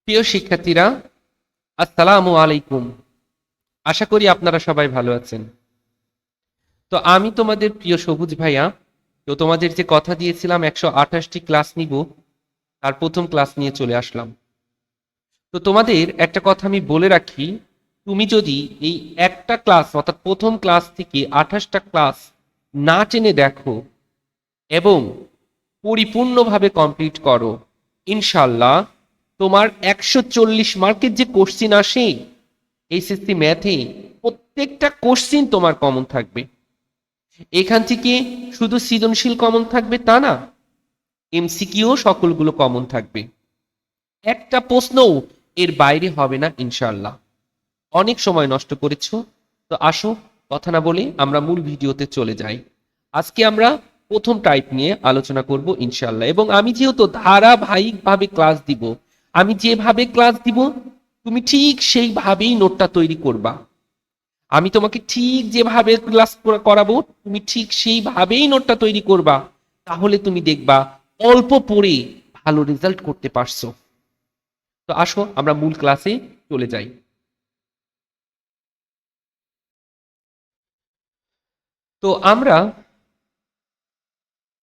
প্রিয় শিক্ষার্থীরা, আসসালামু আলাইকুম। আশা করি আপনারা সবাই ভালো আছেন। তো আমি তোমাদের প্রিয় সবুজ ভাইয়া। তো তোমাদের যে কথা দিয়েছিলাম 128টি ক্লাস নিব, তার প্রথম ক্লাস নিয়ে চলে আসলাম। তো তোমাদের একটা কথা আমি বলে রাখি, তুমি যদি এই একটা ক্লাস অর্থাৎ প্রথম ক্লাস থেকে 28টা ক্লাস না টেনে দেখো এবং পরিপূর্ণভাবে কমপ্লিট করো, ইনশাল্লাহ তোমার 140 মার্কের যে কোশ্চিন আসে এইচএসসি ম্যাথে, প্রত্যেকটা কোশ্চিন তোমার কমন থাকবে। এখান থেকে শুধু সৃজনশীল কমন থাকবে তা না, এমসিকিউ সকলগুলো কমন থাকবে। একটা প্রশ্নও এর বাইরে হবে না ইনশাল্লাহ। অনেক সময় নষ্ট করেছো, তো আসো কথা না বলে আমরা মূল ভিডিওতে চলে যাই। আজকে আমরা প্রথম টাইপ নিয়ে আলোচনা করব ইনশাল্লাহ, এবং আমি যেহেতু ধারাবাহিকভাবে ক্লাস দিব, আমি যেভাবে ক্লাস দিব তুমি ঠিক সেইভাবেই নোটটা তৈরি করবা। আমি তোমাকে ঠিক যেভাবে ক্লাস করাবো তুমি ঠিক সেইভাবেই নোটটা তৈরি করবা। তাহলে তুমি দেখবা অল্প পড়ে ভালো রেজাল্ট করতে পারছো। তো আসো আমরা মূল ক্লাসে চলে যাই। তো আমরা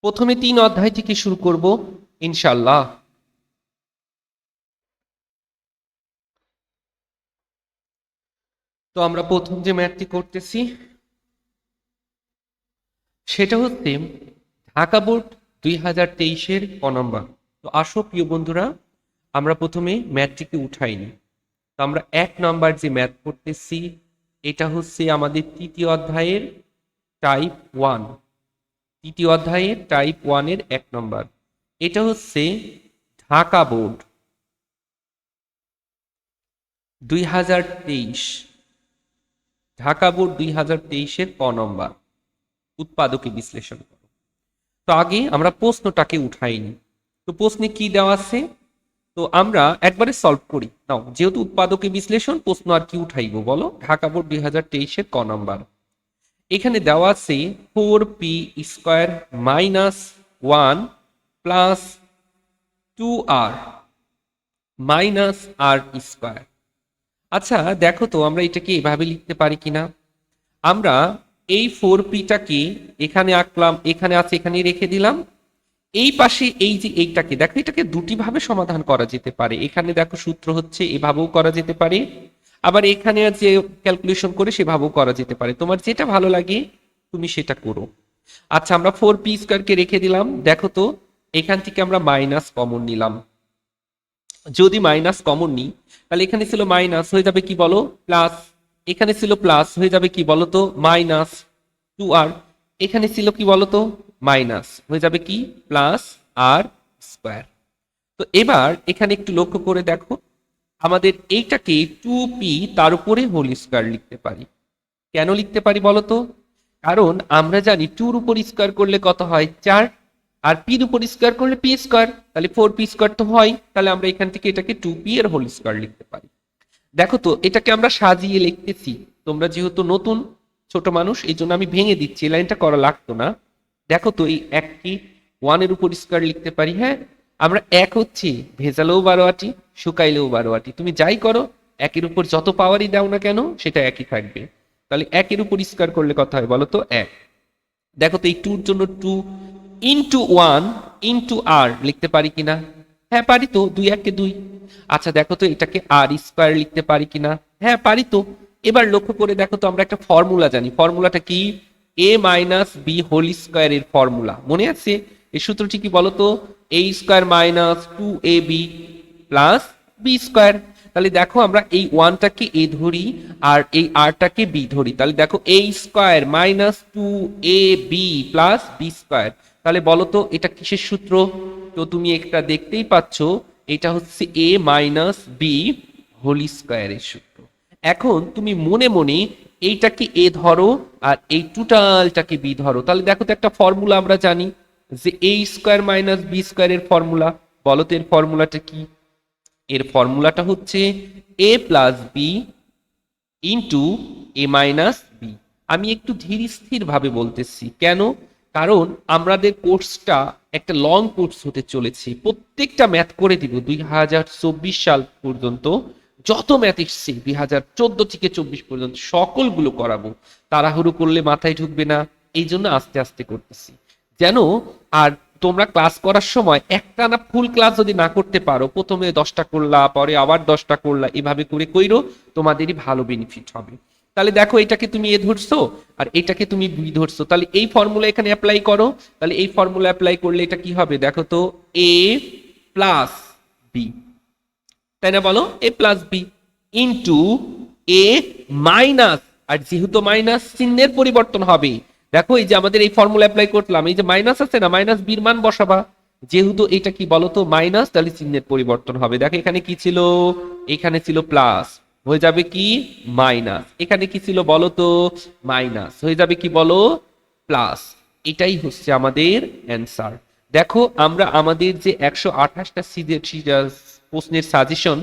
প্রথমে 3 অধ্যায় থেকে শুরু করব ইনশাল্লাহ। তো আমরা প্রথম যে ম্যাথটি করতেছি সেটা হচ্ছে ঢাকা বোর্ড 2023-এর ক নম্বর। তো আসো প্রিয় বন্ধুরা, আমরা প্রথমে ম্যাথটিকে উঠাইনি। তো আমরা 1 নম্বর যে ম্যাথ করতেছি এটা হচ্ছে আমাদের তৃতীয় অধ্যায়ের টাইপ 1। তৃতীয় অধ্যায়ের টাইপ 1-এর 1 নম্বর। এটা হচ্ছে ঢাকা বোর্ড 2023। ঢাকা বোর্ড 2023-এর ক নম্বর, উৎপাদকে বিশ্লেষণ করো। তো আগে আমরা প্রশ্নটাকে উঠাইনি। তো প্রশ্নে কি দেওয়া আছে, তো আমরা একবারে সলভ করি নাও। যেহেতু উৎপাদকে বিশ্লেষণ, প্রশ্ন আর কি উঠাইবো বলো। ঢাকা বোর্ড 2023-এর ক নম্বর। এখানে দেওয়া আছে 4p² minus 1 plus 2r minus r²। আচ্ছা দেখো তো আমরা এটাকে এভাবে লিখতে পারি কিনা। আমরা এই 4p-টাকে এখানে আঁকলাম, এখানে আছে এখানে রেখে দিলাম। এই পাশে এই যে এইটাকে দেখো, এটাকে দুটি ভাবে সমাধান করা যেতে পারে। এখানে দেখো সূত্র হচ্ছে, এভাবেও করা যেতে পারে, আবার এখানে যে ক্যালকুলেশন করে সেভাবেও করা যেতে পারে। তোমার যেটা ভালো লাগে তুমি সেটা করো। আচ্ছা আমরা 4p² কে রেখে দিলাম। দেখো তো এখান থেকে আমরা মাইনাস কমন নিলাম। যদি মাইনাস কমন নিই তাহলে এখানে ছিল মাইনাস, হয়ে যাবে কি বলো প্লাস। এখানে ছিল প্লাস, হয়ে যাবে কি বলো তো মাইনাস 2r। এখানে ছিল কি বলো তো মাইনাস, হয়ে যাবে কি প্লাস r²। তো এবার এখানে একটু লক্ষ্য করে দেখো, আমাদের এইটাকে 2p তার উপরে হোল স্কয়ার লিখতে পারি। কেন লিখতে পারি বলো তো, কারণ আমরা জানি 2-র উপর স্কয়ার করলে কত হয় 4, আর p-র উপর স্কয়ার করলে p², তাহলে 4p² তো হয়। তাহলে আমরা এখান থেকে এটাকে 2p এর হোল স্কয়ার লিখতে পারি। দেখো তো এটাকে আমরা সাজিয়ে লিখতেছি। তোমরা যেহেতু নতুন ছোট মানুষ এই জন্য আমি ভেঙে দিচ্ছি, এই লাইনটা করা লাগতো না। দেখো তো এই একটি 1-এর উপর স্কয়ার লিখতে পারি। হ্যাঁ, আমরা এক হচ্ছে ভেজালেও 12 আটি, শুকাইলেও 12 আটি। তুমি যাই করো, একের উপর যত পাওয়ারই দাও না কেন সেটা একই থাকবে। তাহলে একের উপর স্কয়ার করলে কত হয় বলো তো 1। দেখো তো এই 2-র জন্য 2 ইন্টু 1 ইন্টু r লিখতে পারি কিনা। হ্যাঁ পারি তো, 2 1 2। আচ্ছা দেখো তো এটাকে r² লিখতে পারি কিনা। হ্যাঁ পারি তো। এবার লক্ষ্য করে দেখো তো, আমরা একটা ফর্মুলা জানি। ফর্মুলাটা কি, a minus b whole square এর ফর্মুলা মনে আছে। এই সূত্রটি কি বলতো, a² minus 2ab plus b²। তাহলে দেখো আমরা এই 1টাকে a ধরি আর এই rটাকে b ধরি। তাহলে দেখো a² minus 2ab plus b²। তাহলে বলো তো এটা কিসের সূত্র। তো তুমি এটা দেখতেই পাচ্ছ, এটা হচ্ছে a মাইনাস b হোল স্কয়ারের সূত্র। এখন তুমি মনে মনে এইটাকে a ধরো আর এই টোটালটাকে b ধরো। তাহলে দেখো তো একটা ফর্মুলা আমরা জানি যে a² মাইনাস b² এর ফর্মুলা। বলো তো এর ফর্মুলাটা কি। এর ফর্মুলাটা হচ্ছে a plus B into A minus b. আমি একটু ধীর স্থির ভাবে বলতেছি, কেন, কারণ আমাদের কোর্সটা একটা লং কোর্স হতে চলেছে, প্রত্যেকটা ম্যাথ করে দিব 2024 সাল পর্যন্ত, যত ম্যাথ এসছে 2014 থেকে 24 পর্যন্ত সকলগুলো করাবো। তাড়াহুড়ো করলে মাথায় ঢুকবে না, এই জন্য আস্তে আস্তে করতেছি যেন। আর তোমরা ক্লাস করার সময় একটানা ফুল ক্লাস যদি না করতে পারো, প্রথমে 10টা করলা, পরে আবার 10টা করলা, এভাবে করে কইরো, তোমাদেরই ভালো বেনিফিট হবে। তাহলে দেখো এটাকে তুমি এ ধরছো আর এটাকে তুমি বি ধরছো, তাহলে এই ফর্মুলা এখানে অ্যাপ্লাই করো। তাহলে এই ফর্মুলা অ্যাপ্লাই করলে এটা কি হবে দেখো তো, এ প্লাস বি, তাই না বলো, এ প্লাস বি ইন্টু এ মাইনাস, আর যেহেতু মাইনাস চিহ্নের পরিবর্তন হবে, দেখো এই যে আমাদের এই ফর্মুলা অ্যাপ্লাই করলাম, এই যে মাইনাস আছে না, মাইনাস বির মান বসাবা, যেহেতু এটা কি বলতো মাইনাস, তাহলে চিহ্নের পরিবর্তন হবে। দেখো এখানে কি ছিল, এখানে ছিল প্লাস, হয়ে যাবে কি মাইনাস, এখানে কি ছিল বলো তো মাইনাস, হয়ে যাবে কি বলো প্লাস। এটাই হচ্ছে আমাদের অ্যান্সার। দেখো আমরা আমাদের যে 128টা প্রশ্নের সাজেশন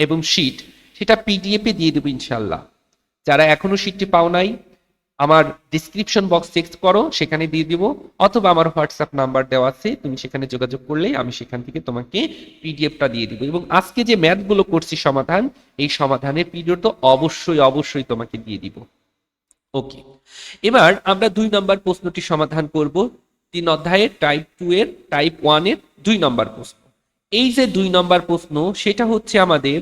এবং শীট, সেটা পিডিএফে দিয়ে দেবো ইনশাল্লাহ। যারা এখনো শীটটি পাও নাই, আমার ডিসক্রিপশন বক্স চেক করো, সেখানে দিয়ে দিব, অথবা আমার হোয়াটসঅ্যাপ নাম্বার দেওয়া আছে, তুমি সেখানে যোগাযোগ করলেই আমি সেখান থেকে তোমাকে পিডিএফটা দিয়ে দিব। এবং আজকে যে ম্যাথগুলো করছি সমাধান, এই সমাধানের পিডিএফ তো অবশ্যই অবশ্যই তোমাকে দিয়ে দিব। ওকে, এবার আমরা 2 নম্বর প্রশ্নটি সমাধান করব, 3 অধ্যায়ের টাইপ 2 এর টাইপ 1 এর 2 নম্বর প্রশ্ন। এই যে 2 নম্বর প্রশ্ন, সেটা হচ্ছে আমাদের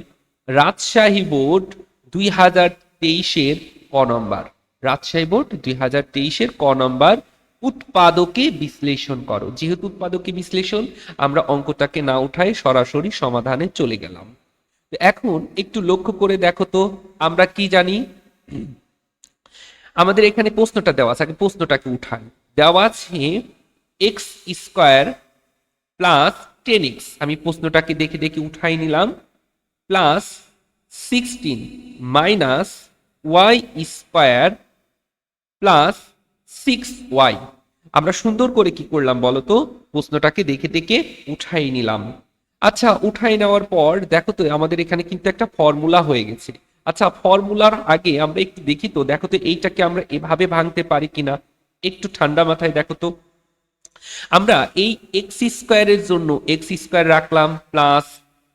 রাজশাহী বোর্ড 2023 এর ক নম্বর, রাজশাহী বোর্ড 2023 এর ক নম্বর, উৎপাদকে বিশ্লেষণ করো। যেহেতু উৎপাদকে বিশ্লেষণ, আমরা অঙ্কটাকে না উঠাই সরাসরি সমাধানে চলে গেলাম। এখন একটু লক্ষ্য করে দেখো তো আমরা কি জানি। আমাদের এখানে প্রশ্নটা দেওয়া আছে, আগে প্রশ্নটাকে উঠাই। দেওয়া আছে এক্স স্কোয়ার প্লাস 10x, আমি প্রশ্নটাকে দেখে দেখে উঠাই নিলাম, plus 16 minus y square plus 6y। আমরা সুন্দর করে কি করলাম বলতো, প্রশ্নটাকে দেখে দেখে উঠাই নিলাম। আচ্ছা, উঠাই নেওয়ার পর দেখো তো আমাদের এখানে কিন্তু একটা ফর্মুলা হয়ে গেছে। আচ্ছা, ফর্মুলার আগে আমরা একটু দেখি তো, দেখো তো এইটাকে আমরা এভাবে ভাঙতে পারি কিনা, একটু ঠান্ডা মাথায় দেখো তো। আমরা এই এক্স স্কোয়ারের জন্য এক্স স্কোয়ার রাখলাম, প্লাস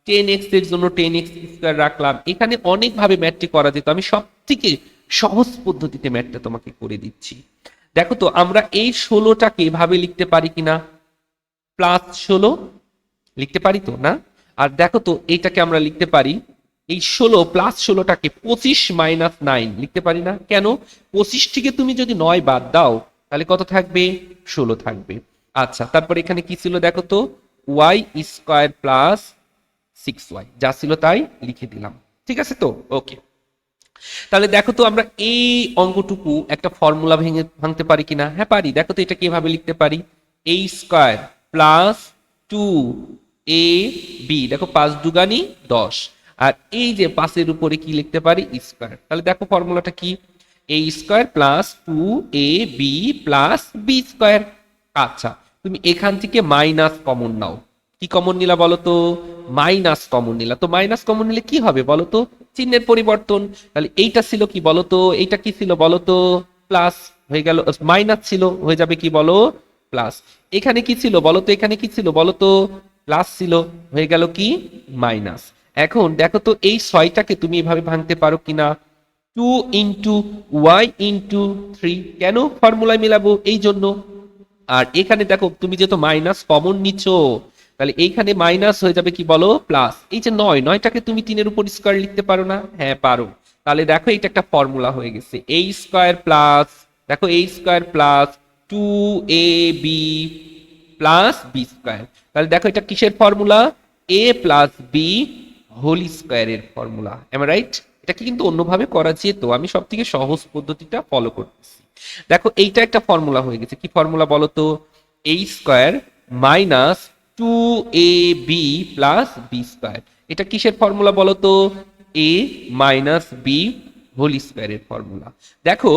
10x এর জন্য 10x স্কোয়ার রাখলাম। এখানে অনেকভাবে ম্যাথটি করা যেত, আমি সব থেকে সহজ পদ্ধতিতে ম্যাথটা তোমাকে করে দিচ্ছি। দেখো তো আমরা এই 16টাকে এভাবে লিখতে পারি কিনা, প্লাস 16 লিখতে পারি তো না। আর দেখো তো এইটাকে আমরা লিখতে পারি, এই 16 প্লাস 16টাকে 25 মাইনাস 9 লিখতে পারি না। কেন, 25 থেকে তুমি যদি 9 বাদ দাও তাহলে কত থাকবে, 16 থাকবে। আচ্ছা, তারপর এখানে কি ছিল দেখো তো, ওয়াই স্কোয়ার প্লাস 6y, যা ছিল তাই লিখে দিলাম। ঠিক আছে তো, ওকে। তাহলে দেখো তো আমরা এই অঙ্কটুকু একটা ফর্মুলা ভাঙতে পারি কিনা, হ্যাঁ পারি। দেখো তো এটা কিভাবে লিখতে পারি, a স্কোয়ার প্লাস 2ab, দেখো 5 দুগানি 10, আর এই যে 5 এর উপরে কি লিখতে পারি স্কোয়ার। তাহলে দেখো ফর্মুলাটা কি, a square plus 2ab plus b square. আচ্ছা, তুমি এখান থেকে মাইনাস কমন নাও, কি কমন নিলা বলো তো, মাইনাস কমন নিলা। তো মাইনাস কমন নিলে কি হবে বলো তো, চিহ্নের পরিবর্তন। তাহলে এইটা ছিল কি বলো তো, এইটা কি ছিল বলো তো, প্লাস হয়ে গেল, মাইনাস ছিল হয়ে যাবে কি বলো প্লাস। এখানে কি ছিল বলো তো, এখানে কি ছিল বলো তো, প্লাস ছিল হয়ে গেল কি মাইনাস। এখন দেখো তো এই 6টাকে তুমি এভাবে ভাঙতে পারো কিনা, 2 ইন্টু ওয়াই ইন্টু 3, কেন ফর্মুলায় মিলাবো এই জন্য। আর এখানে দেখো তুমি যেহেতু মাইনাস কমন নিচ্ছ, তাহলে এইখানে মাইনাস হয়ে যাবে কি বলো প্লাস। এই যে 9টাকে তুমি 3-এর উপর স্কোয়ার লিখতে পারো না, হ্যাঁ পারো। তাহলে দেখো এটা একটা ফর্মুলা হয়ে গেছে, a স্কোয়ার প্লাস, দেখো a square plus 2ab plus b square. তাহলে দেখো এটা কিসের formula, a plus b whole স্কোয়ারের ফর্মুলা, এম রাইট। এটাকে কিন্তু অন্যভাবে করা যেত, আমি সব থেকে সহজ পদ্ধতিটা ফলো করতেছি। দেখো এইটা একটা ফর্মুলা হয়ে গেছে, কি ফর্মুলা বলো তো, a square minus 2ab plus b square. এটা কিসের ফর্মুলা বলো তো, a মাইনাস b হোল স্কোয়ারের ফর্মুলা। দেখো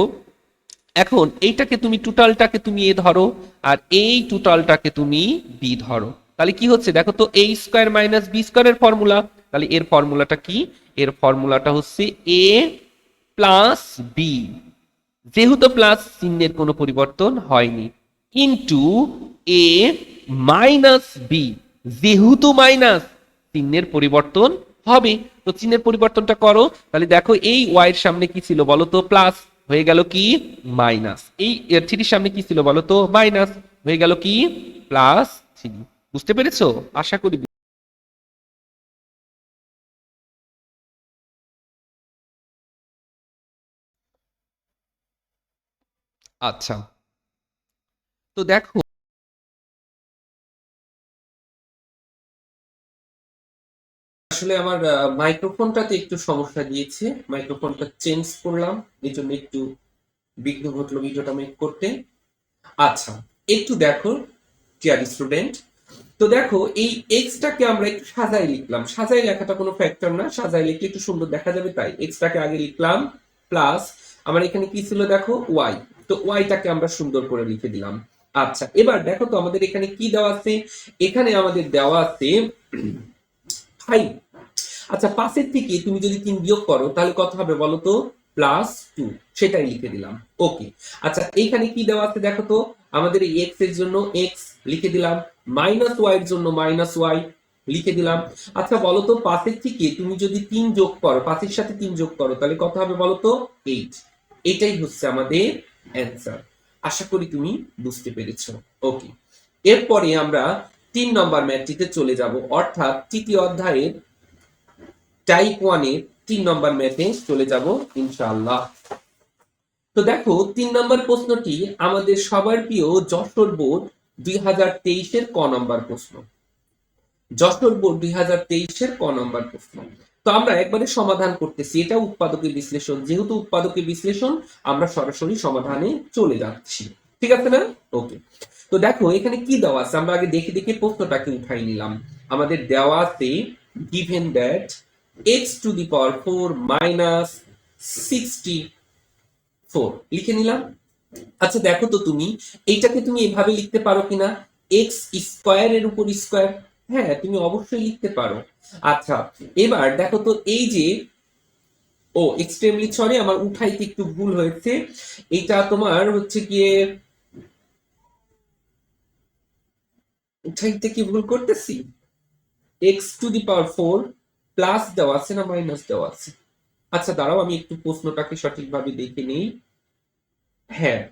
এখন এইটাকে তুমি টোটালটাকে তুমি এ ধরো, আর এই টোটালটাকে তুমি বি ধরো, তাহলে কি হচ্ছে দেখো তো, a স্কোয়ার মাইনাস বি স্কোয়ারের ফর্মুলা। তাহলে এর ফর্মুলাটা কি, এর ফর্মুলাটা হচ্ছে a প্লাস বি, যেহেতু প্লাস চিহ্নের কোনো পরিবর্তন হয়নি, ইন্টু এ মাইনাস বি, যেহেতু মাইনাস চিহ্নের পরিবর্তন হবে, তো চিহ্নের পরিবর্তনটা করো। তাহলে দেখো এই ওয়াই এর সামনে কি ছিল বলো তো, প্লাস, হয়ে গেল কি মাইনাস। এই থ্রির সামনে কি ছিল বলো তো, মাইনাস, হয়ে গেল কি প্লাস থ্রি। বুঝতে পেরেছো? আশা করি। আচ্ছা, তো দেখো আসলে আমার মাইক্রোফোনটাতে একটু সমস্যা দিয়েছে, মাইক্রোফোনটা চেঞ্জ করলাম, এই জন্য একটু বিঘ্ন ঘটলো ভিডিওটা মেক করতে। আচ্ছা, একটু দেখো ডিয়ার স্টুডেন্ট, তো দেখো এই এক্সটাকে আমরা একটু সাজাই লিখলাম, সাজাই লেখাটা কোনো ফ্যাক্টর না, সাজাই লিখলে একটু সুন্দর দেখা যাবে, তাই এক্সটাকে আগে লিখলাম, প্লাস আমার এখানে কি ছিল দেখো ওয়াই, তো ওয়াইটাকে আমরা সুন্দর করে লিখে দিলাম। আচ্ছা, এবার দেখো তো আমাদের এখানে কি দেওয়া আছে, এখানে আমাদের দেওয়া আছে 5। আচ্ছা, 5 থেকে তুমি যদি 3 বিয়োগ করো তাহলে কত হবে বলো তো, +2, সেটাই লিখে দিলাম। ওকে। আচ্ছা, এইখানে কি দেওয়া আছে দেখো তো, আমাদের এই এক্স এর জন্য এক্স লিখে দিলাম, -y এর জন্য -y লিখে দিলাম। আচ্ছা বলো তো, 5 থেকে তুমি যদি 3 যোগ করো, 5 এর সাথে 3 যোগ করো তাহলে কত হবে বলো তো, 8। এটাই হচ্ছে আমাদের অ্যান্সার। আশা করি তুমি বুঝতে পেরেছো। ওকে, এরপরে আমরা 3 নম্বর ম্যাথটিতে চলে যাব, অর্থাৎ তৃতীয় অধ্যায়ের টাইপ 1 এর 3 নম্বর ম্যাথে চলে যাব ইনশাআল্লাহ। তো দেখো 3 নম্বর প্রশ্নটি আমাদের সবার প্রিয় যশোর বোর্ড 2023 এর ক নম্বর প্রশ্ন। যশোর বোর্ড 2023 এর ক নম্বর প্রশ্ন। তো আমরা একবারে সমাধান করতেছি, এটা উৎপাদকের বিশ্লেষণ, যেহেতু উৎপাদকের বিশ্লেষণ আমরা সরাসরি সমাধানে চলে যাচ্ছি, ঠিক আছে না? ওকে, তো দেখো এখানে কি দেওয়া আছে, আমরা আগে দেখে দেখে প্রশ্নটাকে উঠাই নিলাম। আমাদের দেওয়া আছে given that x⁴ minus 64 লিখে নিলাম। আচ্ছা দেখো তো তুমি এইটাকে তুমি এভাবে লিখতে পারো কিনা, এক্স স্কোয়ারের উপর স্কোয়ার, হ্যাঁ তুমি অবশ্যই লিখতে পারো। আচ্ছা, এবার দেখো তো এই যে, ও এক্সট্রিমলি সরি, আমার উঠাইতে একটু ভুল হয়েছে, এইটা তোমার হচ্ছে গিয়ে উঠাইতে কি ভুল করতেছি, x⁴ প্লাস দেওয়া আছে না মাইনাস দেওয়া আছে? আচ্ছা দাঁড়াও, আমি একটু প্রশ্নটাকে সঠিকভাবে দেখে নেই। হ্যাঁ,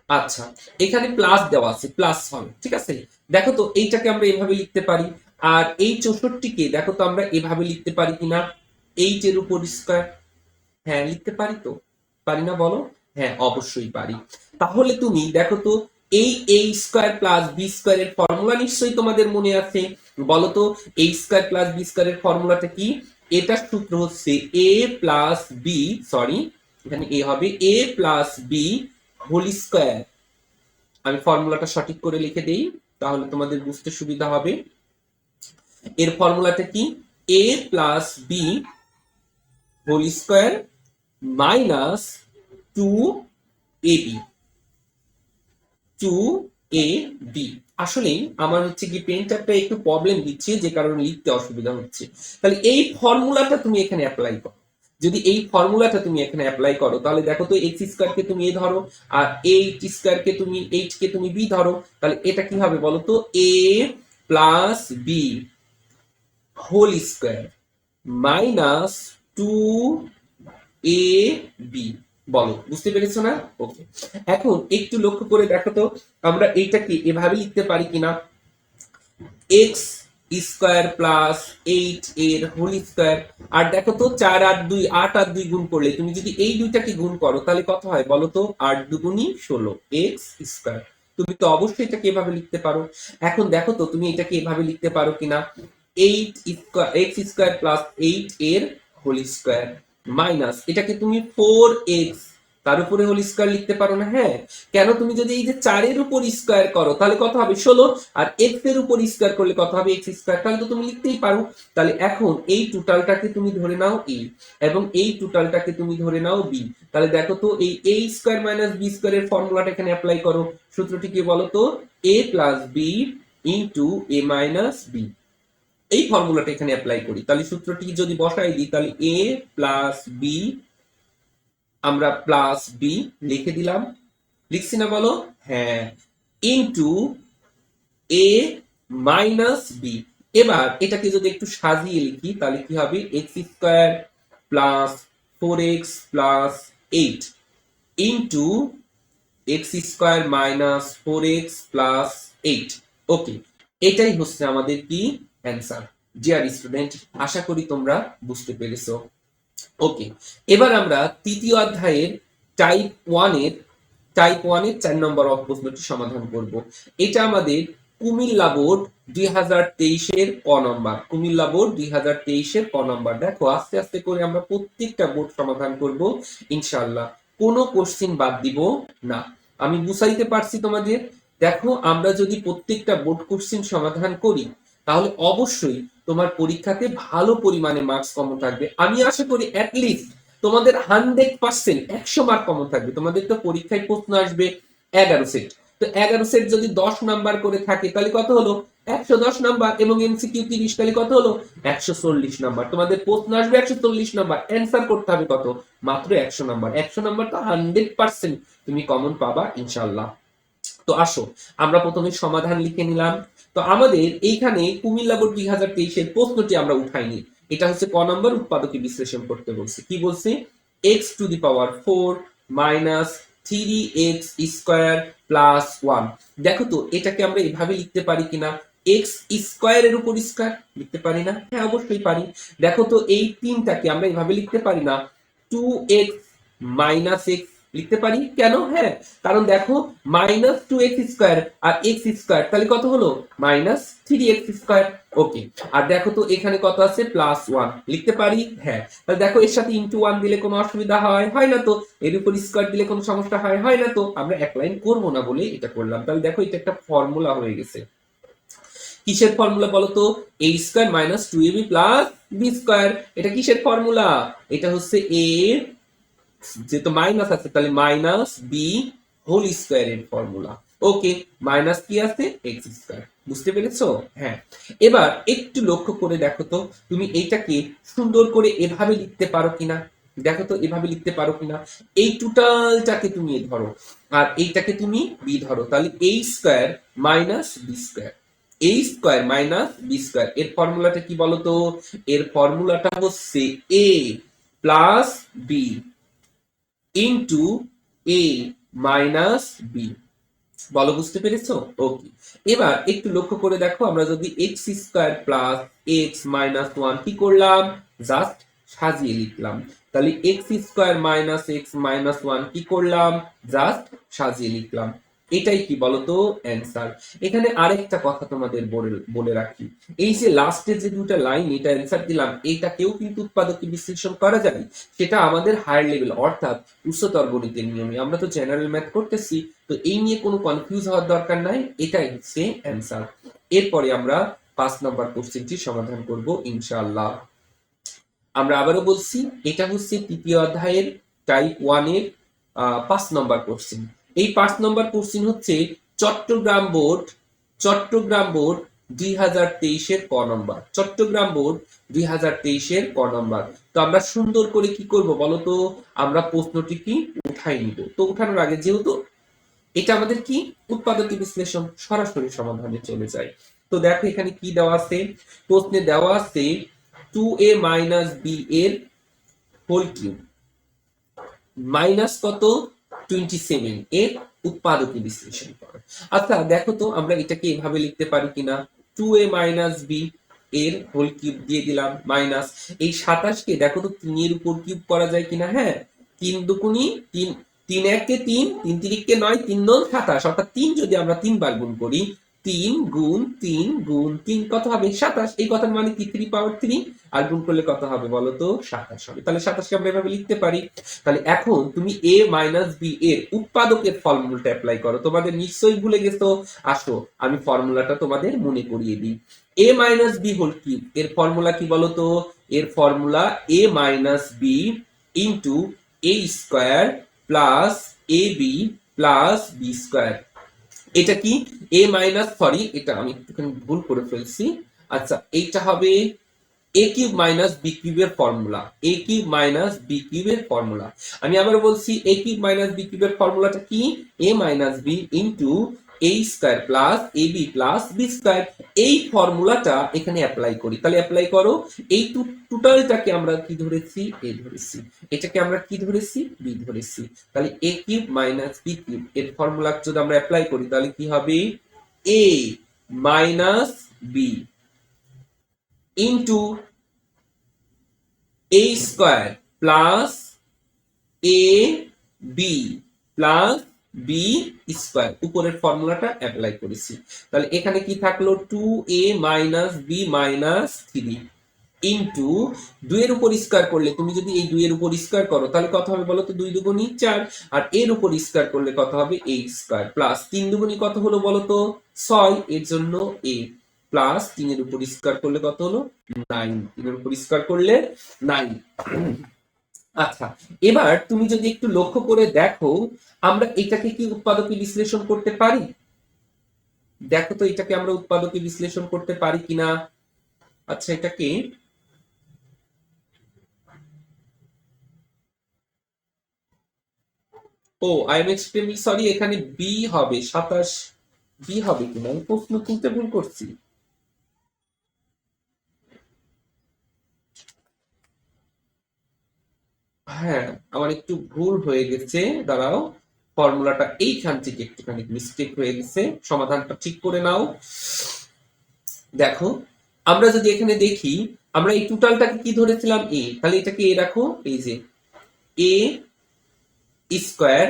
আচ্ছা, এখানে প্লাস দেওয়া আছে, প্লাস হবে, ঠিক আছে। দেখো তো এইটাকে আমরা এভাবে লিখতে পারি, আর এই 64কে দেখো তো আমরা এভাবে লিখতে পারি কিনা, 8 এর উপর স্কয়ার, হ্যাঁ লিখতে পারি তো, পারি না বলো? হ্যাঁ অবশ্যই পারি। তাহলে তুমি দেখো তো এই a² + b² এর ফর্মুলা নিশ্চয়ই তোমাদের মনে আছে, বলো তো a² + b² এর ফর্মুলাটা কি? এটার সূত্র হচ্ছে a প্লাস বি, সরি এখানে a হবে a plus B whole square. আমি ফর্মুলাটা সঠিক করে লিখে দেই তাহলে তোমাদের বুঝতে সুবিধা হবে। এর ফর্মুলাটা কি, a plus B whole square minus 2ab, 2ab। আসলে আমার হচ্ছে কি পেনটা একটু প্রবলেম দিচ্ছে, যে কারণে লিখতে অসুবিধা হচ্ছে। তাহলে এই ফর্মুলাটা তুমি এখানে অ্যাপ্লাই করো, যদি এই ফর্মুলাটা তুমি এখানে অ্যাপ্লাই করো তাহলে দেখো তো x² কে তুমি a ধরো, আর 8² কে তুমি 8 কে তুমি b ধরো, তাহলে এটা কি হবে বলো তো, a plus B whole square minus 2ab। বলো বুঝতে পেরেছো না? ওকে, এখন একটু লক্ষ্য করে দেখো তো আমরা এইটাকে এভাবে লিখতে পারি কিনা, এক্স স্কোয়ার প্লাস 8 এর হোল স্কোয়ার, আর দেখো তো 4 আর 2, 8 আর 2 গুণ করলে তুমি যদি এই দুইটাকে গুণ করো তাহলে কত হয় বলো তো, 8 দুগুণী 16 এক্স স্কোয়ার। তুমি তো অবশ্যই এটাকে এভাবে লিখতে পারো। এখন দেখো তো তুমি এটাকে এভাবে লিখতে পারো কিনা, 8 স্কোয়ার এক্স স্কোয়ার প্লাস 8 এর হোল স্কোয়ার মাইনাস এটাকে তুমি 4x তার উপরে হোল স্কয়ার লিখতে পারো না? হ্যাঁ, কেন, তুমি যদি এই যে 4 এর উপর স্কয়ার করো তাহলে কত হবে 16, আর x এর উপর স্কয়ার করলে কত হবে x স্কয়ার, তাহলে তো তুমি লিখতেই পারো। তাহলে এখন এই টোটালটাকে তুমি ধরে নাও a, এবং এই টোটালটাকে তুমি ধরে নাও b। তাহলে দেখো তো এই a square minus b square এর ফর্মুলাটা এখানে অ্যাপ্লাই করো। সূত্রটি কি বলো তো, a plus b into a minus b। এই ফর্মুলাটা এখানে অ্যাপ্লাই করি, তাহলে সূত্রটি যদি বসাই দিই তাহলে এ প্লাস বি, আমরা প্লাস বি লিখে দিলাম, লিখছি না বলো? হ্যাঁ, ইনটু এ মাইনাস বি। এবার এটাকে যদি একটু সাজিয়ে লিখি তাহলে কি হবে, x square plus 4x plus 8 into x square minus 4x plus 8। ওকে, এটাই হচ্ছে আমাদের কি অ্যান্সার। ডিয়ার স্টুডেন্ট, আশা করি তোমরা বুঝতে পেরেছো। ওকে, এবার আমরা তৃতীয় অধ্যায়ের টাইপ ওয়ানের 4 নম্বর প্রশ্নটি সমাধান করব। এটা আমাদের কুমিল্লা বোর্ড 2023-এর ক নম্বর। কুমিল্লা বোর্ড 2023-এর ক নম্বর। দেখো আস্তে আস্তে করে আমরা প্রত্যেকটা বোর্ড সমাধান করব ইনশাআল্লাহ, কোনো কোশ্চিন বাদ দিব না। আমি বুঝাইতে পারছি তোমাদের? দেখো আমরা যদি প্রত্যেকটা বোর্ড কোশ্চিন সমাধান করি তাহলে অবশ্যই তোমার পরীক্ষাতে ভালো পরিমাণে মার্কস কমন থাকবে। আমি আশা করি অ্যাটলিস্ট তোমাদের 100% 100 মার্ক কমন থাকবে। তোমাদের তো পরীক্ষায় প্রশ্ন আসবে 11 সেট, তো 11 সেট যদি 10 নাম্বার করে থাকে তাহলে কত হলো, 110 নাম্বার, এবং এমসিকিউ 30, তাহলে কত হলো, 140 নাম্বার। তোমাদের প্রশ্ন আসবে 140 নাম্বার, অ্যান্সার করতে হবে কত, মাত্র 100 নাম্বার। 100 নাম্বার তো 100% তুমি কমন পাবা ইনশাআল্লাহ। তো আসো আমরা প্রথমে সমাধান লিখে নিলাম। তো আমাদের এইখানে কুমিল্লা বোর্ড 2023-এর প্রশ্নটি আমরা উঠাইনি, এটা হচ্ছে ক নম্বর, উৎপাদকে বিশ্লেষণ করতে বলছে। কি বলছে, x⁴ minus 3x square plus 1। দেখো তো এটাকে আমরা এভাবে লিখতে পারি কিনা, এক্স স্কোয়ারের উপর স্কোয়ার লিখতে পারি না? হ্যাঁ অবশ্যই পারি। দেখো তো এই তিনটাকে আমরা এভাবে লিখতে পারি না, 2x মাইনাস এক্স লিখতে পারি? কেন? হ্যাঁ, কারণ দেখো মাইনাস 2x স্কোয়ার আর x স্কোয়ার, তাহলে কত হলো, মাইনাস 3x স্কোয়ার। ওকে, আর দেখো তো এখানে কত আছে, প্লাস 1 লিখতে পারি? হ্যাঁ, তাহলে দেখো এর সাথে ইনটু 1 দিলে কোনো অসুবিধা হয় না তো? এর উপর স্কোয়ার দিলে কোনো সমস্যা হয় না তো? আমরা এক লাইন করবো না বলে এটা করলাম। তাহলে দেখো এটা একটা ফর্মুলা হয়ে গেছে। কিসের ফর্মুলা বলতো, a square minus 2ab plus B square. এটা কিসের ফর্মুলা? এটা হচ্ছে a, যেহেতু মাইনাস আছে তাহলে মাইনাস বি হোল স্কোয়ার এর ফর্মুলা। ওকে, মাইনাস কি আছে, এক্স স্কোয়ার। বুঝতে পেরেছো? হ্যাঁ, এবার একটু লক্ষ্য করে দেখো তো তুমি এইটাকে সুন্দর করে এভাবে লিখতে পারো কিনা। দেখো তো এভাবে লিখতে পারো কিনা, এই টোটালটাকে তুমি এ ধরো আর এইটাকে তুমি বি ধরো, তাহলে a square minus b square, a square minus b square. এর ফর্মুলাটা কি বলতো, এর ফর্মুলাটা হচ্ছে a plus B into A minus b. বলো বুঝতে পেরেছো? ওকে, এবার একটু লক্ষ্য করে দেখো, আমরা যদি x square plus x minus 1 কি করলাম, জাস্ট সাজিয়ে লিখলাম। তাহলে x square minus x minus 1 কি করলাম, জাস্ট সাজিয়ে লিখলাম। এটাই কি বলতো, অ্যান্সার। এখানে আরেকটা কথা তোমাদের বলে রাখি, এই যে লাস্টে যে দুটো লাইন এটা অ্যান্সার দিলাম, এইটাকেও কিন্তু উৎপাদকে বিশ্লেষণ করা যায়। সেটা আমাদের হায়ার লেভেল অর্থাৎ উচ্চতর গণিতের নিয়মে। আমরা তো জেনারেল ম্যাথ করতেছি, তো এই নিয়ে কোনো কনফিউজ হওয়ার দরকার নাই, এটাই হচ্ছে অ্যান্সার। এরপরে আমরা 5 নম্বর কোশ্চেনটি সমাধান করব ইনশাআল্লাহ। আমরা আবারও বলছি, এটা হচ্ছে তৃতীয় অধ্যায়ের টাইপ 1-এর 5 নম্বর কোশ্চেন। এই 5 নম্বর কোশ্চেন হচ্ছে চট্টগ্রাম বোর্ড 2023-এর ক নম্বর। চট্টগ্রাম বোর্ড 2023-এর ক নম্বর। তো আমরা সুন্দর করে কি করব বলতো, আমরা প্রশ্নটি কি উঠাই নিব। তো উঠানোর আগে যেহেতু এটা আমাদের কি উৎপাদকে বিশ্লেষণ, সরাসরি সমাধানে চলে যায়। তো দেখো এখানে কি দেওয়া আছে, প্রশ্নে দেওয়া আছে 2a মাইনাস বি এর হোল কিউব মাইনাস কত, 27 এর উৎপাদকে বিশ্লেষণ করো। আচ্ছা দেখো তো আমরা এটাকে এভাবে লিখতে পারি কিনা, 2a মাইনাস বি এর হোল কিউব দিয়ে দিলাম মাইনাস এই 27 কে দেখো তো 3 এর উপর কিউব করা যায় কিনা। হ্যাঁ, 3 দুগুণী 3, 3 একে 3, 3 তিরিকে 9, 3 9 27, অর্থাৎ 3 যদি আমরা 3 বার গুণ করি, 3 গুণ 3 গুণ 3 কত হবে, 27। এই কথার মানে কি 3 পাওয়ার 3, আর গুণ করলে কত হবে বলো তো, 27 হবে। তাহলে 27 কে আমরা এভাবে লিখতে পারি। তাহলে এখন তুমি a মাইনাস বি এর উৎপাদকের ফর্মুলাটা অ্যাপ্লাই করো। তোমাদের নিশ্চয়ই ভুলে গেছো, আসো আমি ফর্মুলাটা তোমাদের মনে করিয়ে দিই। a minus B whole cube এর ফর্মুলা কি বলতো, এর formula a minus B into a square plus A B plus B square. এটা কি a মাইনাস, সরি এটা আমি একটুখানি ভুল করে ফেলছি, আচ্ছা, এইটা হবে এ কিউব মাইনাস বি কিউবের ফর্মুলা, এ কিউব মাইনাস বি কিউবের ফর্মুলা। আমি আবার বলছি এ কিউব মাইনাস বি কিউবের ফর্মুলাটা কি? এ minus B into A square plus A B plus B square. এই ফর্মুলাটা এখানে অ্যাপ্লাই করি, তাহলে অ্যাপ্লাই করো। এই টোটালটাকে আমরা কি ধরেছি? এ ধরেছি। এটাকে আমরা কি ধরেছি? বি ধরেছি। তাহলে a cube minus B cube এর ফর্মুলা যদি আমরা অ্যাপ্লাই করি তাহলে কি হবে? এ minus B into A square plus A B plus B square, উপরের ফর্মুলাটা অ্যাপ্লাই করেছি। তাহলে এখানে কি থাকলো? 2a minus B minus 3 into 2 এর উপর স্কয়ার করলে, তুমি যদি এই 2 এর উপর স্কয়ার করো তাহলে কত হবে বলো তো? 2 দুগুণী 4, আর এর উপর স্কয়ার করলে কত হবে? a স্কয়ার প্লাস 3 দুগুণী কত হলো বলো তো? 6, এর জন্য a প্লাস 3 এর উপর স্কয়ার করলে কত হলো? 9, 3 এর উপর স্কয়ার করলে 9। আচ্ছা, এবার তুমি যদি একটু লক্ষ্য করে দেখো, আমরা এটাকে কি উৎপাদকে বিশ্লেষণ করতে পারি? দেখো তো এটাকে আমরা উৎপাদকে বিশ্লেষণ করতে পারি কিনা। আচ্ছা, এটাকে ও আই এম এক্সট্রিমলি সরি, এখানে বি হবে 27। বি হবে কিনা, আমি প্রশ্ন তুলতে ভুল করছি। হ্যাঁ, আমার একটু ভুল হয়ে গেছে, দাঁড়াও। ফর্মুলাটা এইখান থেকে একটুখানি মিস্টেক হয়ে গেছে, সমাধানটা ঠিক করে নাও। দেখো, আমরা যদি এখানে দেখি, আমরা এই টোটালটাকে কি ধরেছিলাম? এ, তাহলে এটাকে এ রাখো। এই যে এ square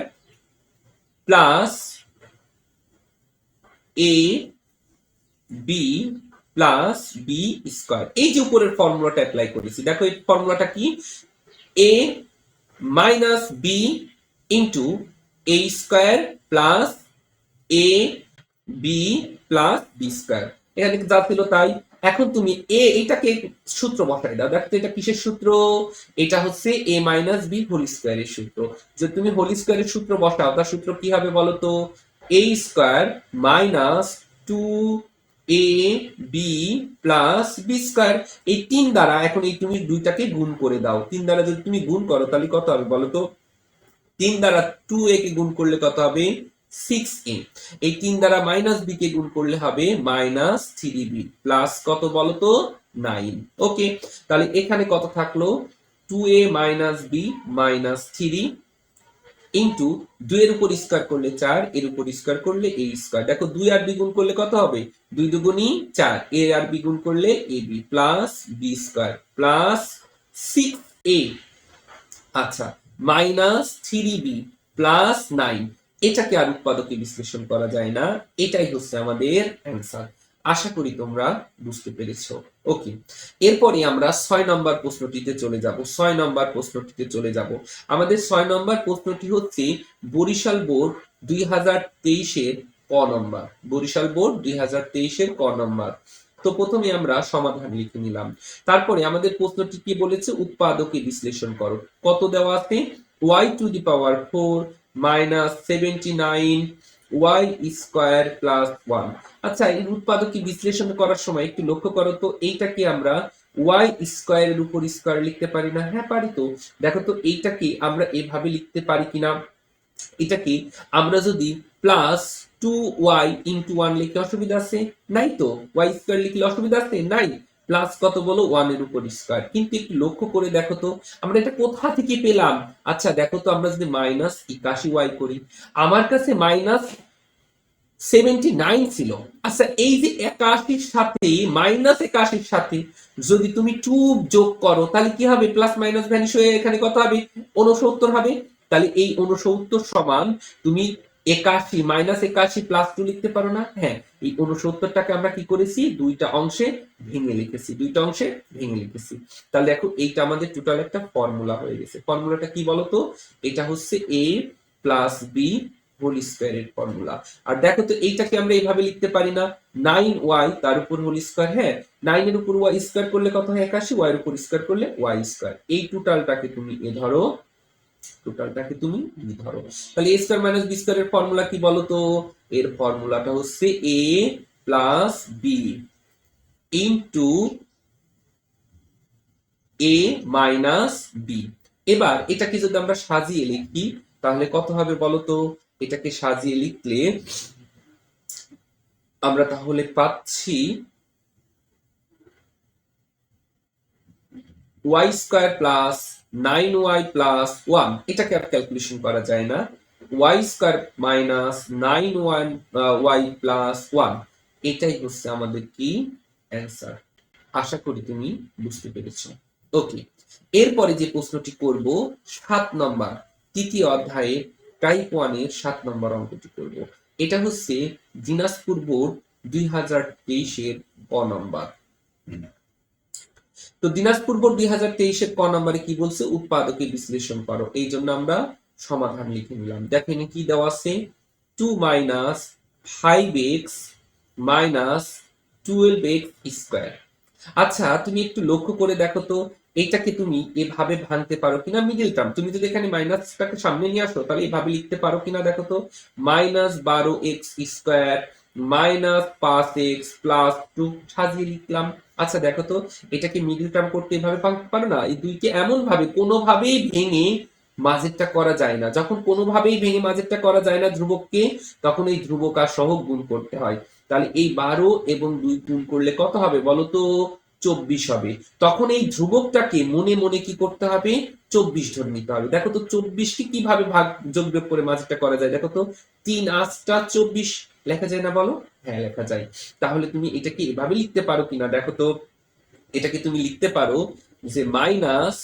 plus A B plus B square, এই যে উপরের ফর্মুলাটা অ্যাপ্লাই করেছি। দেখো এই ফর্মুলাটা কি? এ minus B into A square plus A B plus B square. এখানে যা ছিল তাই। এখন তুমি এইটাকে সূত্র বসাই দাও। দেখো এটা কিসের সূত্র? এটা হচ্ছে এ মাইনাস বি হোল স্কয়ারের সূত্র। যদি তুমি হোল স্কয়ারের সূত্র বসাও, তার সূত্র কি হবে বলো তো? এ square minus 2 A B plus B square. এই 3 দ্বারা এখন এই তুমি দুইটাকে গুণ করে দাও। 3 দ্বারা যদি তুমি গুণ করো তাহলে কত হবে বলো তো? 3 দ্বারা 2a কে গুণ করলে কত হবে? 6a। এই 3 দ্বারা মাইনাস b কে গুণ করলে হবে মাইনাস 3b প্লাস কত বলো তো? 9। ওকে, তাহলে এখানে কত থাকলো? 2a minus b minus 3 into 2 এর উপর স্কয়ার করলে 4, এর উপর স্কয়ার করলে a স্কয়ার। দেখো 2 আর b গুণ করলে কত হবে? 2 দুগুণী 4, a আর b গুণ করলে ab plus b square plus 6a। আচ্ছা, মাইনাস 3b প্লাস 9, এটাকে আর উৎপাদকে বিশ্লেষণ করা যায় না। এটাই হচ্ছে আমাদের অ্যান্সার। আশা করি তোমরা বুঝতে পেরেছো। ওকে, এরপরে আমরা 6 নম্বর প্রশ্নটিতে চলে যাব। 6 নম্বর প্রশ্নটিতে চলে যাব। আমাদের 6 নম্বর প্রশ্নটি হচ্ছে বরিশাল বোর্ড 2023 এর ক নম্বর। বরিশাল বোর্ড 2023 এর ক নম্বর। তো প্রথমে আমরা সমাধান লিখে নিলাম। তারপরে আমাদের প্রশ্নটি কি বলেছে? উৎপাদকে বিশ্লেষণ করো। কত দেওয়া আছে? y two the power 4 minus 79 y square plus 1। আচ্ছা, এই উৎপাদকে বিশ্লেষণ করার সময় একটু লক্ষ্য করো তো, এইটাকে আমরা y স্কয়ারের উপর স্কয়ার লিখতে পারি না? হ্যাঁ পারি তো। দেখো তো এইটাকে আমরা এভাবে লিখতে পারি কিনা। এটাকে আমরা যদি প্লাস 2y ইন্টু 1 লিখতে অসুবিধা আছে? নাই তো। y স্কয়ার লিখলে অসুবিধা আছে? নাই। প্লাস কত বলো? 1 এর উপর স্কয়ার। কিন্তু একটু লক্ষ্য করে দেখো তো আমরা এটা কোথা থেকে পেলাম। আচ্ছা দেখো তো, আমরা যদি মাইনাস 81y করি, আমার কাছে মাইনাস 79 ছিল। আচ্ছা, এই যে 81 সাথে মাইনাস 81 সাথে যদি তুমি 2 যোগ করো তাহলে কি হবে? প্লাস মাইনাস ভ্যানিশ হয়ে এখানে কত হবে? 69 হবে। তাহলে এই 69 সমান তুমি 81 মাইনাস 81 প্লাস 2 লিখতে পারো না? হ্যাঁ, এই 69টাকে আমরা কি করেছি? দুইটা অংশে ভেঙে লিখেছি, দুইটা অংশে ভেঙে লিখেছি। তাহলে দেখো এইটা আমাদের টোটাল একটা ফর্মুলা হয়ে গেছে। ফর্মুলাটা কি বলতো? এটা হচ্ছে a প্লাস বি হোল স্কয়ারের ফর্মুলা। আর দেখো তো এইটাকে আমরা এইভাবে লিখতে পারি না? 9y তার উপর হোল স্কয়ার। হ্যাঁ, 9 এর উপর y স্কয়ার করলে কত হয়? 81, y এর উপর স্কয়ার করলে y স্কয়ার। এই টোটালটাকে তুমি এ ধরো, টোটালটাকে তুমি বি ধরো। তাহলে a স্কয়ার মাইনাস বি স্কয়ারের ফর্মুলা কি বলো তো? এর ফর্মুলাটা হচ্ছে a plus B into A minus B. এবার এটাকে যদি আমরা সাজিয়ে লিখি তাহলে কত হবে বলতো? এটাকে সাজিয়ে লিখলে আমরা তাহলে পাচ্ছি Y square plus 9y plus 1। এটাকে আর ক্যালকুলেশন করা যায় না। Y square minus 9y plus 1, এটাই হচ্ছে আমাদের কি অ্যান্সার। আশা করি তুমি বুঝতে পেরেছো। ওকে, এরপরে যে প্রশ্নটি করব 7 নম্বর, তৃতীয় অধ্যায়ে টাইপ 1 এর 7 নম্বর অঙ্কটি করব। এটা হচ্ছে দিনাজপুর বোর্ড 2023 এর ক নম্বর। তো দিনাজপুর বোর্ড 2023 এর ক নম্বরে কি বলছে? উৎপাদকে বিশ্লেষণ করো। এই জন্য আমরা সমাধান লিখে নিলাম। দেখেন কি দেওয়া আছে, 2 minus 5x minus 12x square. আচ্ছা, তুমি একটু লক্ষ্য করে দেখো তো এইটাকে তুমি এভাবে ভাঙতে পারো কিনা মিডল টার্ম। তুমি যদি এখানে মাইনাসটাকে সামনে নিয়ে আসো তাহলে এভাবে লিখতে পারো কিনা দেখো তো। Minus 12x square minus 5x plus 2 সাজিয়ে লিখলাম। আচ্ছা দেখো তো এটাকে মিডল টার্ম করতে এভাবে ভাঙতে পারো না? এই দুইকে এমন ভাবে কোনোভাবেই ভেঙে মাঝেরটা করা যায় না। যখন কোনোভাবেই ভেঙে মাঝেরটা করা যায় না ধ্রুবককে, তখন এই ধ্রুবক আর সহগ গুণ করতে হয়। তাহলে এই 12 এবং 2 গুণ করলে কত হবে বলতো? 24 হবে। তখন এই ধ্রুবকটাকে মনে মনে কি করতে হবে? 24 ধরে নিতে হবে। দেখো তো 24 কে কিভাবে ভাগ যোগ বিয়োগ করে মাঝেরটা করা যায়? দেখো তো 3 8 24 লেখা যায় না বলো? হ্যাঁ লেখা যায়। তাহলে তুমি এটাকে এভাবে লিখতে পারো কিনা দেখো তো। এটাকে তুমি লিখতে পারো যে minus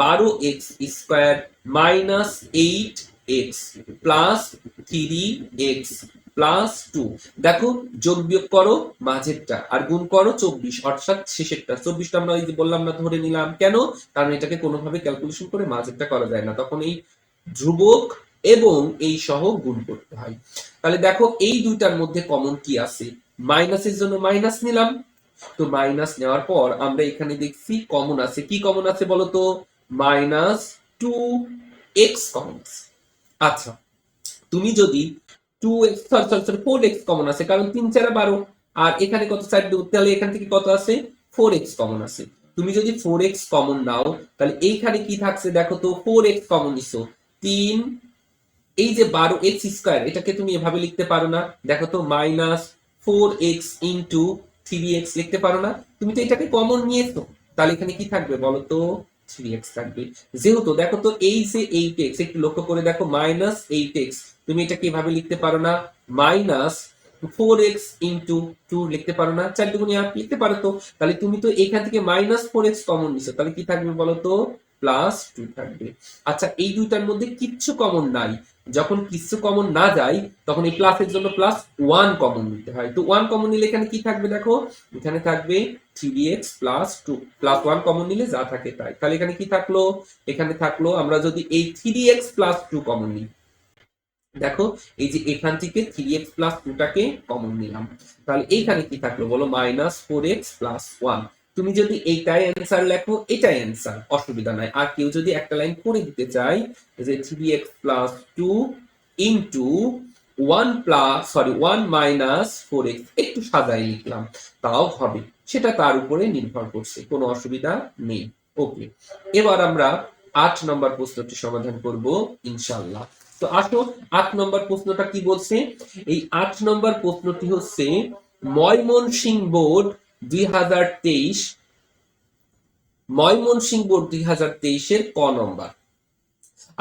12x square minus 8x plus 3x plus 2। দেখো যোগ বিয়োগ করো মাঝেরটা আর গুণ করো 24, অর্থাৎ শেষেরটা 24টা আমরা এই যে বললাম না ধরে নিলাম। কেন? কারণ এটাকে কোনোভাবে ক্যালকুলেশন করে মাঝেরটা করা যায় না, তখন এই ধ্রুবক এবং এই সহ গুণ করতে হয়। তাহলে দেখো এই দুইটার মধ্যে কমন কি আছে? মাইনাসের জন্য মাইনাস নিলাম। তো মাইনাস নেওয়ার পর আমরা এখানে দেখছি কমন আছে। কি কমন আছে বলতো? মাইনাস 2x কমন আছে। আচ্ছা, তুমি যদি 2x সরি 4x কমন আছে, কারণ 3 4 12 আর এখানে কত 4 2, তাহলে এখান থেকে কত আছে? 4x কমন আছে। তুমি যদি 4x কমন নাও তাহলে এইখানে কি থাকছে দেখো তো। 4x কমন নিছো, 3 এই যে 12x স্কয়ার, এটাকে তুমি এভাবে লিখতে পারো না? দেখো তো মাইনাস 4x ইন্টু 3x লিখতে পারো না? তুমি তো এটাকে কমন নিয়েছো, তাহলে এখানে কি থাকবে বলো তো? 3x থাকবে। যেহেতু দেখো তো এই যে 8x, একটু লক্ষ্য করে দেখো মাইনাস 8x, তুমি এটাকে এভাবে লিখতে পারো না? মাইনাস 4x ইন্টু 2 লিখতে পারো না? 4 দুগুণে 8 লিখতে পারো তো। তাহলে তুমি তো এখান থেকে মাইনাস 4x কমন নিছো, তাহলে কি থাকবে বলো তো? প্লাস 2 থাকবে। আচ্ছা, এই দুইটার মধ্যে কিচ্ছু কমন নাই। যখন কিছু কমন না যায় তখন এই প্লাসের জন্য প্লাস 1 কমন নিতে হয়। তো 1 কমন নিলে এখানে কি থাকবে দেখো? এখানে থাকবে 3x প্লাস 2, প্লাস 1 কমন নিলে যা থাকে তাই। তাহলে এখানে কি থাকলো? এখানে থাকলো, আমরা যদি এই 3x প্লাস 2 কমন নিই, দেখো এই যে এখান থেকে 3x প্লাস 2টাকে কমন নিলাম, তাহলে এইখানে কি থাকলো বলো? Minus 4x plus 1। তুমি যদি এইটাই অ্যান্সার লেখো এটাই অ্যান্সার, অসুবিধা নাই। আর কেউ যদি একটা লাইন করে দিতে চায় যে 3x plus 2 into 1 minus 4x, একটু সাজাই লিখলাম তাও হবে, সেটা তার উপরে নির্ভর করছে, কোনো অসুবিধা নেই। ওকে, এবার আমরা 8 নম্বর প্রশ্নটি সমাধান করব ইনশাআল্লাহ। তো আসো 8 নম্বর প্রশ্নটা কি বলছে। এই 8 নম্বর প্রশ্নটি হচ্ছে ময়মনসিংহ বোর্ড 2023, ময়মনসিংহ বোর্ড 2023 এর ক নম্বর।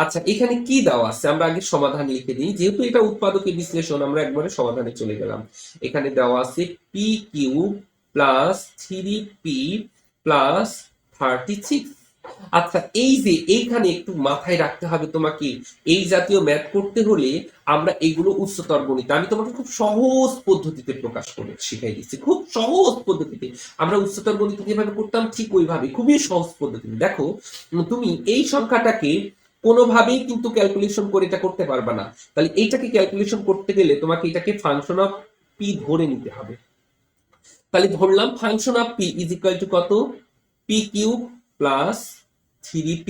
আচ্ছা, এখানে কি দেওয়া আছে আমরা আগে সমাধান লিখে দিই, যেহেতু এটা উৎপাদকের বিশ্লেষণ আমরা একবারে সমাধানে চলে গেলাম। এখানে দেওয়া আছে P cube plus 3p plus 36। আচ্ছা, এই যে এইখানে একটু মাথায় রাখতে হবে তোমাকে, এই জাতীয় ম্যাথ করতে হলে আমরা এগুলো উচ্চতর গণিত, আমি তোমাকে খুব সহজ পদ্ধতিতে প্রকাশ করে শিখাই দিচ্ছি, খুব সহজ পদ্ধতিতে। আমরা উচ্চতর গণিত যেভাবে করতাম ঠিক ওইভাবে, খুবই সহজ পদ্ধতিতে। দেখো তুমি এই সংখ্যাটাকে কোনোভাবেই কিন্তু ক্যালকুলেশন করে এটা করতে পারবা না। তাহলে এইটাকে ক্যালকুলেশন করতে গেলে তোমাকে এটাকে ফাংশন অফ পি ধরে নিতে হবে। তাহলে ধরলাম function of P is equal to কত? P cube plus 3p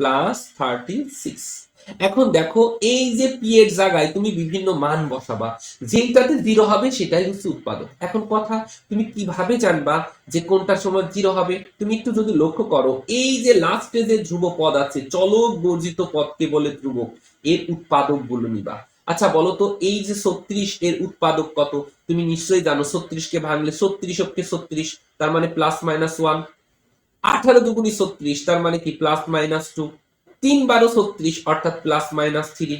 plus 36। এখন দেখো এই যে পি এর জায়গায় তুমি বিভিন্ন মান বসাবা, যেটাতে জিরো হবে সেটাই হচ্ছে উৎপাদক। এখন কথা, তুমি কিভাবে জানবা যে কোনটার সময় জিরো হবে? তুমি একটু যদি লক্ষ্য করো, এই যে লাস্টে যে ধ্রুব পদ আছে, চলক বর্জিত পদকে বলে ধ্রুবক, এর উৎপাদক গুলো নিবা। আচ্ছা বলো তো, এই যে 36 এর উৎপাদক কত? তুমি নিশ্চয়ই জানো 36 কে ভাঙলে 36 অক্ষে 36, তার মানে প্লাস মাইনাস 1। 18 দুগুণি 36, তার মানে কি প্লাস মাইনাস 2। 3 12 36 অর্থাৎ প্লাস মাইনাস 3।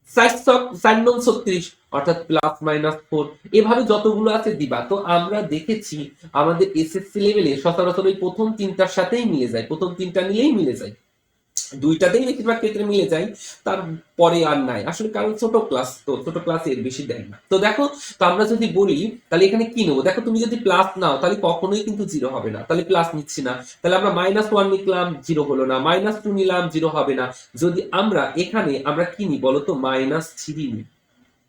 4 9 36 অর্থাৎ প্লাস মাইনাস 4। এভাবে যতগুলো আছে দিবা। তো আমরা দেখেছি আমাদের এসএসসি লেভেলে সচরাচর ওই প্রথম তিনটার সাথেই মিলে যায়, প্রথম তিনটা নিলেই মিলে যায়, দুইটাতেই বেশিরভাগ ক্ষেত্রে মিলে যায়, তারপরে আর নাই আসলে, কারণ ছোট ক্লাস, তো ছোট ক্লাসে এর বেশি দেয় না। তো দেখো, তো আমরা যদি বলি তাহলে এখানে কি নেবো, দেখো তুমি যদি প্লাস নাও তাহলে কখনোই কিন্তু জিরো হবে না, তাহলে প্লাস নিচ্ছি না, তাহলে আমরা -1 নিলাম, জিরো হলো না, -2 নিলাম, জিরো হবে না। যদি আমরা এখানে আমরা কি নিই বলতো, -3 নিই,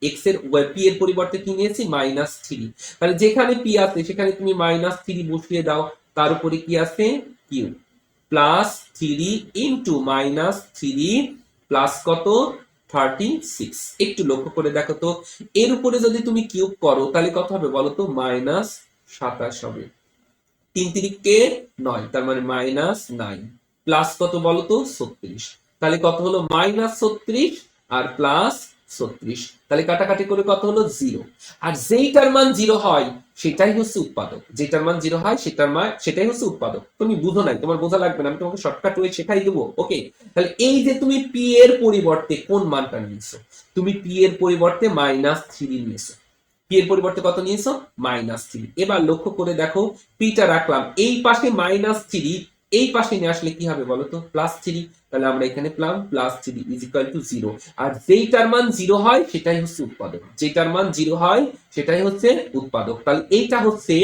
এক্স এর পি এর পরিবর্তে কি নিয়েছি, -3। তাহলে যেখানে পি আছে সেখানে তুমি -3 বসিয়ে দাও, তার উপরে কি আছে, কিউ, প্লাস 3 ইন্টু -3 প্লাস কত, 36। একটু লক্ষ্য করে দেখো তো, এর উপরে যদি তুমি কিউব করো তাহলে কত হবে বলতো, -27 হবে। 3 তিরিকে 9, তার মানে -9 প্লাস কত বলতো, 36। তাহলে কত হলো, -36 আর প্লাস 36, তাহলে কাটাকাটি করে কত হলো, 0। আর যেইটার মান 0 হয় সেটাই হচ্ছে উৎপাদক, যেটার মান 0 হয় সেটাই হচ্ছে উৎপাদক। তুমি বুঝো নাই, তোমার বোঝা লাগবে না, আমি তোমাকে শর্টকাট ওয়ে শেখাই দেবো। ওকে, তাহলে এই যে তুমি পি এর পরিবর্তে কোন মানটা নিয়েছো, তুমি পি এর পরিবর্তে -3 নিয়েছো, পি এর পরিবর্তে কত নিয়েছো, -3। এবার লক্ষ্য করে দেখো, পিটা রাখলাম, এই পাশে -3, এই পাশে নিয়ে আসলে কি হবে বলতো, +3। তাহলে আমরা এখানে পেলাম +3 ইজ ইকুয়াল টু 0। আর যেইটার মান 0 হয় সেটাই হচ্ছে উৎপাদক, যেটার মান 0 হয় সেটাই হচ্ছে উৎপাদক। তাহলে এইটা হচ্ছে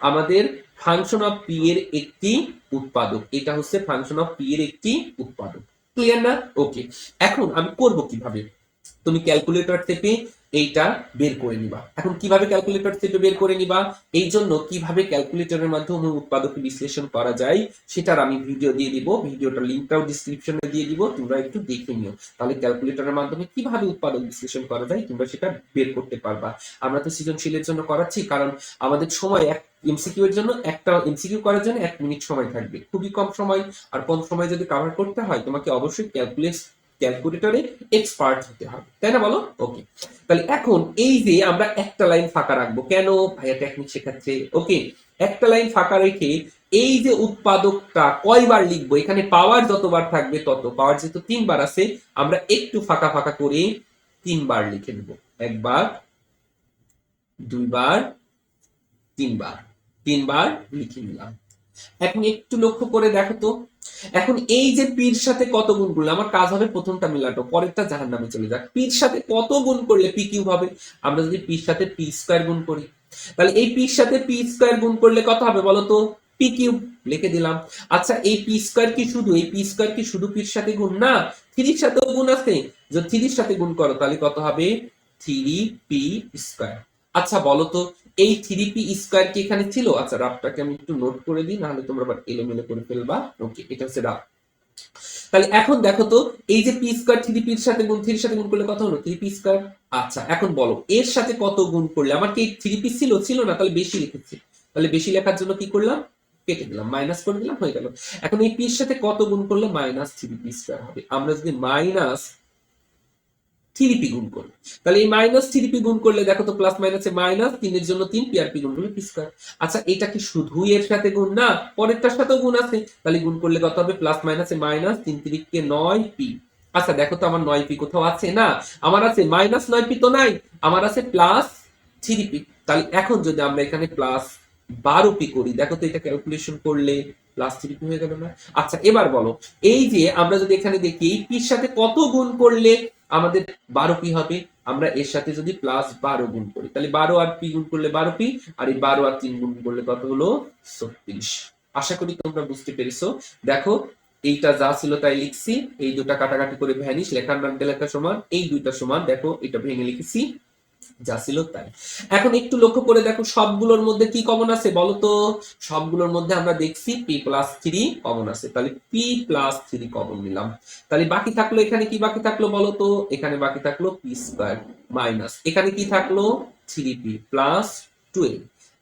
আমাদের ফাংশন অফ পি এর একটি উৎপাদক, এটা হচ্ছে ফাংশন অফ পি এর একটি উৎপাদক। ক্লিয়ার না? ওকে, এখন আমি করব কিভাবে, তুমি ক্যালকুলেটর থেকে এইটা বের করে নিবা। এখন কিভাবে ক্যালকুলেটর থেকে বের করে নিবা, এই জন্য কিভাবে ক্যালকুলেটরের মাধ্যমে উৎপাদক বিশ্লেষণ করা যায় সেটার আমি ভিডিও দিয়ে দিব, ভিডিওটার লিংকটাও ডেসক্রিপশনে দিয়ে দিব, তোমরা একটু দেখে নিও, তাহলে ক্যালকুলেটরের মাধ্যমে কিভাবে উৎপাদক বিশ্লেষণ করা যায় তোমরা সেটা বের করতে পারবা। আমরা তো সৃজনশীলের জন্য করাচ্ছি, কারণ আমাদের সময় এক এমসিকিউ এর জন্য, একটা এমসিকিউ করার জন্য 1 মিনিট সময় থাকবে, খুবই কম সময়। আর কম সময় যদি কভার করতে হয় তোমাকে অবশ্যই ক্যালকুলেটরে এক্সপার্ট হতে হবে, তাই না বলো? ওকে, তাহলে এখন এই যে আমরা একটা লাইন ফাঁকা রাখবো, কেন ভাইয়া টেকনিক শেখাচ্ছে। ওকে, একটা লাইন ফাঁকা রেখে এই যে উৎপাদকটা কয়বার লিখবো, এখানে পাওয়ার যতবার থাকবে তত, পাওয়ার যেহেতু 3 বার আছে আমরা একটু ফাঁকা ফাঁকা করে 3 বার লিখে নেব, 1 বার, 2 বার, 3 বার, 3 বার লিখে নিলাম। এখন একটু লক্ষ্য করে দেখো তো, এখন এই যে পির সাথে কত গুণ করলে আমার কাজ হবে, প্রথমটা মিলাটো, পরেরটা জাহান্নামে চলে যাক। পির সাথে কত গুণ করলে পি কিউব হবে, আমরা যদি পির সাথে পি স্কয়ার গুণ করি, তাহলে এই পির সাথে পি স্কয়ার গুণ করলে কত হবে বলো তো, পি কিউব, লিখে দিলাম। আচ্ছা এই পি স্কয়ার কি শুধু, এই পি স্কয়ার কি শুধু পির সাথে গুণ না, থ্রির সাথেও গুণ আছে, যদি থ্রির সাথে গুণ করো তাহলে কত হবে, 3p স্কয়ার। আচ্ছা বলো তো, এই 3p স্কয়ার কি এখানে ছিল? আচ্ছা রাফটাকে আমি একটু নোট করে দিই, নাহলে তোমরা আবার এলোমেলো করে ফেলবা। ওকে, এটা হচ্ছে রাফ। তাহলে এখন দেখো তো, এই যে পি স্কয়ার 3p এর সাথে গুণ, 3 এর সাথে গুণ করলে কত হলো, 3p স্কয়ার। আচ্ছা এখন বলো এর সাথে কত গুণ করলে, আমার কি 3p ছিল না, তাহলে বেশি লিখেছি, তাহলে বেশি লেখার জন্য কি করলাম, কেটে দিলাম, মাইনাস করে দিলাম, হয়ে গেল। এখন এই পি এর সাথে কত গুণ করলে -3p স্কয়ার হবে, আমরা যদি -3p গুণ করি, তাহলে এই -3p গুণ করলে দেখো তো, প্লাস মাইনাসে মাইনাস, 3 এর জন্য 3, p আর p গুণ করলে p স্কয়ার। আচ্ছা এটা কি শুধুই এর সাথে গুণ না, পরেরটার সাথেও গুণ আছে, তাহলে গুণ করলে কত হবে, প্লাস মাইনাসে মাইনাস, 3 3 9p। আচ্ছা দেখো তো আমার 9p কোথাও আছে, না আমার আছে -9p তো নাই, আমার আছে +3p। তাহলে এখন যদি আমরা এখানে +12p করি, দেখো তো এটা ক্যালকুলেশন করলে +3p হয়ে গেল না? আচ্ছা এবার বলো, এই যে আমরা যদি এখানে দেখি এই পির সাথে কত গুণ করলে আমাদের 12p হবে, আমরা এর সাথে যদি +12 গুণ করি, তাহলে 12 আর p গুণ করলে 12p, আর এই 12 আর 3 গুণ করলে কত হলো, 36। আশা করি তোমরা বুঝতে পেরেছো। দেখো এইটা যা ছিল তাই লিখছি, এই দুটা কাটাকাটি করে ভ্যানিশ, লেখার নামটা লেখা সমান, এই দুইটা সমান, দেখো এটা ভেঙে লিখেছি, যা ছিল তাই। এখন একটু লক্ষ্য করে দেখো সবগুলোর মধ্যে কি কমন আছে বলো তো। সবগুলোর মধ্যে আমরা দেখছি p+3 কমন আছে, তাহলে p+3 কমন নিলাম। তাহলে বাকি থাকলো এখানে কি বাকি থাকলো বলো তো, এখানে বাকি থাকলো p² মাইনাস এখানে কি থাকলো 3p+12।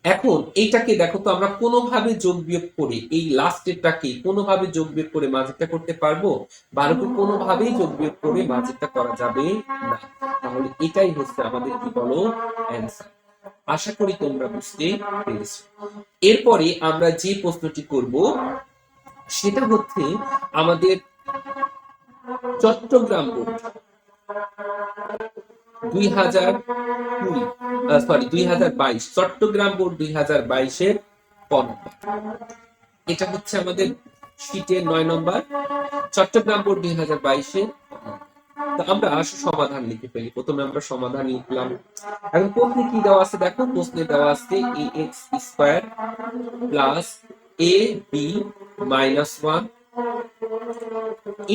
এখন এইটাকে দেখো তো আমরা কোনোভাবে যোগ বিয়োগ করে এই লাস্টেরটাকে কোনোভাবে যোগ বিয়োগ করে মাঝেরটা করতে পারবো? বারোকে কোনোভাবেই যোগ বিয়োগ করে মাঝেরটা করা যাবে না। তাহলে এটাই হচ্ছে আমাদের কি বলো অ্যান্সার। আশা করি তোমরা বুঝতে পেরেছো। এরপরে আমরা যে প্রশ্নটি করব সেটা হচ্ছে আমাদের চট্টগ্রাম বোর্ড 2022 চট্টগ্রাম বোর্ড 2022-এর ক নম্বর। এটা হচ্ছে আমাদের শীটের 9 নম্বর, চট্টগ্রাম বোর্ড 2022-এর। তো আমরা সমাধান লিখে ফেলি। প্রথমে আমরা সমাধান লিখলাম। এখন প্রশ্নে কি দেওয়া আছে দেখো, প্রশ্নে দেওয়া আছে ax² plus a b minus 1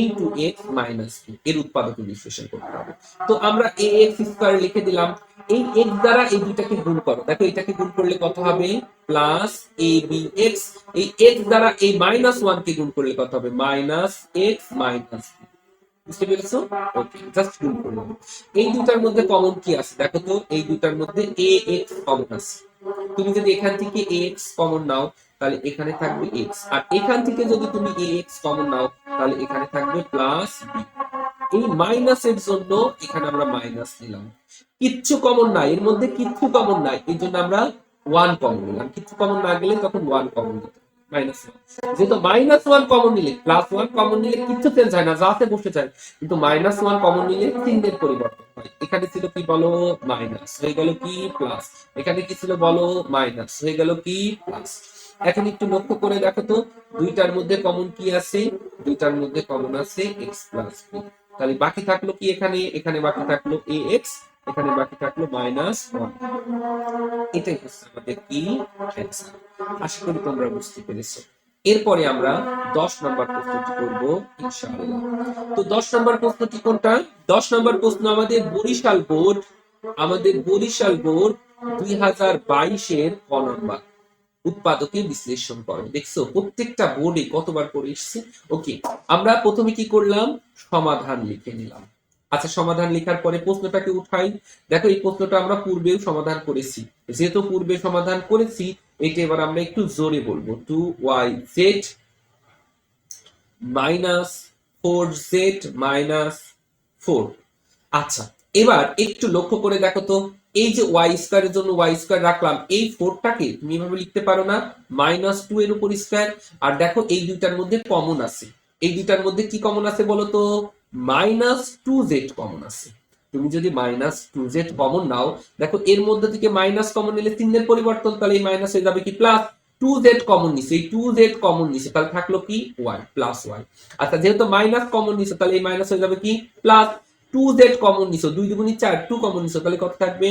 into x minus 2 এর উৎপাদক বিশ্লেষণ করতে হবে। তো আমরা ax² লিখে দিলাম। এই x দ্বারা এই দুইটাকে গুণ করো, দেখো এটাকে গুণ করলে কত হবে প্লাস abx, এই x দ্বারা এই মাইনাস 1 কে গুণ করলে কত হবে মাইনাস x মাইনাস 2। বুঝতে পেরেছো? ওকে, জাস্ট গুণ করলাম। এই দুটার মধ্যে কমন কি আছে দেখো তো, এই দুটার মধ্যে ax কমন আছে। তুমি যদি এখান থেকে ax কমন নাও তাহলে এখানে থাকবে x, আর এখান থেকে যদি তুমি ax কমন নাও তাহলে এখানে থাকবে প্লাস b। এই মাইনাসের জন্য এখানে আমরা মাইনাস নিলাম। কিচ্ছু কমন নাই এর মধ্যে, কিচ্ছু কমন নাই, এই জন্য আমরা 1 কমন নিলাম। কিচ্ছু কমন না গেলে তখন 1 কমন নিতে -1। যেহেতু -1 কমন নিলে +1 কমন নিলে কিচ্ছু চেঞ্জ হয় না, যাতে বসে যায়, কিন্তু -1 কমন নিলে চিহ্নের পরিবর্তন হয়। এখানে ছিল কি বলো মাইনাস, হয়ে গেল কি প্লাস, এখানে কি ছিল বলো মাইনাস, হয়ে গেল কি প্লাস। এখন একটু লক্ষ্য করে দেখো তো দুইটার মধ্যে কমন কি আছে, দুইটার মধ্যে কমন আছে x প্লাস b। তাহলে বাকি থাকলো কি এখানে, এখানে বাকি থাকলো ax, এখানে বাকি থাকলো -1। এটাই হচ্ছে আমাদের কি অ্যান্সার। আশা করি তোমরা বুঝতে পেরেছো। এরপরে আমরা 10 নম্বর প্রশ্নটি করব ইনশাআল্লাহ। তো 10 নম্বর প্রশ্নটি কোনটা? 10 নম্বর প্রশ্ন আমাদের বরিশাল বোর্ড, আমাদের বরিশাল বোর্ড 2022-এর ক নম্বর। উৎপাদকে বিশ্লেষণ করো। দেখছো প্রত্যেকটা বোর্ডে কতবার করে এসেছে। ওকে, আমরা প্রথমে কি করলাম সমাধান লিখে নিলাম। আচ্ছা, সমাধান লেখার পরে প্রশ্নটাকে উঠাই। দেখো এই প্রশ্নটা আমরা পূর্বেও সমাধান করেছি, যেহেতু পূর্বে সমাধান করেছি এটা এবার আমরা একটু জোরে বলবো 2yz মাইনাস 4z মাইনাস 4। আচ্ছা, এবার একটু লক্ষ্য করে দেখো তো, এই যে y² এর জন্য y² রাখলাম, এই 4টাকে তুমি এভাবে লিখতে পারো না -2 এর উপর স্কয়ার। আর দেখো এই দুইটার মধ্যে কমন আছে, এই দুইটার মধ্যে কি কমন আছে বলো তো -2z কমন আছে। তুমি যদি -2z কমন নাও, দেখো এর মধ্যে থেকে মাইনাস কমন নিলে চিহ্নের পরিবর্তন, তাহলে এই মাইনাস হয়ে যাবে কি প্লাস। 2z কমন নিছে, এই 2z কমন নিছে, তাহলে থাকলো কি y প্লাস y। আচ্ছা, যেহেতু মাইনাস কমন নিছে তাহলে এই মাইনাস হয়ে যাবে কি প্লাস। 2z কমন নিছো, 2 দুগুণে 4, 2 কমন নিছো, তাহলে কত থাকবে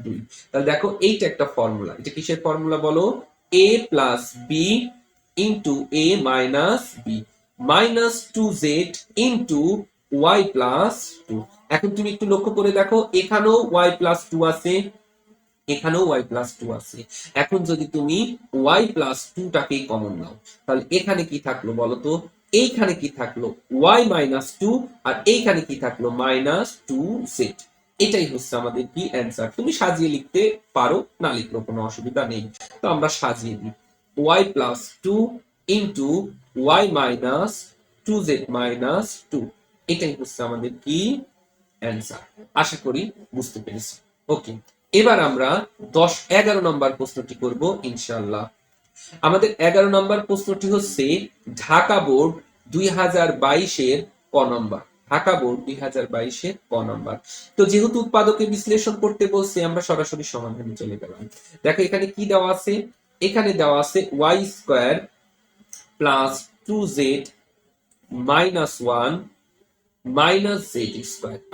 2। তাহলে দেখো এইটা একটা ফর্মুলা, এটা কিসের ফর্মুলা বলো a plus b into a minus b minus 2z into y plus 2। এখন তুমি একটু লক্ষ্য করে দেখো এখানেও y প্লাস 2 আছে, এখানেও y প্লাস 2 আছে। এখন যদি তুমি y প্লাস 2টাকে কমন নাও তাহলে এখানে কি থাকলো বলো তো, এইখানে কি থাকলো y মাইনাস 2, আর এইখানে কি থাকলো মাইনাস 2z। এটাই হচ্ছে আমাদের কি অ্যান্সার। তুমি সাজিয়ে লিখতে পারো, না লিখলেও কোনো অসুবিধা নেই। তো আমরা সাজিয়ে দিই y plus 2 into y minus 2z minus 2। এটাই হচ্ছে আমাদের কি অ্যান্সার। আশা করি বুঝতে পেরেছি। ওকে, এবার আমরা 10-11 নম্বর প্রশ্নটি করব ইনশাআল্লাহ। আমাদের 11 নম্বর প্রশ্নটি হচ্ছে ঢাকা বোর্ড 2022-এর ক নম্বর। ঢাকা বোর্ড 2022-এর ক নম্বর। তো যেহেতু উৎপাদকে বিশ্লেষণ করতে বলছে আমরা সরাসরি সমাধানে চলে গেলাম। দেখো এখানে কি দেওয়া আছে, এখানে দেওয়া আছে y² plus 2z minus 1 minus z²।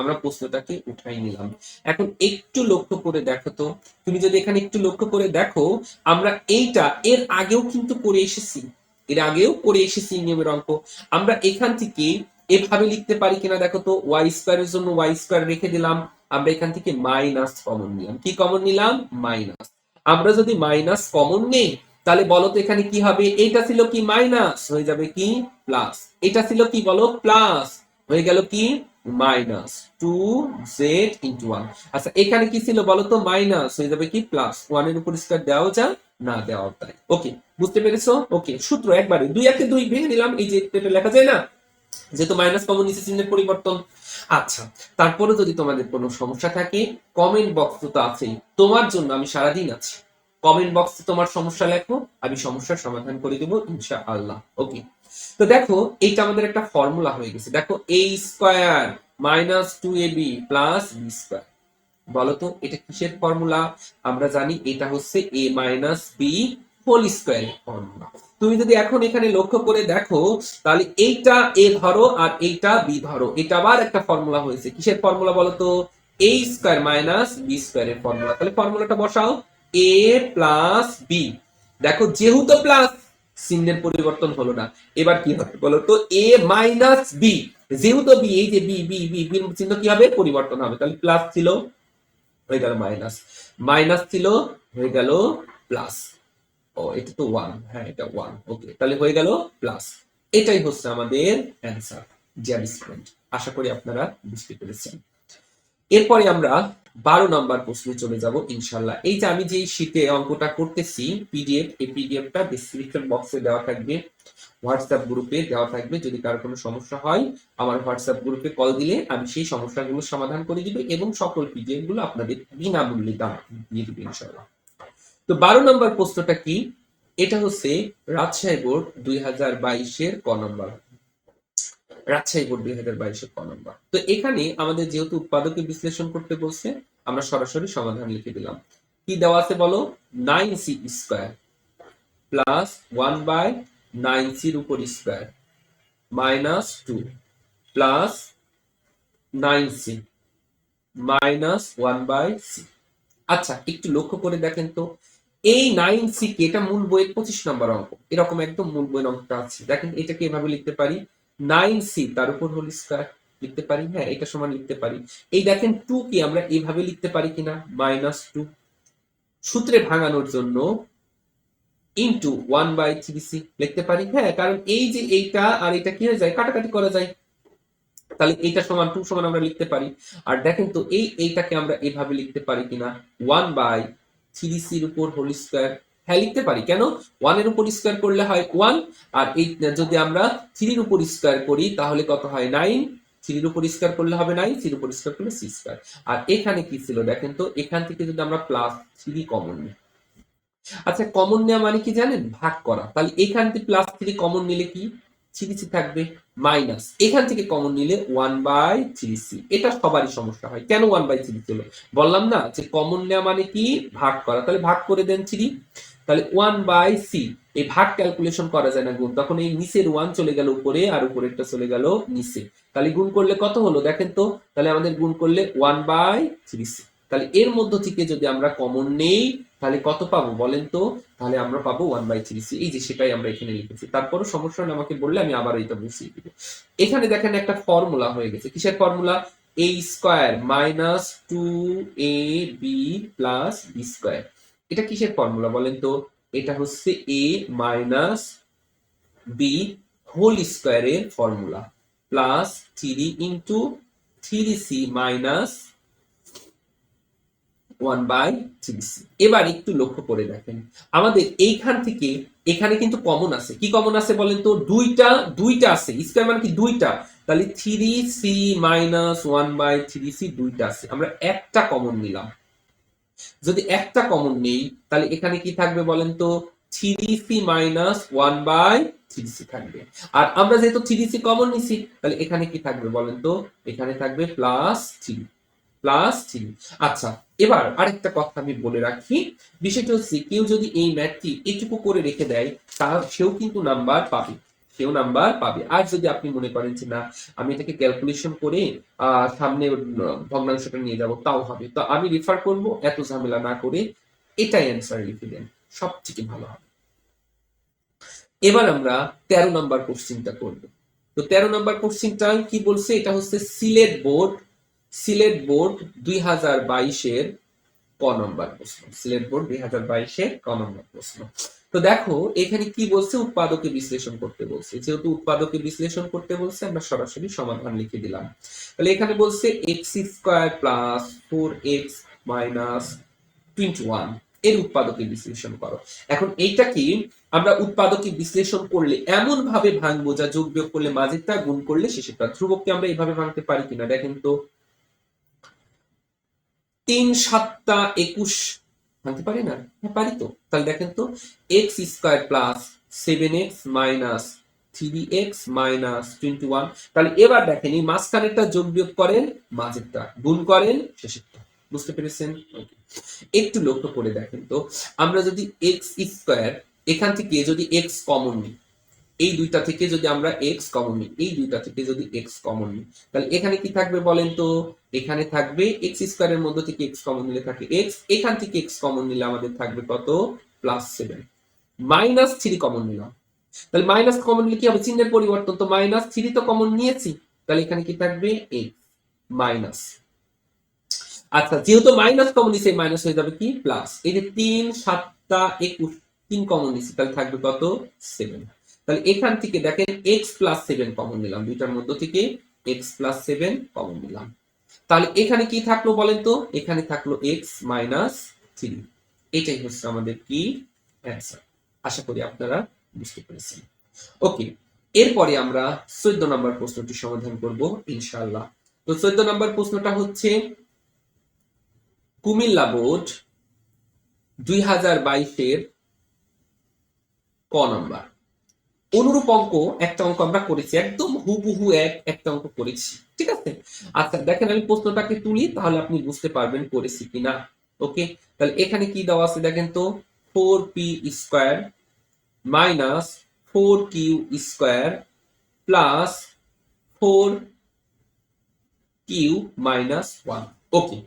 আমরা প্রশ্নটাকে উঠাই নিলাম। এখন একটু লক্ষ্য করে দেখো তো, তুমি যদি এখানে একটু লক্ষ্য করে দেখো আমরা এইটা এর আগেও কিন্তু করে এসেছি, এর আগেও করে এসেছি নিয়মের অঙ্ক। আমরা এখান থেকে এভাবে লিখতে পারি কিনা দেখো তো, ওয়াই স্কোয়ারের জন্য ওয়াই স্কোয়ার রেখে দিলাম, আমরা এখান থেকে মাইনাস কমন নিলাম। কি কমন নিলাম? মাইনাস। আমরা যদি মাইনাস কমন নেই তাহলে বলো তো এখানে কি হবে? এইটা ছিল কি মাইনাস, হয়ে যাবে কি প্লাস। এটা ছিল কি বলো? প্লাস, হয়ে গেল কি মাইনাস 2z ইন্টু 1। আচ্ছা এখানে কি ছিল বলো তো? মাইনাস, হয়ে যাবে কি প্লাস। 1 এর উপর স্কয়ার দেওয়া যায় না, দেওয়া তাই। ওকে, বুঝতে পেরেছো? ওকে, সূত্র একবারে 2 একে 2 ভেঙে নিলাম, এই যে এটা লেখা যায় না, যেহেতু মাইনাস কমন নিচে চিহ্নের পরিবর্তন। আচ্ছা, তারপরে যদি তোমাদের কোনো সমস্যা থাকে কমেন্ট বক্স তো আছেই, তোমার জন্য আমি সারাদিন আছি। কমেন্ট বক্সে তোমার সমস্যা লেখো, আমি সমস্যার সমাধান করে দেবো ইনশাআল্লাহ। ওকে, তো দেখো এইটা আমাদের একটা ফর্মুলা হয়ে গেছে। দেখো a square minus 2ab plus b square. বলতো এটা কিসের ফর্মুলা? আমরা জানি এটা হচ্ছে a মাইনাস b হোল স্কয়ারের ফর্মুলা। তুমি যদি এখন এখানে লক্ষ্য করে দেখো তাহলে এইটা a ধরো আর এইটা b ধরো, এটা আবার একটা ফর্মুলা হয়েছে। কিসের ফর্মুলা বলতো? a স্কয়ার মাইনাস b স্কয়ারের ফর্মুলা। তাহলে ফর্মুলাটা বসাও, a প্লাস b। দেখো যেহেতু প্লাস, চিহ্নের পরিবর্তন হলো না। এবার কি হবে বলতো? a মাইনাস b, যেহেতু b, এই যে b b b b চিহ্ন কি হবে? পরিবর্তন হবে। তাহলে প্লাস ছিল, হয়ে গেল মাইনাস, মাইনাস ছিল, হয়ে গেল প্লাস। ও এটা তো 1, হ্যাঁ এটা 1। ওকে, তাহলে হয়ে গেল প্লাস। এটাই হচ্ছে আমাদের অ্যান্সার, জ্যাব স্টুডেন্ট। আশা করি আপনারা বুঝতে পেরেছেন। এরপরে আমরা 12 নম্বর প্রশ্নে চলে যাব ইনশাল্লাহ। এই যে আমি যে শীটে অঙ্কটা করতেছি পিডিএফ, এই পিডিএফটা ডেসক্রিপশন বক্সে দেওয়া থাকবে, হোয়াটসঅ্যাপ গ্রুপে দেওয়া থাকবে। যদি কারো কোনো সমস্যা হয় আমার হোয়াটসঅ্যাপ গ্রুপে কল দিলে আমি সেই সমস্যাগুলো সমাধান করে দিব এবং সকল পিডিএফ গুলো আপনাদের বিনামূল্যে দাম দিয়ে দিব ইনশাল্লাহ। তো 12 নম্বর প্রশ্নটা কি? এটা হচ্ছে রাজশাহী বোর্ড 2022 ক নম্বর। রাজশাহী বোর্ড 2022 ক নম্বর। তো এখানে আমাদের যেহেতু উৎপাদকে বিশ্লেষণ করতে বলছে, আমরা সরাসরি সমাধান লিখে দিলাম। কি দেওয়া আছে বলো? 9c স্কয়ার প্লাস 1/9c এর উপর square minus 2 plus 9c minus 1/c। আচ্ছা একটু লক্ষ্য করে দেখেন তো, এই 9c কে, এটা মূল বইয়ের 25 নম্বর অঙ্ক, এরকম একদম মূল বইয়ের অঙ্কটা আছে। দেখেন এটাকে এভাবে লিখতে পারি, 9c তার উপর হোল স্কয়ার লিখতে পারি, হ্যাঁ এটা সমান লিখতে পারি। এই দেখেন 2 কে আমরা এভাবে লিখতে পারি কিনা, মাইনাস 2 সূত্রে ভাঙানোর জন্য ইনটু 1/3c লিখতে পারি, হ্যাঁ কারণ এই যে এইটা আর এটা কি হয়ে যায়, কাটাকাটি করা যায়। তাহলে এইটা সমান 2 সমান আমরা লিখতে পারি। আর দেখেন তো এইটাকে আমরা এভাবে লিখতে পারি কিনা, 1/3c এর উপর হোল স্কয়ার। হ্যাঁ লিখতে পারি, কেন? 1 এর উপর স্কয়ার করলে হয় 1, আর এই যদি আমরা 3 এর উপর স্কয়ার করি তাহলে কত হয়? 9। 3 এর উপর স্কয়ার করলে হবে 9, 3 এর উপর স্কয়ার করলে c স্কয়ার। আর এখানে কি ছিল দেখেন তো, এখান থেকে যদি আমরা প্লাস 3 কমন নিই, আচ্ছা কমন নেওয়া মানে কি জানেন? ভাগ করা। তাহলে এখান থেকে প্লাস 3 কমন নিলে কি? 3c থাকবে, মাইনাস এখান থেকে কমন নিলে 1/3c। এটা সবারই সমস্যা হয়, কেন 1/3 হলো? বললাম না যে কমন নেওয়া মানে কি? ভাগ করা। তাহলে ভাগ করে দেন 3, তাহলে 1/c। এই ভাগ ক্যালকুলেশন করা যায় না গুণ, তখন এই নিচের 1 চলে গেল উপরে আর উপরেরটা চলে গেল নিচে। তাহলে গুণ করলে কত হলো দেখেন তো, তাহলে আমাদের গুণ করলে 1/3c। তাহলে এর মধ্য থেকে যদি আমরা কমন নেই তাহলে কত পাবো বলেন তো? তাহলে আমরা পাবো 1/3c। এই যে সেটাই আমরা এখানে লিখেছি। তারপরও সমস্যা হলে আমাকে বললে আমি আবার এটা বুঝিয়ে দিব। এখানে দেখেন একটা ফর্মুলা হয়ে গেছে। কিসের formula? a square minus 2ab plus b square. এটা কিসের ফর্মুলা বলেন তো? এটা হচ্ছে a মাইনাস b হোল স্কয়ারের formula plus 3 into 3c minus 1/3c। এবার একটু লক্ষ্য করে দেখেন, আমাদের এইখান থেকে এখানে কিন্তু কমন আছে। কি কমন আছে বলেন তো? দুইটা আছে, স্কয়ার মানে কি দুইটা। তাহলে 3c মাইনাস 1/3c দুইটা আছে, আমরা একটা কমন নিলাম। যদি একটা কমন নেই তাহলে এখানে কি থাকবে বলেন তো? 3c মাইনাস 1/3c থাকবে। আর আমরা যেহেতু 3c কমন নিছি তাহলে এখানে কি থাকবে বলেন তো? এখানে থাকবে প্লাস 3, প্লাস 3। আচ্ছা এবার আরেকটা কথা আমি বলে রাখি, বিষয়টা হচ্ছে কেউ যদি এই ম্যাথটি এটুকু করে রেখে দেয় সেও কিন্তু নাম্বার পাবে, সেও নাম্বার পাবে। আর যদি আপনি মনে করেন যে না আমি এটাকে ক্যালকুলেশন করে সামনে ভগ্নাংশটা নিয়ে যাব, তাও হবে। তো আমি রেফার করব এত ঝামেলা না করে এটাই অ্যান্সার লিখে দেন, সবথেকে ভালো হবে। এবার আমরা 13 নম্বর কোশ্চেনটা করব। তো 13 নম্বর কোশ্চেনটা কি বলছে, এটা হচ্ছে সিলেট বোর্ড 2022 এর ক নম্বর প্রশ্ন। সিলেট বোর্ড 2022 এর ক নম্বর প্রশ্ন। তো দেখো এখানে কি বলছে, উৎপাদকে বিশ্লেষণ করতে বলছে। যেহেতু উৎপাদকে বিশ্লেষণ করতে বলছে, আমরা সরাসরি সমাধান লিখে দিলাম। তাহলে এখানে বলছে x square plus 4x minus 21 এর উৎপাদকে বিশ্লেষণ করো। এখন এইটা কি আমরা উৎপাদকে বিশ্লেষণ করলে এমন ভাবে ভাঙবো যা যোগ বিয়োগ করলে মাঝেরটা, গুণ করলে শেষেরটা। ধ্রুবককে আমরা এইভাবে ভাঙতে পারি কিনা দেখেন তো। 3 7 21 ভাঙতে পারি না? হ্যাঁ পারি তো। তাহলে দেখেন তো x square plus 7x minus 3x minus 21। তাহলে এবার দেখেন এই মাঝখানেরটা যোগ বিয়োগ করেন, মাঝেরটা গুণ করেন, শেষেরটা। বুঝতে পেরেছেন? একটু লক্ষ্য করে দেখেন তো, আমরা যদি এক্স স্কোয়ার এখান থেকে যদি এক্স কমন নিই, এই দুইটা থেকে যদি আমরা এক্স কমন নিই, এই দুইটা থেকে যদি এক্স কমন নিই, তাহলে এখানে কি থাকবে বলেন তো? এখানে থাকবে এক্স স্কোয়ারের মধ্যে থেকে এক্স কমন নিলে থাকে এক্স, এখান থেকে এক্স কমন নিলে আমাদের থাকবে কত? +7। মাইনাস 3 কমন নিলাম, তাহলে মাইনাস কমন নিলে কি হবে? চিহ্নের পরিবর্তন, তো -3 তো কমন নিয়েছি, তাহলে এখানে কি থাকবে? X minus. আচ্ছা যেহেতু মাইনাস কমন নিছে, মাইনাস হয়ে যাবে কি প্লাস। এই যে 3 7 21 3 কমন নিছি, তাহলে থাকবে কত? 7। তাহলে এখান থেকে দেখেন x+7 কমন নিলাম, দুইটার মধ্য থেকে x+7 কমন নিলাম। তাহলে এখানে কি থাকলো বলেন তো? এখানে থাকলো x-3। এটাই হচ্ছে আমাদের কি অ্যান্সার। আশা করি আপনারা বুঝতে পেরেছেন। ওকে, এরপরে আমরা 14 নম্বর প্রশ্নটি সমাধান করব ইনশাআল্লাহ। তো 14 নম্বর প্রশ্নটা হচ্ছে কুমিল্লা বোর্ড 2022-এর ক নম্বর। অনুরূপ অঙ্ক একটা অঙ্ক আমরা করেছি, একদম হুবহু একটা অঙ্ক করেছি, ঠিক আছে? আচ্ছা দেখেন আমি প্রশ্নটাকে তুলি, তাহলে আপনি বুঝতে পারবেন করেছি কিনা। ওকে, তাহলে এখানে কি দেওয়া আছে দেখেন তো, 4p square minus 4q square plus 4q minus 1। ওকে,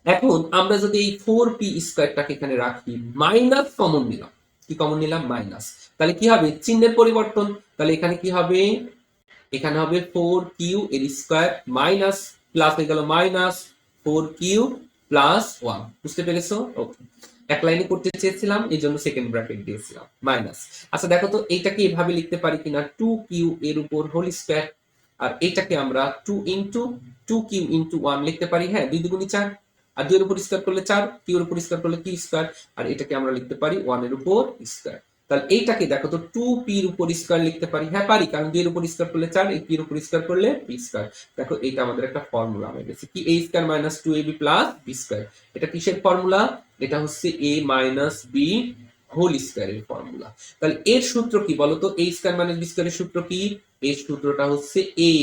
এখন আমরা যদি এই 4p স্কোয়ারটাকে এখানে রাখি, মাইনাস কমন নিলাম, কি কমন নিলাম? মাইনাস। তাহলে কি হবে? চিহ্নের পরিবর্তন। তাহলে এখানে কি হবে? এখানে হবে 4q এর স্কোয়ার মাইনাস প্লাস হয়ে গেল মাইনাস 4q প্লাস 1। বুঝতে পেরেছো? ওকে, এক লাইনে করতে চেয়েছিলাম, এই জন্য সেকেন্ড ব্র্যাকেট দিয়েছিলাম মাইনাস। আচ্ছা দেখো তো এইটাকে এভাবে লিখতে পারি কিনা, 2q এর উপর হোল স্কোয়ার, আর এটাকে আমরা 2 ইন্টু 2q ইন্টু 1 লিখতে পারি। হ্যাঁ, 2 দুগুণী 4, আর 2 এর উপর স্কোয়ার করলে 4, q এর উপর স্কোয়ার করলে q স্কোয়ার, আর এটাকে আমরা লিখতে পারি 1 এর উপর স্কোয়ার। তাহলে এইটাকে দেখো তো 2p এর উপর স্কোয়ার লিখতে পারি। হ্যাঁ পারি, কারণ 2 এর উপর স্কোয়ার করলে 4, এই p এর উপর স্কোয়ার করলে p স্কোয়ার। দেখো এইটা আমাদের একটা ফর্মুলা হয়ে গেছে কি, a square minus 2ab plus b square. এটা কিসের ফর্মুলা? এটা হচ্ছে a মাইনাস b হোল স্কোয়ারের ফর্মুলা। তাহলে এর সূত্র কি বলতো? a স্কোয়ার মাইনাস b স্কোয়ারের সূত্র কি? এর সূত্রটা হচ্ছে a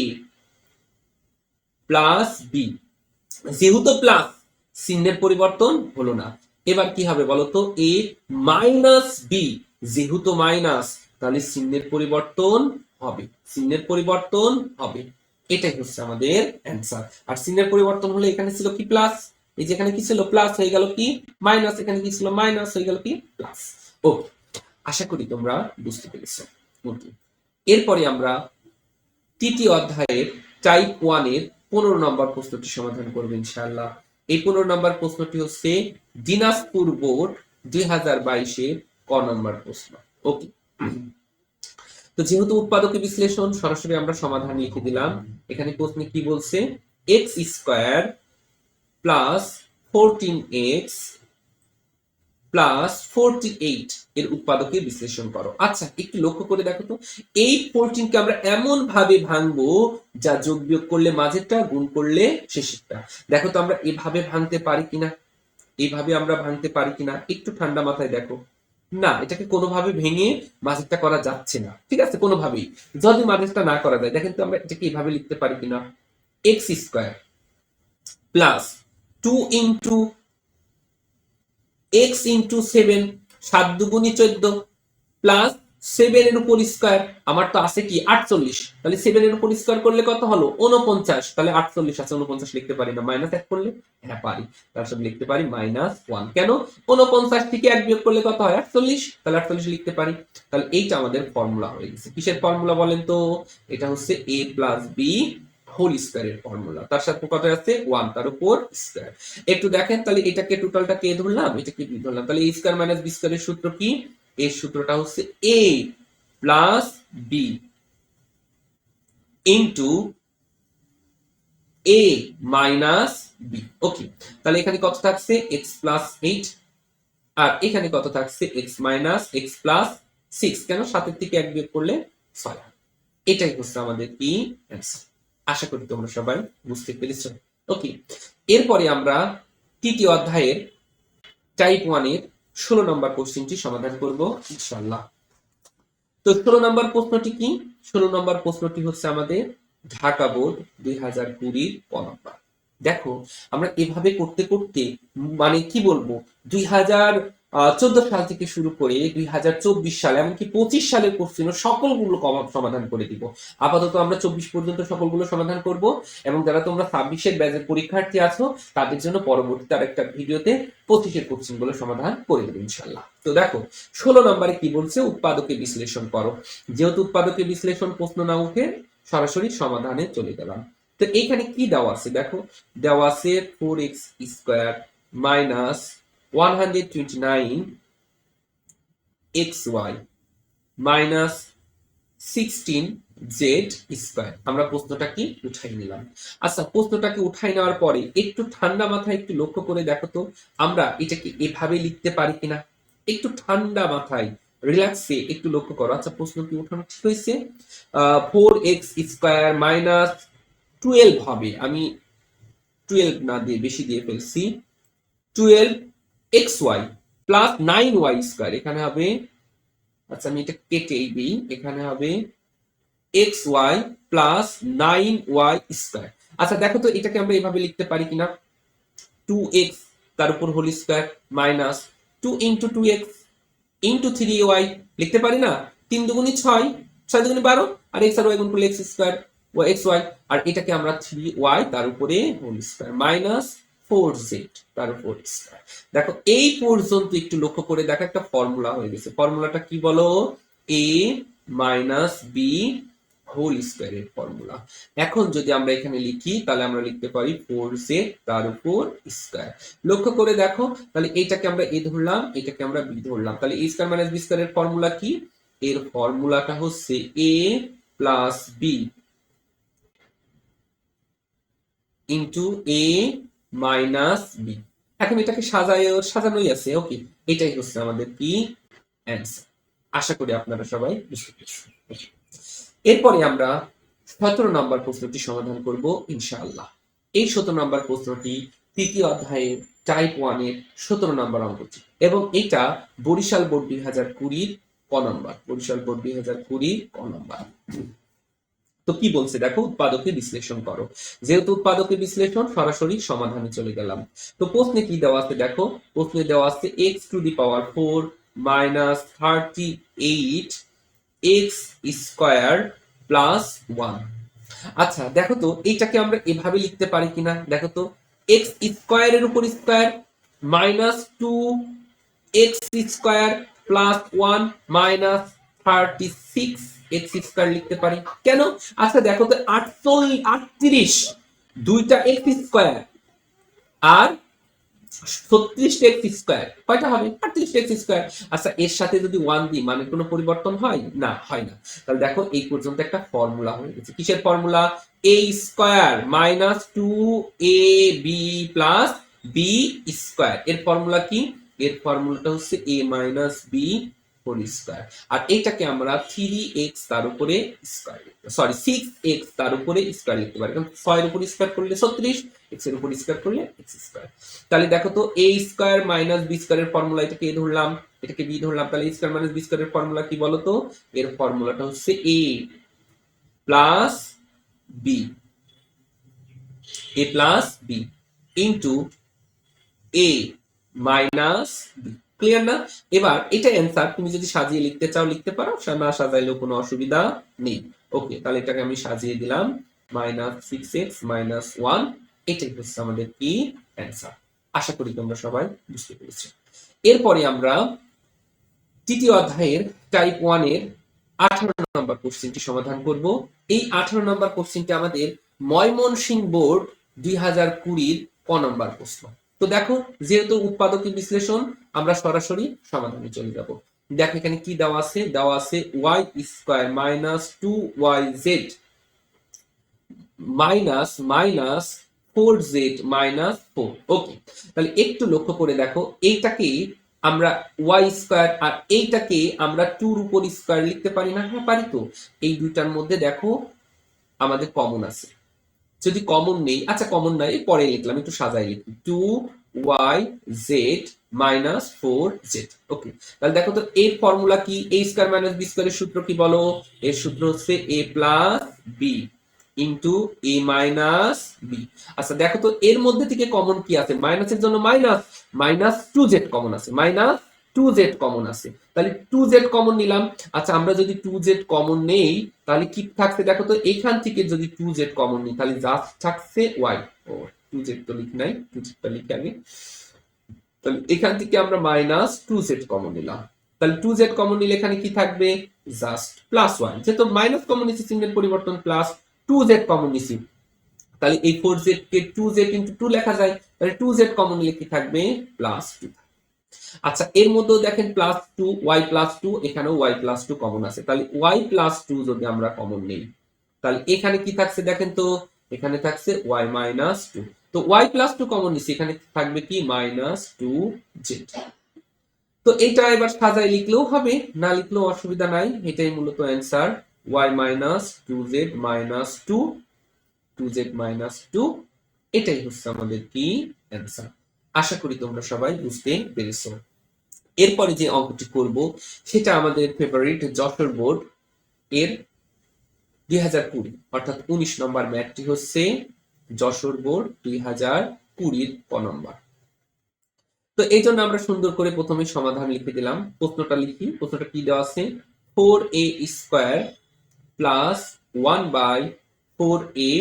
প্লাস b। যেহেতু প্লাস, চিহ্নের পরিবর্তন হলো না। এবার কি হবে বলতো? a মাইনাস b, যেহেতু মাইনাস তাহলে চিহ্নের পরিবর্তন হবে, চিহ্নের পরিবর্তন হবে। এটাই হচ্ছে আমাদের অ্যান্সার। আর চিহ্নের পরিবর্তন হলে এখানে ছিল কি প্লাস, এই যে এখানে কি ছিল প্লাস হয়ে গেল কি মাইনাস, এখানে কি ছিল মাইনাস হয়ে গেল কি প্লাস। ওকে, আশা করি তোমরা বুঝতে পেরেছো। ওকে, এরপরে আমরা তৃতীয় অধ্যায়ের টাইপ 1 এর 15 নম্বর প্রশ্নটি সমাধান করব ইনশাআল্লাহ। এই 15 নম্বর প্রশ্নটি হচ্ছে দিনাজপুর বোর্ড 2022-এর ক নম্বর প্রশ্ন। ওকে, তো যেহেতু উৎপাদকে বিশ্লেষণ, সরাসরি আমরা সমাধান লিখে দিলাম। এখানে প্রশ্নে কি বলছে? x square plus 14x plus 48 এর উৎপাদকে বিশ্লেষণ করো। আচ্ছা একটু লক্ষ্য করে দেখো তো, এই 14 কে আমরা এমন ভাবে ভাঙবো যা যোগ বিয়োগ করলে মাঝেরটা, গুণ করলে শেষেরটা। দেখো তো আমরা এভাবে ভাঙতে পারি কিনা, এইভাবে আমরা ভাঙতে পারি কিনা, একটু ঠান্ডা মাথায় দেখো। না, এটাকে কোনোভাবে ভেঙে মাঝেরটা করা যাচ্ছে না, ঠিক আছে? কোনোভাবেই যদি মাঝেরটা না করা যায়, দেখেন তো আমরা এটাকে এইভাবে লিখতে পারি কিনা, x square plus 2 into x into 7, 7 দুগুণী 14 plus 7 এর উপর স্কয়ার, আমার তো আছে কি 48, তাহলে 7 এর উপর স্কয়ার করলে কত হলো 49, তাহলে 48 আছে 49 লিখতে পারি না, মাইনাস 1 করলে হ্যাঁ পারি, তার সাথে লিখতে পারি -1। কেন 49 থেকে 1 বিয়োগ করলে কত হয় 48, তাহলে 48 লিখতে পারি। তাহলে এইটা আমাদের ফর্মুলা হয়ে গেছে। কিসের ফর্মুলা বলেন তো? এটা হচ্ছে a প্লাস বি হোল স্কয়ারের ফর্মুলা, তার সাথে কত আছে 1, তার উপর স্কয়ার। একটু দেখেন তাহলে এটাকে টোটালটাকে a ধরলাম, এটাকে b ধরলাম, তাহলে a স্কয়ার মাইনাস b স্কয়ারের সূত্র কি? এর সূত্রটা হচ্ছে a plus B into a minus B. Okay, তাহলে এখানে কত থাকছে x প্লাস 8, আর এখানে কত থাকছে x মাইনাস x প্লাস 6। কেন 7 এর থেকে 1 বিয়োগ করলে 6। এটাই হচ্ছে আমাদের কি অ্যান্সার। আশা করি তোমরা সবাই বুঝতে পেরেছো। ওকে, এরপরে আমরা তৃতীয় অধ্যায়ের টাইপ 1 এর 16 নম্বর কোশ্চেনটি সমাধান করব ইনশাআল্লাহ। তো 16 নম্বর প্রশ্নটি কি? 16 নম্বর প্রশ্নটি হচ্ছে আমাদের ঢাকা বোর্ড 2020 ক নাম্বার। দেখো আমরা এভাবে করতে করতে মানে কি বলবো 2014 সাল থেকে শুরু করে 2024 সাল এমনকি 25 সালের কোশ্চেন সকলগুলো সমাধান করে দিব। আপাতত আমরা 24 পর্যন্ত সকলগুলো সমাধান করব, এবং যারা তোমরা 26 এর ব্যাচের পরীক্ষার্থী আছো তাদের জন্য পরবর্তীতে আরেকটা ভিডিওতে 25 এর কোশ্চেনগুলো সমাধান করে দেব ইনশাআল্লাহ। তো দেখো 16 নম্বরে কি বলছে, উৎপাদকে বিশ্লেষণ করো। যেহেতু উৎপাদকে বিশ্লেষণ প্রশ্ন না উঠে সরাসরি সমাধানে চলে গেলাম। তো এইখানে কি দেওয়া আছে দেখো, দেওয়া আছে 4x square minus 129 xy minus 16 Z square. আমরা প্রশ্নটা কি উঠাই নিলাম। আচ্ছা, প্রশ্নটাকে উঠাই নেওয়ার পরে একটু ঠান্ডা মাথায় একটু লক্ষ্য করে দেখো তো আমরা এটাকে এভাবে লিখতে পারি কিনা। একটু ঠান্ডা মাথায় রিল্যাক্সে একটু লক্ষ্য করো। আচ্ছা, প্রশ্ন কি উঠানো ঠিক হয়েছে? 4x স্কয়ার মাইনাস 12 হবে, আমি 12 না দিয়ে বেশি দিয়ে ফেলছি, 12 xy প্লাস 9y স্কয়ার। এখানে হবে, আচ্ছা আমি এটা কেটেই দিই, এখানে হবে xy প্লাস 9y স্কয়ার। আচ্ছা দেখো তো এটাকে আমরা এভাবে লিখতে পারি কিনা, 2x তার উপর whole square minus 2 into 2x into 3y লিখতে পারি না? 3 দুগুণে 6, 6 দুগুণে 12, আর x আর y গুণ করলে x স্কয়ার ও xy, আর এটাকে আমরা 3y তার উপরে হোল স্কয়ার মাইনাস 4z তার উপর স্কয়ার। দেখো এই পর্যন্ত একটু লক্ষ্য করে দেখো একটা ফর্মুলা হয়ে গেছে। ফর্মুলাটা কি বলো? a মাইনাস বি হোল স্কয়ারের ফর্মুলা। এখন যদি আমরা এখানে লিখি তাহলে আমরা লিখতে পারি 4z তার উপর স্কয়ার। লক্ষ্য করে দেখো তাহলে এইটাকে আমরা a ধরলাম, এটাকে আমরা b ধরলাম, তাহলে a স্কয়ার মাইনাস b স্কয়ারের ফর্মুলা কি? এর ফর্মুলাটা হচ্ছে a plus b into a minus b। এখন এটাকে সাজানোই আছে। ওকে, এটাই হচ্ছে আমাদের কি অ্যান্সার। আশা করি আপনারা সবাই বুঝতে পেরেছেন। এরপরে আমরা 17 নম্বর প্রশ্নটি সমাধান করব ইনশাআল্লাহ। এই 17 নম্বর প্রশ্নটি তৃতীয় অধ্যায়ের টাইপ 1 এর 17 নম্বর অঙ্কটি, এবং এটা বরিশাল বোর্ড 2020 ক নম্বর। বরিশাল বোর্ড 2020 ক নম্বর। তো কি বলছে দেখো, উৎপাদকে বিশ্লেষণ করো। যেহেতু উৎপাদকে বিশ্লেষণ সরাসরি সমাধানে চলে গেলাম। তো প্রশ্নে কি দেওয়া আছে দেখো, প্রশ্নে দেওয়া আছে x two the power 4 minus 38 x square plus 1। আচ্ছা দেখো তো এইটাকে আমরা এভাবে লিখতে পারি কিনা, দেখো তো x স্কয়ারের উপর square minus 2 x square plus 1 minus 36 x square লিখতে পারি। কেন? আচ্ছা দেখো তো 38 দুইটা x স্কয়ার আর 36 এক্স স্কয়ার কয়টা হবে? 38 এক্স স্কয়ার। আচ্ছা এর সাথে যদি 1 দিই মানে কোনো পরিবর্তন হয় না? হয় না। তাহলে দেখো এই পর্যন্ত একটা ফর্মুলা হয়ে গেছে। কিসের formula? a square minus 2ab plus b square. এর ফর্মুলা কি? এর ফর্মুলাটা হচ্ছে a minus b whole square. আর এইটাকে আমরা 3x তার উপরে স্কয়ার, সরি 6x তার উপরে স্কয়ার লিখতে পারি, কারণ 6 এর উপর স্কয়ার করলে 36, x এর উপর স্কয়ার করলে x স্কয়ার। তাহলে দেখো তো a স্কয়ার মাইনাস b স্কয়ারের ফর্মুলা, এটাকে a ধরলাম, এটাকে b ধরলাম, তাহলে a স্কয়ার মাইনাস b স্কয়ারের ফর্মুলা কি বলো তো? এর ফর্মুলাটা হচ্ছে a plus b, a plus b into a minus b। Clear না? এবার এটা অ্যান্সার, তুমি যদি সাজিয়ে লিখতে চাও লিখতে পারো, না সাজাইলেও কোনো অসুবিধা নেই। ওকে, তাহলে এটাকে আমি সাজিয়ে দিলাম -6x-1, এটাই হচ্ছে আমাদের কি অ্যান্সার। আশা করি তোমরা সবাই বুঝতে পেরেছো। এরপরে আমরা তৃতীয় অধ্যায়ের টাইপ 1 এর 18 নম্বর কোশ্চেনটি সমাধান করব। এই 18 নম্বর কোশ্চেনটি আমাদের ময়মনসিংহ বোর্ড 2020 ক নম্বর প্রশ্ন। তো দেখো, যেহেতু উৎপাদকী বিশ্লেষণ, আমরা সরাসরি সমাধানে চলে যাব। দেখো এখানে কি দেওয়া আছে, দেওয়া আছে y square minus 2yz minus minus 4z minus 4। ওকে, তাহলে একটু লক্ষ্য করে দেখো, এইটাকে আমরা y স্কয়ার আর এইটাকে আমরা 2 এর উপর স্কয়ার লিখতে পারি না? হ্যাঁ পারি তো। এই দুইটার মধ্যে দেখো আমাদের কমন আছে। যদি কমন নেই, আচ্ছা কমন নাই, পরে লিখলাম, একটু সাজাই লিখি, 2yz মাইনাস 4z। ওকে, তাহলে দেখো তো এর ফর্মুলা কি, a স্কয়ার মাইনাস b স্কয়ারের সূত্র কি বলো? এর সূত্র হচ্ছে a plus b into A minus b. আচ্ছা দেখো তো এর মধ্যে থেকে কমন কি আছে? মাইনাসের জন্য মাইনাস, মাইনাস 2z কমন আছে, মাইনাস 2z কমন আছে, তাহলে 2z কমন নিলাম। আচ্ছা আমরা যদি 2z কমন নেই তাহলে কি থাকছে দেখো তো, এখান থেকে যদি 2z কমন নিই তাহলে জাস্ট থাকছে y। ও 2z তো লিখ নাই, 2z টা লিখে আগে। তাহলে এখান থেকে আমরা মাইনাস 2z কমন নিলাম, তাহলে 2z কমন নিলে এখানে কি থাকবে? জাস্ট প্লাস 1, যেহেতু মাইনাস কমন নিছি চিহ্নের পরিবর্তন প্লাস, 2z কমন নিছি, তাহলে এই 4z কে 2z ইনটু 2 লেখা যায়, তাহলে 2z কমন নিলে কি থাকবে? প্লাস 2। আচ্ছা এর মধ্যেও দেখেন প্লাস 2, y প্লাস 2, এখানেও y প্লাস 2 কমন আছে, তাহলে y প্লাস 2 যদি আমরা কমন নেই তাহলে এখানে কি থাকছে দেখেন তো, এখানে থাকছে y মাইনাস 2। তো y প্লাস 2 কমন নিছি, এখানে থাকবে কি? Minus 2z। তো এটা এবার সাজায় লিখলেও হবে, না লিখলেও অসুবিধা নাই, এটাই মূলত answer, y minus 2z minus 2, 2z minus 2, এটাই হচ্ছে আমাদের কি অ্যান্সার। আশা করি তোমরা সবাই বুঝতে পেরেছো। এরপরে যে অঙ্কটি করব সেটা আমাদের ফেভারিট যশোর বোর্ড এর 2020 অর্থাৎ 19 নম্বর ম্যাথটি হচ্ছে যশোর বোর্ড 2020 ক নম্বর। তো এই জন্য আমরা সুন্দর করে প্রথমে সমাধান লিখে দিলাম। প্রশ্নটা লিখি, প্রশ্নটা কি দেওয়া আছে? 4a square plus 1 by 4a,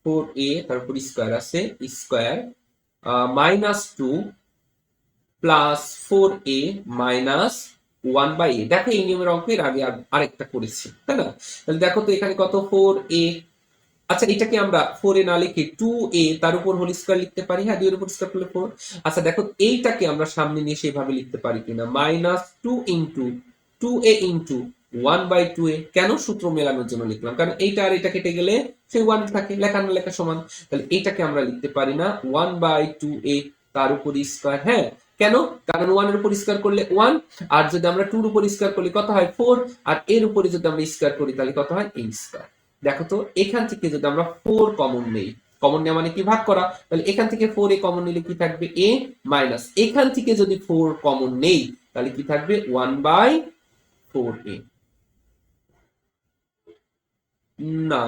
4a তারপর স্কয়ার আছে square minus 2 plus 4a minus 1 by a। দেখো এই নিয়মের অঙ্ক এর আগে আরেকটা করেছি, তাই না? তাহলে দেখো তো এখানে কত? 4a। আচ্ছা এটাকে আমরা 4a না লিখে 2a তার উপর হোল স্কয়ার লিখতে পারি। হ্যাঁ, 2 এর উপর স্কয়ার করলে 4। আচ্ছা দেখো এইটাকে আমরা সামনে নিয়ে সেভাবে লিখতে পারি কিনা, minus 2 into 2a into 1 by 2a। কেন? সূত্র মেলানোর জন্য লিখলাম, কারণ এইটা আর এটা কেটে গেলে সেই 1 থাকে, লেখা না লেখা সমান। তাহলে এইটাকে আমরা লিখতে পারি না 1 বাই 2a তার উপর স্কয়ার। হ্যাঁ, কেন? কারণ 1 এর উপর স্কয়ার করলে 1, আর যদি আমরা 2 এর উপর স্কয়ার করি কত হয়? 4, আর এর উপরে যদি আমরা স্কয়ার করি তাহলে কত হয়? a square. দেখো তো এখান থেকে যদি আমরা 4 কমন নেই, কমন নেওয়া মানে কি? ভাগ করা, তাহলে এখান থেকে 4a কমন নিলে কি থাকবে? a মাইনাস, এখান থেকে যদি 4 কমন নেই তাহলে কি থাকবে? 1 বাই 4a। না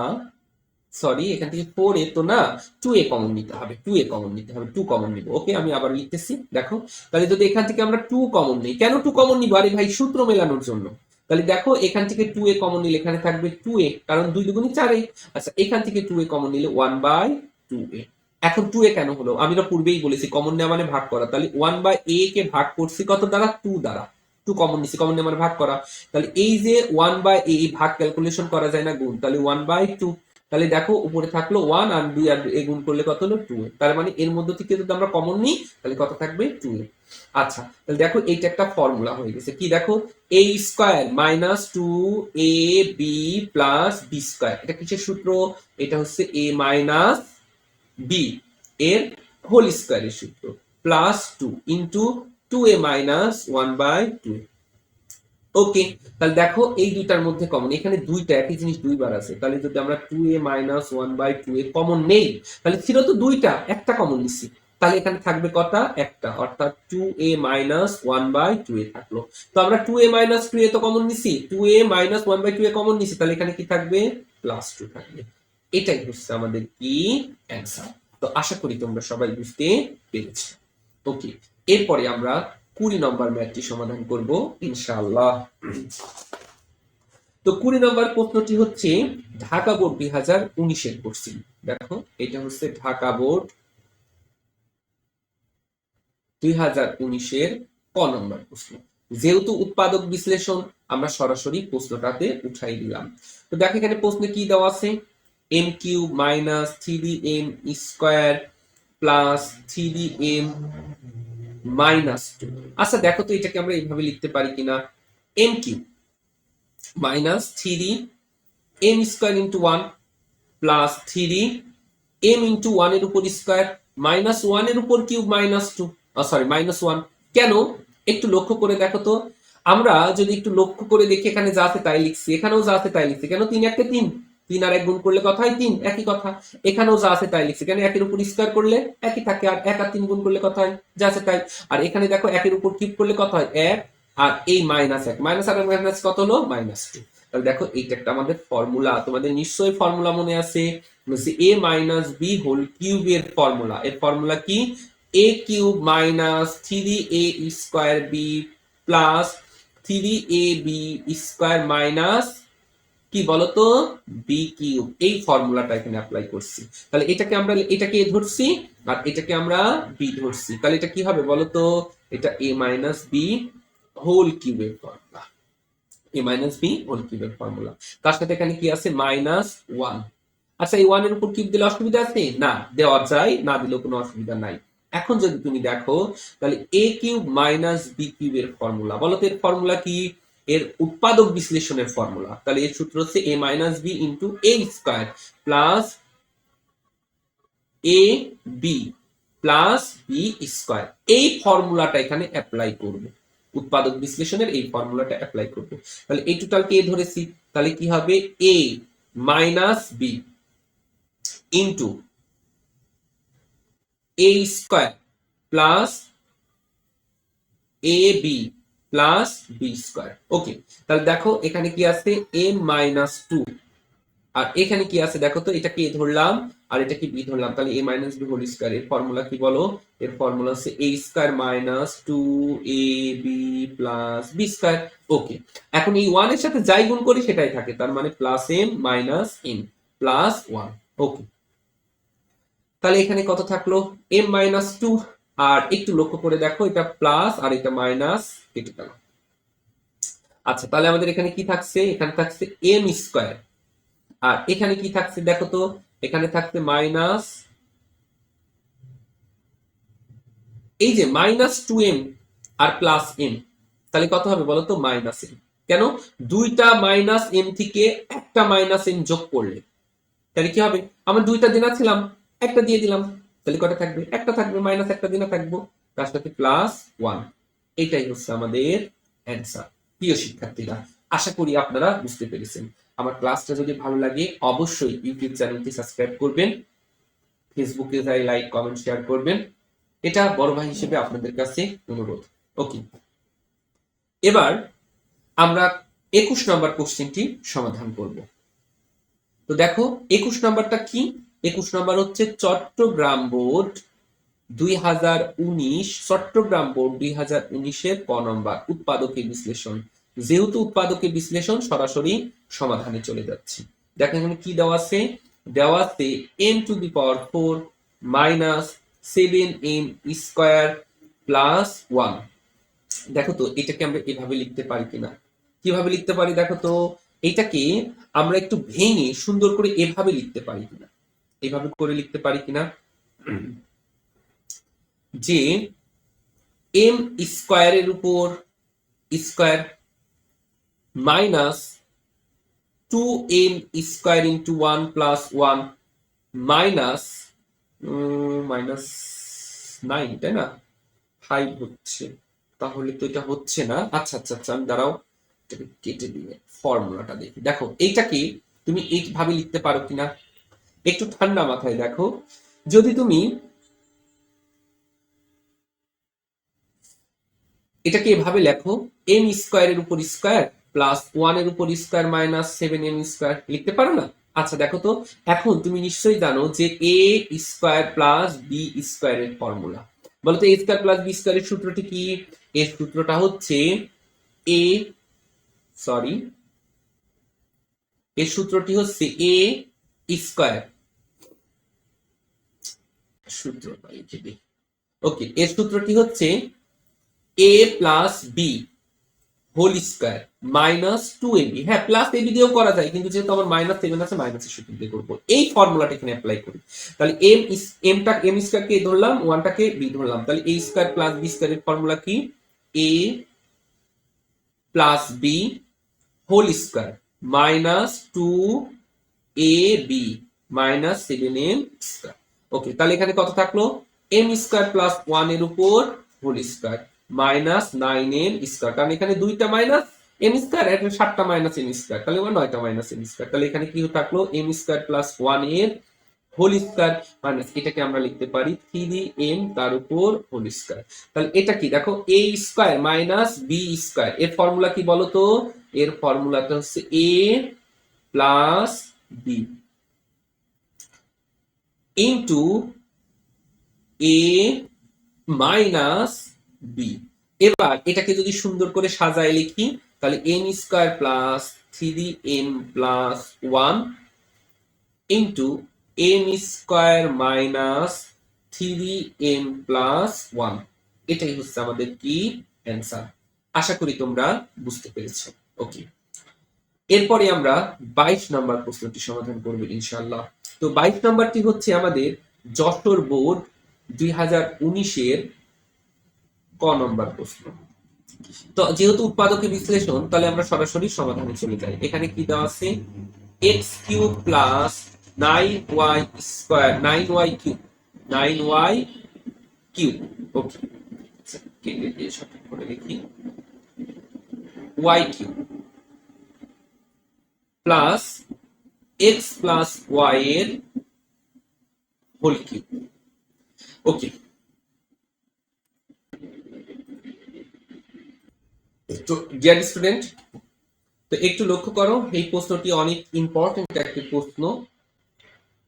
সরি, এখান থেকে 4a তো না, 2a কমন নিতে হবে, 2a কমন নিতে হবে, 2 কমন নিব। ওকে, আমি আবার লিখতেছি, দেখো তাহলে যদি এখান থেকে আমরা 2 কমন নেই, কেন 2 কমন নিব? আরে ভাই সূত্র মেলানোর জন্য। তাহলে দেখো এখান থেকে 2a কমন নিলে এখানে থাকবে 2a, কারণ 2 দুগুণে 4a। আচ্ছা এখান থেকে 2a কমন নিলে 1 বাই 2a। এখন 2a কেন হলো? আমি তো পূর্বেই বলেছি কমন নেওয়া মানে ভাগ করা, তাহলে 1 বাই a কে ভাগ করছি কত দ্বারা? 2 দ্বারা। 2 কমন নিছি, কমন নেওয়া মানে ভাগ করা, তাহলে এই যে 1 বাই a ভাগ ক্যালকুলেশন করা যায় না গুণ, তাহলে 1 বাই 2। তাহলে দেখো উপরে থাকলো 1 আর 2 আর এ গুণ করলে কত হলো? 2a। তার মানে এর মধ্যে থেকে যদি আমরা কমন নিই তাহলে কত থাকবে? 2a। আচ্ছা তাহলে দেখো এইটা একটা ফর্মুলা হয়ে গেছে, কি দেখো? a square minus 2ab plus b square, এটা কিসের সূত্র? এটা হচ্ছে a মাইনাস b এর হোল স্কয়ারের সূত্র, plus 2 into 2a minus 1 by 2। Okay, তাহলে দেখো এই দুইটার মধ্যে কমন, এখানে দুইটা একই জিনিস দুইবার আছে, তাহলে যদি আমরা 2a minus 1 by 2a common নেই তাহলে ছিল তো দুইটা, একটা কমন নিছি, তাহলে এখানে থাকবে কটা? একটা, অর্থাৎ 2a মাইনাস 1 বাই 2a থাকলো। তো আমরা 2a মাইনাস 2a তো কমন নিছি, 2a minus 1 by 2a common নিছি, তাহলে এখানে কি থাকবে? প্লাস 2 থাকবে। এটাই হচ্ছে আমাদের কি অ্যান্সার। তো আশা করি তোমরা সবাই বুঝতে পেরেছো। ওকে, এরপরে আমরা 20 নম্বর ম্যাথটি সমাধান করব ইনশাআল্লাহ। তো 20 নম্বর প্রশ্নটি হচ্ছে ঢাকা বোর্ড 2019-এর কোশ্চেন। দেখো এটা হচ্ছে ঢাকা বোর্ড 2019-এর ক নম্বর প্রশ্ন। যেহেতু উৎপাদক বিশ্লেষণ আমরা সরাসরি প্রশ্নটাতে উঠাই দিলাম। তো দেখো এখানে প্রশ্নে কি দেওয়া আছে, m cube minus 3m square plus 3m minus 2। আচ্ছা দেখো তো এটাকে আমরা এইভাবে লিখতে পারি কিনা, m cube minus 3m square into 1 plus 3m into 1 এর উপর স্কোয়ার মাইনাস 1 এর উপর কিউব মাইনাস 2, সরি মাইনাস 1। কেন একটু লক্ষ্য করে দেখো তো, আমরা যদি একটু লক্ষ্য করে দেখি এখানে যা আছে তাই লিখছি, এখানেও যা আছে তাই লিখছি। কেন 3 1 3, 3 আর 1 গুণ করলে কথা হয় 3, একই কথা। এখানেও যা আছে তাই লিখছি, কেন 1 এর উপর স্কয়ার করলে একই থাকে, আর 1 আর 3 গুণ করলে কথা হয় যা আছে তাই। আর এখানে দেখো 1 এর উপর কিউব করলে কথা হয় 1, আর এই মাইনাস 1, মাইনাস আর মাইনাস কত হলো মাইনাস 2। তাহলে দেখো এইটা একটা আমাদের ফর্মুলা, তোমাদের নিশ্চয়ই ফর্মুলা মনে আছে, a minus B whole cube এর ফর্মুলা। এর ফর্মুলা কি, a cube minus 3a square b plus 3ab square minus কি বলতো বি কিউব। এই ফর্মুলাটা এখানে অ্যাপ্লাই করছি। তাহলে এটাকে আমরা এটাকে a ধরছি আর এটাকে আমরা b ধরছি। তাহলে এটা কি হবে বলতো, এটা a মাইনাস বি হোল কিউবের formula, a minus B whole কিউবের ফর্মুলা। তার সাথে এখানে কি আছে মাইনাস 1। আচ্ছা এই 1 এর উপর কিউব দিলে অসুবিধা আছে না, দেওয়া যায়, না দিলেও কোনো অসুবিধা নাই। এখন যদি তুমি দেখো তাহলে a কিউব মাইনাস বি কিউবের ফর্মুলা, বলো তো এর ফর্মুলা কি, এর উৎপাদক বিশ্লেষণের ফর্মুলা। তাহলে এর সূত্র হচ্ছে a minus B into a square plus a B plus B square. এই ফর্মুলাটা এখানে অ্যাপ্লাই করব, উৎপাদক বিশ্লেষণের এই ফর্মুলাটা অ্যাপ্লাই করব। তাহলে এই টোটালকে a ধরেছি, তাহলে কি হবে a minus B into a square plus a B plus B square. Okay, তাহলে দেখো এখানে কি আছে a মাইনাস 2, আর এখানে কি আছে দেখো তো, এটাকে a ধরলাম আর এটাকে b ধরলাম, তাহলে a minus B whole square. এর ফর্মুলা কি বলো, এর ফর্মুলা হচ্ছে a square minus 2ab plus b square. Okay, এখন এই 1 এর সাথে যাই গুণ করি সেটাই থাকে, তার মানে plus m minus n plus 1। ওকে, তাহলে এখানে কত থাকলো m মাইনাস 2, আর একটু লক্ষ্য করে দেখো এটা প্লাস আর এটা মাইনাস কেটে গেল। আচ্ছা তাহলে আমাদের এখানে কি থাকছে, এখানে থাকছে m স্কয়ার, আর এখানে কি থাকছে দেখো তো, এখানে থাকছে মাইনাস, এই যে মাইনাস 2m আর প্লাস m, তাহলে কত হবে বলো তো মাইনাস m। কেন, দুইটা মাইনাস m থেকে একটা মাইনাস m যোগ করলে তাহলে কি হবে, আমরা দুইটা দিনা ছিলাম একটা দিয়ে দিলাম, তাহলে কটা থাকবে একটা থাকবে, মাইনাস একটা দিনা থাকবো, তার সাথে প্লাস 1। এটাই হচ্ছে আমাদের অ্যান্সার। প্রিয় শিক্ষার্থীরা, আশা করি আপনারা বুঝতে পেরেছেন। আমার ক্লাসটা যদি ভালো লাগে অবশ্যই ইউটিউব চ্যানেলটি সাবস্ক্রাইব করবেন, ফেসবুকে যাই লাইক কমেন্ট শেয়ার করবেন, এটা বড় ভাই হিসেবে আপনাদের কাছে অনুরোধ। ওকে, এবার আমরা 21 নম্বর কোশ্চেনটি সমাধান করব। তো দেখো 21 নম্বরটা কি, 21 নম্বর হচ্ছে চট্টগ্রাম বোর্ড 2019, চট্টগ্রাম বোর্ড 2019-এর ক নম্বর উৎপাদকের বিশ্লেষণ। যেহেতু উৎপাদকের বিশ্লেষণ সরাসরি সমাধানে চলে যাচ্ছি। দেখো এখানে কি দেওয়া আছে, দেওয়া আছে m two the power 4 minus 7m square plus 1। দেখো তো এটাকে আমরা এভাবে লিখতে পারি কিনা, কিভাবে লিখতে পারি দেখো তো, এটাকে আমরা একটু ভেঙে সুন্দর করে এভাবে লিখতে পারি কিনা, এভাবে করে লিখতে পারি কিনা, যে m স্কয়ারের উপর square minus 2m square into 1 plus 1 minus minus 9, তাই না 5 হচ্ছে, তাহলে তো এটা হচ্ছে না। আচ্ছা আচ্ছা আচ্ছা, আমি দাঁড়াও এটাকে কেটে দিয়ে ফর্মুলাটা দেখি। দেখো এইটাকে তুমি এইভাবে লিখতে পারো কিনা, একটু ঠান্ডা মাথায় দেখো, যদি তুমি এটাকে এভাবে লেখো m স্কয়ারের উপর স্কয়ার প্লাস 1 এর উপর স্কয়ার মাইনাস 7m স্কয়ার, লিখতে পারো না। আচ্ছা দেখো তো, এখন তুমি নিশ্চয়ই জানো যে a স্কয়ার প্লাস b স্কয়ারের ফর্মুলা, বলতো a স্কয়ার প্লাস b স্কয়ারের সূত্রটি কি, এর সূত্রটা হচ্ছে এ সরি এর সূত্রটি হচ্ছে এ স্কয়ার সূত্রটা লিখে দিই। ওকে, এর সূত্রটি হচ্ছে A plus B whole square minus 2ab। হ্যাঁ, প্লাস এবি দিয়েও করা যায়, কিন্তু যেহেতু আমার -7 আছে মাইনাসের সূত্র দিয়ে করবো। এই ফর্মুলাটা এখানে অ্যাপ্লাই করি। তাহলে এম স্কয়ার কে ধরলাম, ওয়ানটাকে বি ধরলাম, তাহলে A square plus B square এর ফর্মুলা কি? A plus B whole square minus 2ab minus 7m square. Okay, তাহলে এখানে কত থাকলো? এম স্কয়ার প্লাস 1 এর উপর whole square minus 9m square, কারণ এখানে দুইটা মাইনাস এম স্কয়ার, এখানে 7টা মাইনাস এম স্কয়ার, তাহলে 9টা মাইনাস এম স্কয়ার। তাহলে এখানে কি থাকলো? এম স্কয়ার প্লাস 1 এর হোল স্কয়ার মাইনাস এটাকে আমরা লিখতে পারি 3m তার উপর হোল স্কয়ার। তাহলে এটা কি দেখো, a square minus b square, এর ফর্মুলা কি বলো তো? এর ফর্মুলাটা হচ্ছে a plus B into A minus B. এবার এটাকে যদি সুন্দর করে সাজায় লিখি, তাহলে m square plus 3m plus 1 into m square minus 3m plus 1। এটাই হচ্ছে আমাদের কি অ্যান্সার। আশা করি তোমরা বুঝতে পেরেছো। ওকে, এরপরে আমরা 22 নম্বর প্রশ্নটি সমাধান করব ইনশাআল্লাহ। তো 22 নম্বরটি হচ্ছে আমাদের যশোর বোর্ড 2019 এর ক নম্বর প্রশ্ন। তো যেহেতু উৎপাদকে বিশ্লেষণ, তাহলে আমরা সরাসরি সমাধানে চলে যাই। এখানে কি দেওয়া আছে? x cube plus 9y square 9y cube 9y cube. ওকে, কেটে দিয়ে সঠিক করে লিখি y cube plus x plus y এর হোল কিউব। ওকে, তো ডিয়ার স্টুডেন্ট, তো একটু লক্ষ্য করো, এই প্রশ্নটি অনেক ইম্পর্টেন্ট একটি প্রশ্ন।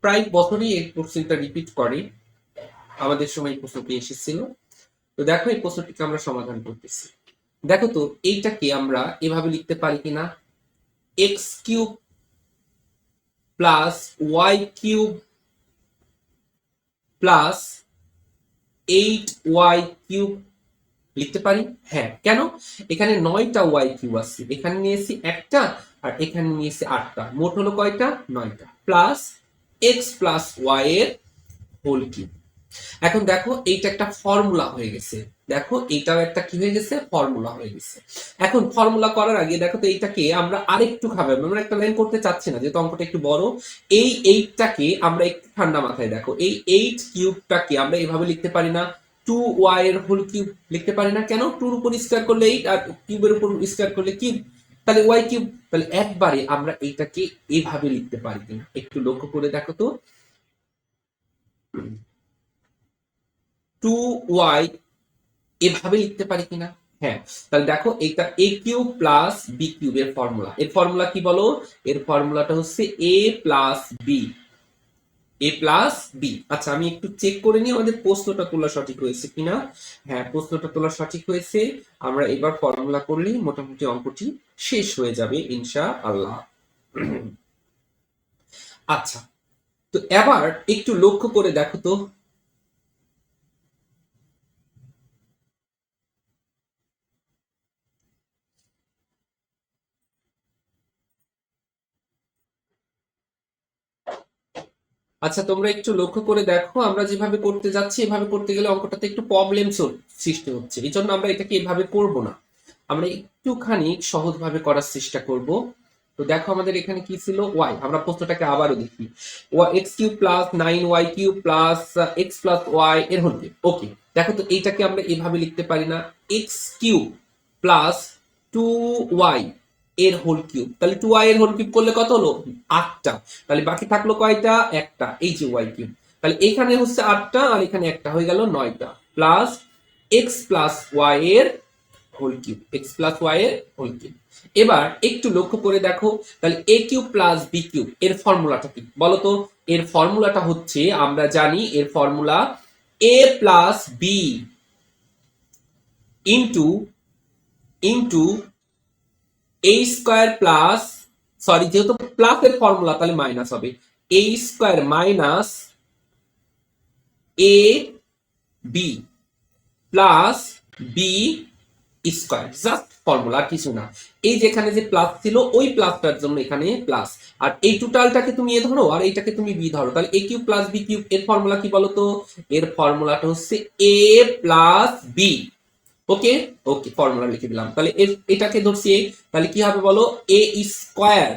প্রায় বছরই এই প্রশ্নটা রিপিট করে, আমাদের সময় এই প্রশ্নটি এসেছিল। তো দেখো এই প্রশ্নটিকে আমরা সমাধান করতেছি। দেখো তো এইটাকে আমরা এভাবে লিখতে পারি কিনা? X cube plus y cube plus 8y cube লিখতে পারি। হ্যাঁ, কেন? এখানে 9টা ওয়াই কিউব আছে, এখানে নিয়েছি একটা আর এখানে নিয়েছি 8টা, মোট হলো কয়টা? 9টা, প্লাস এক্স প্লাস ওয়াই এর হোল কিউব। এখন দেখো এইটা একটা ফর্মুলা হয়ে গেছে, দেখো এইটাও একটা কি হয়ে গেছে? ফর্মুলা হয়ে গেছে। এখন ফর্মুলা করার আগে দেখো তো এইটাকে আমরা আরেকটু খাবে, আমরা একটা লাইন করতে চাচ্ছি না যেহেতু অঙ্কটা একটু বড়। এই 8টাকে আমরা একটু ঠান্ডা মাথায় দেখো, এই 8 কিউবটাকে আমরা এভাবে লিখতে পারি না? 2y এর হোল কিউব লিখতে পারি না? কেন? 2 এর উপর স্কয়ার করলে 8 আর কিউবের উপর স্কয়ার করলে কিউব, তাহলে y কিউব। তাহলে একবারে আমরা এইটাকে এইভাবে লিখতে পারি কিনা একটু লক্ষ্য করে দেখো তো। 2y এভাবে লিখতে পারি কিনা? হ্যাঁ, তাহলে দেখো এটা a cube plus b cube এর ফর্মুলা। এর ফর্মুলা কি বলো? এর ফর্মুলাটা হচ্ছে a plus b। a plus b। আচ্ছা, আমি একটু চেক করে নিই আমাদের প্রশ্নটা তোলা সঠিক হয়েছে কিনা। হ্যাঁ, প্রশ্নটা তোলা সঠিক হয়েছে। আমরা এবার ফর্মুলা করলেই মোটামুটি অঙ্কটি শেষ হয়ে যাবে ইনশাআল্লাহ। আচ্ছা, তো এবার একটু লক্ষ্য করে দেখো তো। আচ্ছা, তোমরা একটু লক্ষ্য করে দেখো, আমরা যেভাবে করতে যাচ্ছি এভাবে করতে গেলে অঙ্কটাতে একটু প্রবলেম সৃষ্টি হচ্ছে, এই জন্য আমরা এটাকে এভাবে করব না, আমরা একটুখানি সহজভাবে করার চেষ্টা করব। তো দেখো আমাদের এখানে কি ছিল? ওয়াই। আমরা প্রশ্নটাকে আবারও দেখি, x cube plus 9y cube plus x plus y এর হোল কিউব। ওকে, দেখো তো এইটাকে আমরা এভাবে লিখতে পারি না? এক্স কিউব প্লাস 2y এর হোল কিউব। তাহলে 2y এর হোল কিউব করলে কত হলো? 8টা। তাহলে বাকি থাকলো কয়টা? একটা, এই যে ওয়াই কিউব। তাহলে এখানে হচ্ছে 8টা আর এখানে একটা, হয়ে গেল 9টা, প্লাস এক্স প্লাস ওয়াই এর whole cube, x plus y এর হোল কিউব। এবার একটু লক্ষ্য করে দেখো, তাহলে a cube plus b cube এর ফর্মুলাটা কি বলতো? এর ফর্মুলাটা হচ্ছে, আমরা জানি এর formula A plus B into into A square plus, sorry যেহেতু প্লাসের ফর্মুলা তাহলে মাইনাস হবে, A square minus A B plus B square, just formula, কিছু না। এই যেখানে যে প্লাস ছিল ওই প্লাসটার জন্য এখানে প্লাস, আর এই টোটালটাকে তুমি এ ধরো আর এইটাকে তুমি বি ধরো, তাহলে a cube plus b cube, এর ফর্মুলা কি বলতো? এর ফর্মুলাটা হচ্ছে A plus B. Okay okay, formula লিখে দিলাম। তাহলে এটাকে ধরছি a, তাহলে কি হবে বলো? A square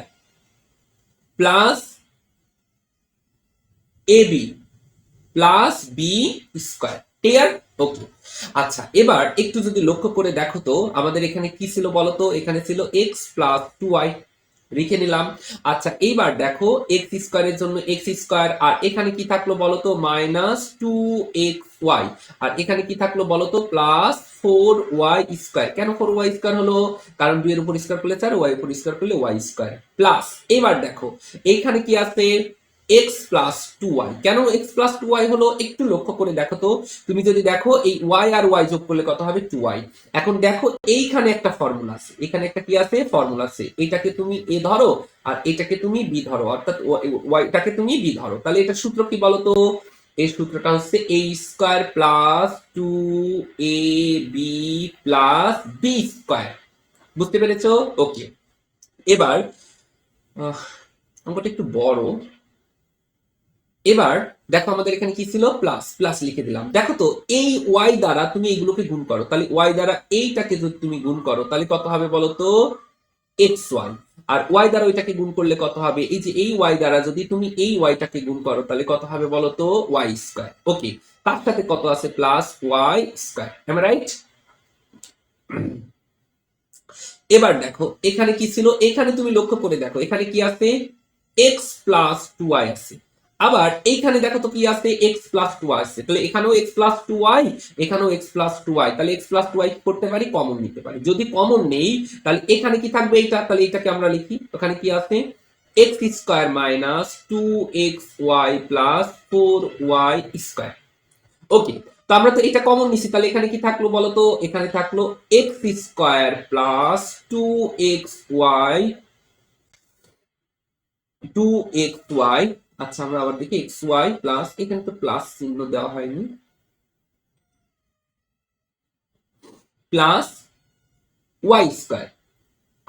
plus A B plus B square. Clear? Okay. আচ্ছা, এবার একটু যদি লক্ষ্য করে দেখো তো আমাদের এখানে কি ছিল বলতো? এখানে ছিল এক্স প্লাস টু ওয়াই, লিখে নিলাম। আচ্ছা, এইবার দেখো এক্স স্কোয়ারের জন্য এক্স স্কোয়ার, আর এখানে কি থাকলো বলতো? মাইনাস টু এক্স ওয়াই, আর এখানে কি থাকলো বলতো? Plus four Y square. কেন ফোর ওয়াই স্কোয়ার হলো? কারণ দুই এর উপর স্কোয়ার করলে চার, ওয়াই উপর স্কোয়ার করলে ওয়াই স্কোয়ার প্লাস, এবার দেখো এইখানে কি আছে? X plus two y. কেন এক্স প্লাস টু ওয়াই হলো? একটু লক্ষ্য করে দেখো তো, তুমি যদি দেখো এই ওয়াই আর ওয়াই যোগ করলে কত হবে? Two y. এখন দেখো এইখানে একটা ফর্মুলা আছে, এখানে একটা কি আছে? ফর্মুলা আছে। এটাকে তুমি এ ধরো আর এটাকে তুমি বি ধরো, অর্থাৎ ওয়াইটাকে তুমি বি ধরো, তাহলে এটা সূত্র কি বলতো? এই সূত্রটা হচ্ছে এ square plus two A B plus B square. বুঝতে পেরেছো? ওকে। এবার অঙ্কটা একটু বড়। এবার দেখো আমাদের এখানে কি ছিল? প্লাস, প্লাস লিখে দিলাম। দেখো তো এই ওয়াই দ্বারা তুমি এইগুলোকে গুণ করো, তাহলে ওয়াই দ্বারা এইটাকে যদি তুমি গুণ করো তাহলে কত হবে বলো তো? X y. আর ওয়াই দ্বারা ওইটাকে গুণ করলে কত হবে? এই যে এই ওয়াই দ্বারা যদি তুমি এই ওয়াইটাকে গুণ করো তাহলে কত হবে বলো তো? Y square. ওকে, তার সাথে কত আছে? Plus y square. Um right? এবার দেখো এখানে কি ছিল? এখানে তুমি লক্ষ্য করে দেখো এখানে কি আছে? এক্স প্লাস টু ওয়াই আছে। আবার এইখানে দেখো তো কি আছে? এক্স প্লাস টু ওয়াই আছে। তাহলে এখানেও এক্স প্লাস টু ওয়াই, এখানেও এক্স প্লাস টু ওয়াই। তাহলে এক্স প্লাস টু ওয়াই কি করতে পারি? কমন নিতে পারি। যদি কমন নেই তাহলে এখানে কি থাকবে? এইটা, তাহলে এটাকে আমরা লিখি। ওখানে কি আছে? X square minus two x Y plus four Y square. Okay, তো আমরা তো এটা কমন নিছি, তাহলে এখানে কি থাকলো বলতো? এখানে থাকলো x square plus two x y, two x y. আচ্ছা, আমরা আবার দেখি এক্স ওয়াই প্লাস, এখানে তো প্লাস চিহ্ন দেওয়া হয়নি, প্লাস ওয়াই স্কোয়ার।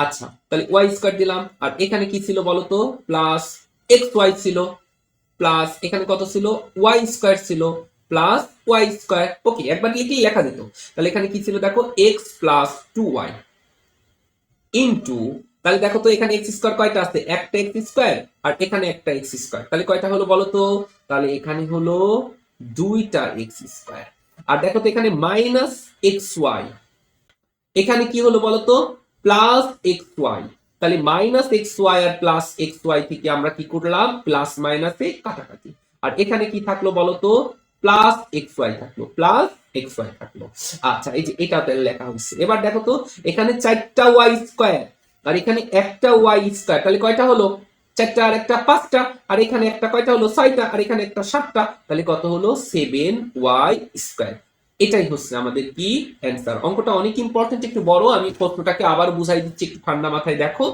আচ্ছা, তাহলে ওয়াই স্কোয়ার দিলাম, আর এখানে কি ছিল বলতো? প্লাস এক্স ওয়াই ছিল, প্লাস এখানে কত ছিল? ওয়াই স্কোয়ার ছিল, প্লাস ওয়াই স্কোয়ার। ওকে, একবার এটাই লেখা যেত। তাহলে এখানে কি ছিল দেখো? X plus two y into, তাহলে দেখো তো এখানে এক্স স্কোয়ার কয়টা আছে? একটা এক্স স্কোয়ার, আর এখানে একটা এক্স স্কোয়ার। তাহলে কয়টা হলো বলো তো? তাহলে এখানে হলো দুইটা এক্স স্কোয়ার। আর দেখো তো এখানে মাইনাস এক্স ওয়াই, এখানে কি হলো বলতো? Plus x y. তাহলে মাইনাস এক্স ওয়াই আর প্লাস এক্স ওয়াই থেকে আমরা কি করলাম? প্লাস মাইনাসে কাটাকাটি। আর এখানে কি থাকলো বলতো? প্লাস এক্স ওয়াই থাকলো, প্লাস এক্স ওয়াই থাকলো। আচ্ছা, এই যে এটা লেখা হচ্ছে। এবার দেখো তো এখানে চারটা ওয়াই স্কোয়ার, আর এখানে একটা ওয়াই স্কোয়ার। তাহলে কয়টা হলো? চারটা, আর একটা পাঁচটা, আর এখানে একটা কয়টা হলো? ছয়টা, আর এখানে একটা সাতটা। তাহলে কত হলো? Seven y square. এটাই হচ্ছে আমাদের কি? অ্যান্সার। অঙ্কটা অনেক ইম্পর্টেন্ট, একটু বড়। আমি প্রশ্নটাকে আবার বুঝাই দিচ্ছি, একটু ঠান্ডা মাথায় দেখো।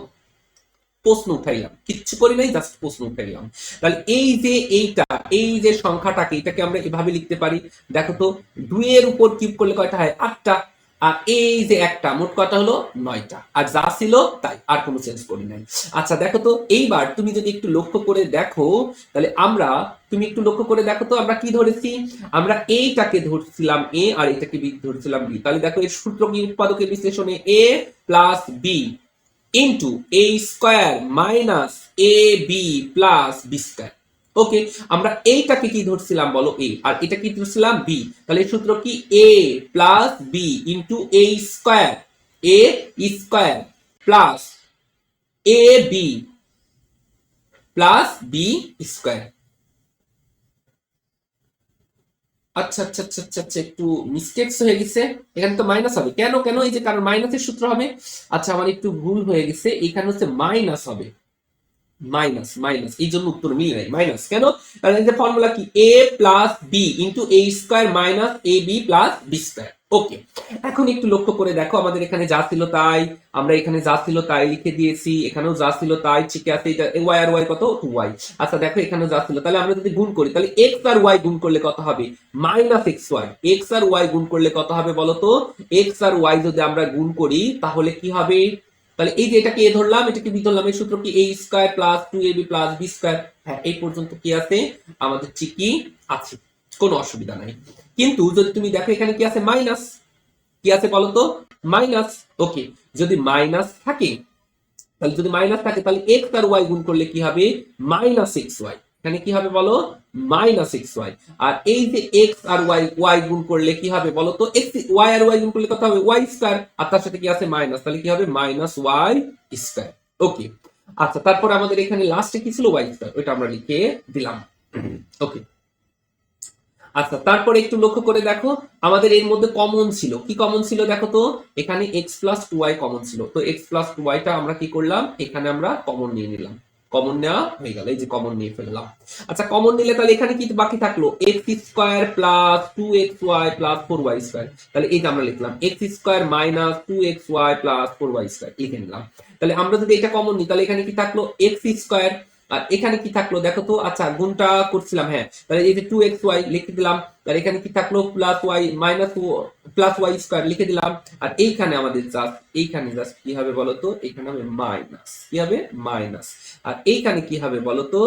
প্রশ্ন উঠাইলাম, কিচ্ছু করি নাই, জাস্ট প্রশ্ন উঠাইলাম। তাহলে এই যে এইটা, এই যে সংখ্যাটাকে, এটাকে আমরা এভাবে লিখতে পারি। দেখো তো, দুইয়ের উপর কিউব করলে কয়টা হয়? আটটা। আর এই যে একটা, মোট কয়টা হলো? নয়টা। আর যা ছিল তাই, আর কোনো চেঞ্জ করি নাই। আচ্ছা দেখো তো, এইবার তুমি যদি একটু লক্ষ্য করে দেখো, তাহলে আমরা, তুমি একটু লক্ষ্য করে দেখো তো আমরা কি ধরেছি? আমরা এইটাকে ধরছিলাম এ, আর এটাকে বি ধরছিলাম বি। তাহলে দেখো এর সূত্র কি? উৎপাদকের বিশ্লেষণে এ plus B into A square minus A B plus B square. ওকে, আমরা এইটাকে কি ধরছিলাম বলো? এ, আর এটা কি ধরছিলাম? বি। তাহলে সূত্র কি? A plus B into A square, A square plus A B plus B square. আচ্ছা আচ্ছা আচ্ছা আচ্ছা আচ্ছা, একটু মিস্টেকস হয়ে গেছে। এখানে তো মাইনাস হবে। কেন কেন? এই যে কারণ মাইনাসের সূত্র হবে। আচ্ছা, আমার একটু ভুল হয়ে গেছে, এখানে হচ্ছে মাইনাস হবে। মাইনাস, মাইনাস, এই জন্য উত্তর মিলে নাই। মাইনাস কেন? কারণ এই যে ফর্মুলা কি? A plus B into A square minus A B plus B square. ওকে, এখন একটু লক্ষ্য করে দেখো, আমাদের এখানে যা ছিল তাই, আমরা এখানে যা ছিল তাই লিখে দিয়েছি, এখানেও যা ছিল তাই ঠিক আছে। এটা ওয়াই আর ওয়াই কত 2y। আচ্ছা দেখো এখানেও যা ছিল, তাহলে আমরা যদি গুণ করি তাহলে এক্স আর ওয়াই গুণ করলে কত হবে? Minus x y. এক্স আর ওয়াই গুণ করলে কত হবে বলো তো? এক্স আর ওয়াই যদি আমরা গুণ করি তাহলে কি হবে? তাহলে এই যে এটাকে এ ধরলাম, এটাকে বি ধরলাম, এই সূত্র কি a square plus 2ab plus b square. হ্যাঁ, এই পর্যন্ত কি আছে আমাদের? ঠিকই আছে, কোনো অসুবিধা নাই। কিন্তু যদি তুমি দেখো এখানে কি আছে? মাইনাস। কি আছে বলতো? মাইনাস। ওকে, যদি মাইনাস থাকে, তাহলে যদি মাইনাস থাকে তাহলে এক্স আর ওয়াই গুণ করলে কি হবে? Minus x y. এখানে কি হবে বলো? Minus x y. আর এই যে এক্স আর ওয়াই, ওয়াই গুণ করলে কি হবে বলো তো? এক্স ওয়াই আর ওয়াই গুণ করলে কত হবে? Y square. আর তার সাথে কি আছে? মাইনাস। তাহলে কি হবে? Minus Y square. ওকে, আচ্ছা তারপর আমাদের এখানে লাস্টে কি ছিল? Y square. ওইটা আমরা লিখে দিলাম। ওকে, আচ্ছা তারপরে একটু লক্ষ্য করে দেখো, আমাদের এর মধ্যে কমন ছিল। কি কমন ছিল দেখো তো? এখানে x plus two y common ছিল। তো এক্স প্লাস টু ওয়াইটা আমরা কি করলাম? এখানে আমরা কমন নিয়ে নিলাম। কমন নেওয়া হয়ে গেল, এই যে কমন নিয়ে ফেললাম। আচ্ছা কমন নিলে তাহলে এখানে কি বাকি থাকলো? X square plus two x Y plus four Y square. তাহলে এই যে আমরা লিখলাম x square minus two x Y plus four Y square, লিখে নিলাম। তাহলে আমরা যদি এটা কমন নিই তাহলে এখানে কি থাকলো? X square. আর এখানে কি থাকলো দেখো তো? আচ্ছা গুণটা করছিলাম, হ্যাঁ, তাহলে এই যে টু এক্স ওয়াই লিখে দিলাম। আর এখানে কি থাকলো? Plus y minus plus y square লিখে দিলাম। আর এইখানে আমাদের জাস্ট, এইখানে জাস্ট কি হবে বলতো? এখানে হবে মাইনাস। কি হবে? মাইনাস। আর এইখানে কি হবে বলতো?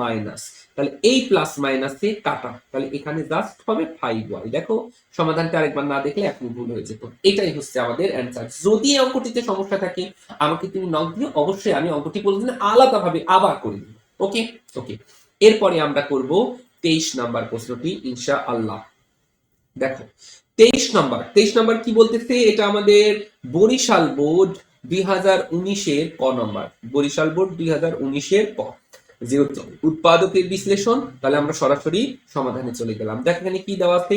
মাইনাস। তাহলে এই প্লাস মাইনাসে কাটা, তাহলে এখানে জাস্ট হবে 5y। দেখো সমাধানটা আরেকবার না দেখলে এখন ভুল হয়ে যেত। এটাই হচ্ছে আমাদের অ্যান্সার। যদি এই অঙ্কটিতে সমস্যা থাকে আমাকে তুমি নক দিও, অবশ্যই আমি অঙ্কটি বলে দিলে আলাদাভাবে আবার করে দিব। ওকে ওকে, এরপরে আমরা করব 23 নাম্বার প্রশ্নটি ইনশাআল্লাহ। দেখো 23 নাম্বার কি বলতেছে? এটা আমাদের বরিশাল বোর্ড 2019-এর ক নাম্বার। বরিশাল বোর্ড 2019-এর ক, যেহেতু উৎপাদকের বিশ্লেষণ, তাহলে আমরা সরাসরি সমাধানে চলে গেলাম। দেখো এখানে কি দেওয়া আছে?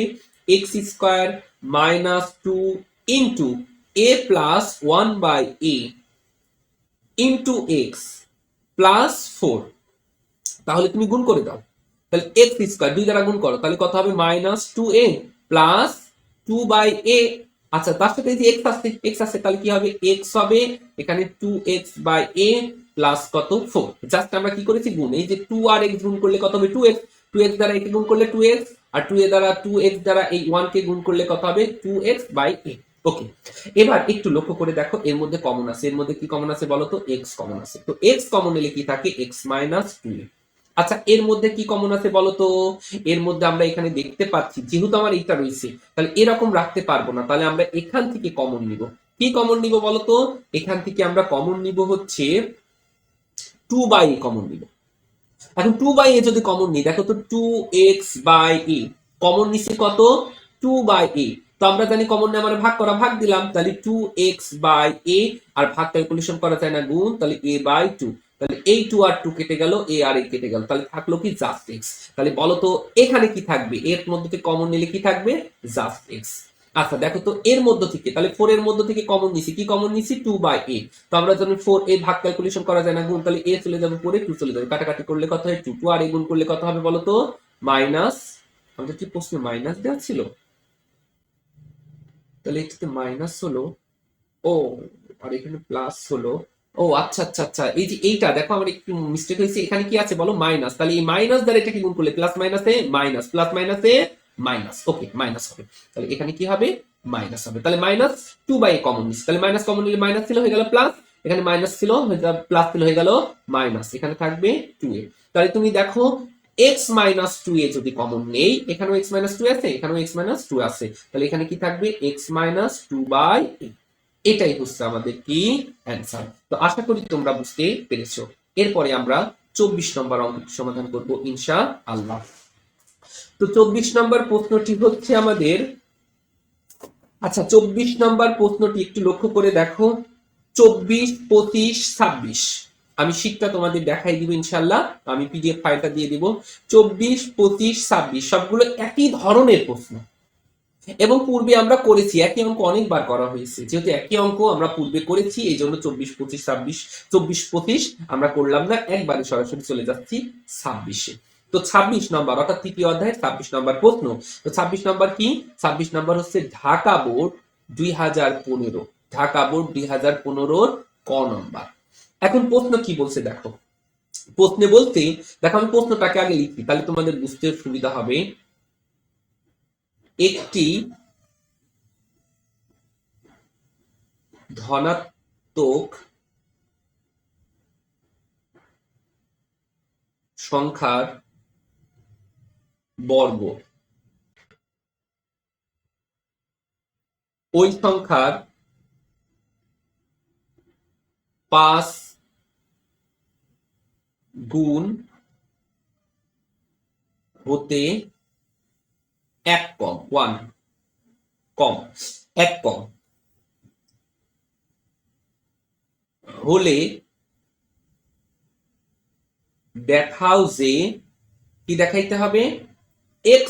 X square minus two into a plus one by a into x plus four. তাহলে তুমি গুণ করে দাও। তাহলে এক্স স্কোয়ার দুই দ্বারা গুণ করো, তাহলে কত হবে? Minus two A plus two by A. আচ্ছা তার সাথে যে এক্স আছে, এক্স আছে, তাহলে কি হবে? এক্স হবে এখানে two x by a plus কত? ফোর। জাস্ট আমরা কি করেছি? গুণ। এই যে টু আর এক্স গুণ করলে কত হবে? Two x. টু এক্স দ্বারা একে গুণ করলে টু এক্স, আর টু এ দ্বারা টু এক্স দ্বারা এই ওয়ান কে গুণ করলে কত হবে? টু এক্স বাই এ। ওকে, এবার একটু লক্ষ্য করে দেখো এর মধ্যে কমন আছে। এর মধ্যে কি কমন আছে বলো তো? এক্স কমন আছে। তো এক্স কমন নিলে কি থাকে? X minus two. আচ্ছা এর মধ্যে কি কমন আছে বলতো? এর মধ্যে আমরা এখানে দেখতে পাচ্ছি, যেহেতু আমার এটা রয়েছে তাহলে এরকম রাখতে পারবো না, তাহলে আমরা এখান থেকে কমন নিব। কি কমন নিব বলতো? এখান থেকে আমরা কমন নিব হচ্ছে টু বাই এ কমন নিব। এখন টু বাই এ যদি কমন নিই, দেখো তো two x by a common নিচ্ছে কত? Two by a. তো আমরা জানি কমন নিয়ে আমরা ভাগ করা, ভাগ দিলাম, তাহলে টু এক্স বাই এ। আর ভাগ ক্যালকুলেশন করা যায় না, গুণ, তাহলে এ বাই টু। তাহলে এই টু আর টু কেটে গেল, এ আর এ কেটে গেল, তাহলে থাকলো কি? Just x. তাহলে বলো তো এখানে কি থাকবে? এর মধ্যে থেকে কমন নিলে কি থাকবে? Just x. আচ্ছা দেখো তো এর মধ্য থেকে, তাহলে ফোর এর মধ্য থেকে কমন নিছি, কি কমন নিছি? Two by a. তো আমরা জানি ফোর এ ভাগ ক্যালকুলেশন করা যায় না, গুণ, তাহলে এ চলে যাবে পরে, টু চলে যাবে, কাটাকাটি করলে কত হয়? টু। টু আর এ গুণ করলে কত হবে বলো তো? মাইনাস, আমাদের কি প্রশ্নে মাইনাস দেওয়া ছিল? তাহলে এটাতে মাইনাস হলো, ও আর এখানে প্লাস হলো। ও আচ্ছা আচ্ছা আচ্ছা, এই যে এইটা দেখো আমার একটু মিস্টেক হয়েছে, এখানে কি আছে বলো? মাইনাস। তাহলে এই মাইনাস দ্বারা এটাকে গুণ করলে প্লাস মাইনাসে মাইনাস, প্লাস মাইনাসে মাইনাস। ওকে, মাইনাস হবে। তাহলে এখানে কি হবে? মাইনাস হবে। তাহলে মাইনাস টু বাই কমন নিচ্ছে, তাহলে মাইনাস কমন নিলে মাইনাস ছিল, হয়ে গেল প্লাস। এখানে মাইনাস ছিল, প্লাস ছিল, হয়ে গেল মাইনাস। এখানে থাকবে টু এ। তাহলে তুমি দেখো এক্স মাইনাস টু এ যদি কমন নেই, এখানেও এক্স মাইনাস টু আছে, এখানেও এক্স মাইনাস টু আছে, তাহলে এখানে কি থাকবে? এক্স মাইনাস টু বাই এ। এটাই হচ্ছে আমাদের কি? অ্যান্সার। তো আশা করি তোমরা বুঝতে পেরেছো। এরপরে আমরা 24 নম্বর অঙ্কটি সমাধান করব ইনশাআল্লাহ। তো 24 নম্বর প্রশ্নটি হচ্ছে আমাদের, আচ্ছা 24 নম্বর প্রশ্নটি একটু লক্ষ্য করে দেখো, 24, 25, 26, আমি শীটটা তোমাদের দেখাই দিব ইনশাআল্লাহ, আমি পিডিএফ ফাইলটা দিয়ে দিব। 24, 25, 26 সবগুলো একই ধরনের প্রশ্ন, এবং পূর্বে আমরা করেছি, একই অঙ্ক অনেকবার করা হয়েছে। যেহেতু একই অঙ্ক আমরা পূর্বে করেছি, এই জন্য 24, 25, 26, 24, 25 আমরা করলাম না, একবারে সরাসরি চলে যাচ্ছি 26-এ। তো 26 নম্বর অর্থাৎ তৃতীয় অধ্যায়ের 26 নম্বর প্রশ্ন। তো 26 নম্বর কি? 26 নম্বর হচ্ছে ঢাকা বোর্ড 2015, ঢাকা বোর্ড 2015 ক নম্বর। এখন প্রশ্ন কি বলছে দেখো, প্রশ্নে বলতে দেখো আমি প্রশ্নটাকে আগে লিখি তাহলে তোমাদের বুঝতে সুবিধা হবে। একটি ধনাত্মক সংখ্যার বর্গ ওই সংখ্যার 5 গুণ হতে এক কম, 1 কম, এক কম হলে দেখাও যে কি দেখাইতে হবে, x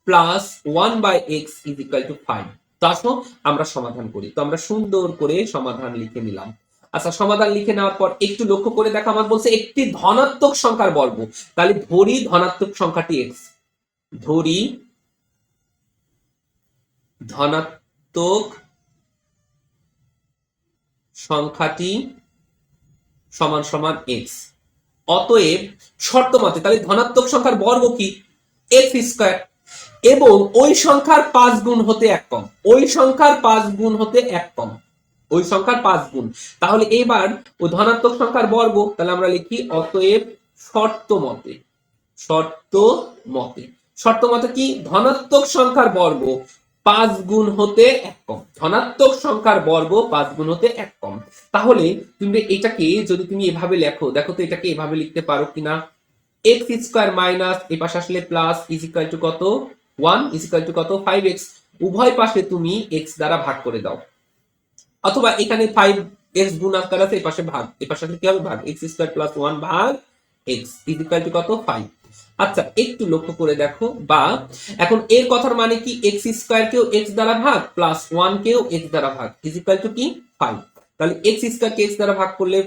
plus 1/x is equal two 5। তো আসো আমরা সমাধান করি। তো আমরা সুন্দর করে সমাধান লিখে নিলাম। আচ্ছা সমাধান লিখে নেওয়ার পর একটু লক্ষ্য করে দেখো, আমার বলছে একটি ধনাত্মক সংখ্যার বর্গ, তাহলে ধরি ধনাত্মক সংখ্যাটি x, ধরি ধনাত্মক সংখ্যাটি সমান সমান x। অতএব শর্ত মতে তাহলে ধনাত্মক সংখ্যার বর্গ কি, x স্কয়ার, এবং ওই সংখ্যার 5 গুণ হতে এক কম, ওই সংখ্যার 5 গুণ হতে এক কম, ওই সংখ্যার 5 গুণ। তাহলে এবার ওই ধনাত্মক সংখ্যার বর্গ, তাহলে আমরা লিখি অতএব শর্ত মতে, শর্ত মতে, শর্ত মতে কি, ধনাত্মক সংখ্যার বর্গ 5 গুণ হতে এক কম, ধনাত্মক সংখ্যার বর্গ 5 গুণ হতে এক কম। তাহলে তুমি এটাকে যদি তুমি এভাবে লেখো, দেখো তো এটাকে এভাবে লিখতে পারো কিনা, x স্কয়ার মাইনাস এই পাশে আসলে প্লাস ইজ ইকুয়াল টু কত, 1 ইজ ইকুয়াল টু কত, 5x। উভয় পাশে তুমি x দ্বারা ভাগ করে দাও, অথবা এখানে 5x গুণ আকার আছে, এই পাশে ভাগ, এই পাশে আসলে কি হবে ভাগ, x স্কয়ার প্লাস 1 ভাগ x ইজ ইকুয়াল টু কত, 5। আচ্ছা একটু লক্ষ্য করে দেখো, বা এখন এর কথার মানে কি, x স্কয়ার কেও x দ্বারা ভাগ প্লাস 1 কেও x দ্বারা ভাগ ইজ ইকুয়াল টু কি 5। তাহলে x স্কয়ার কে x দ্বারা ভাগ করলে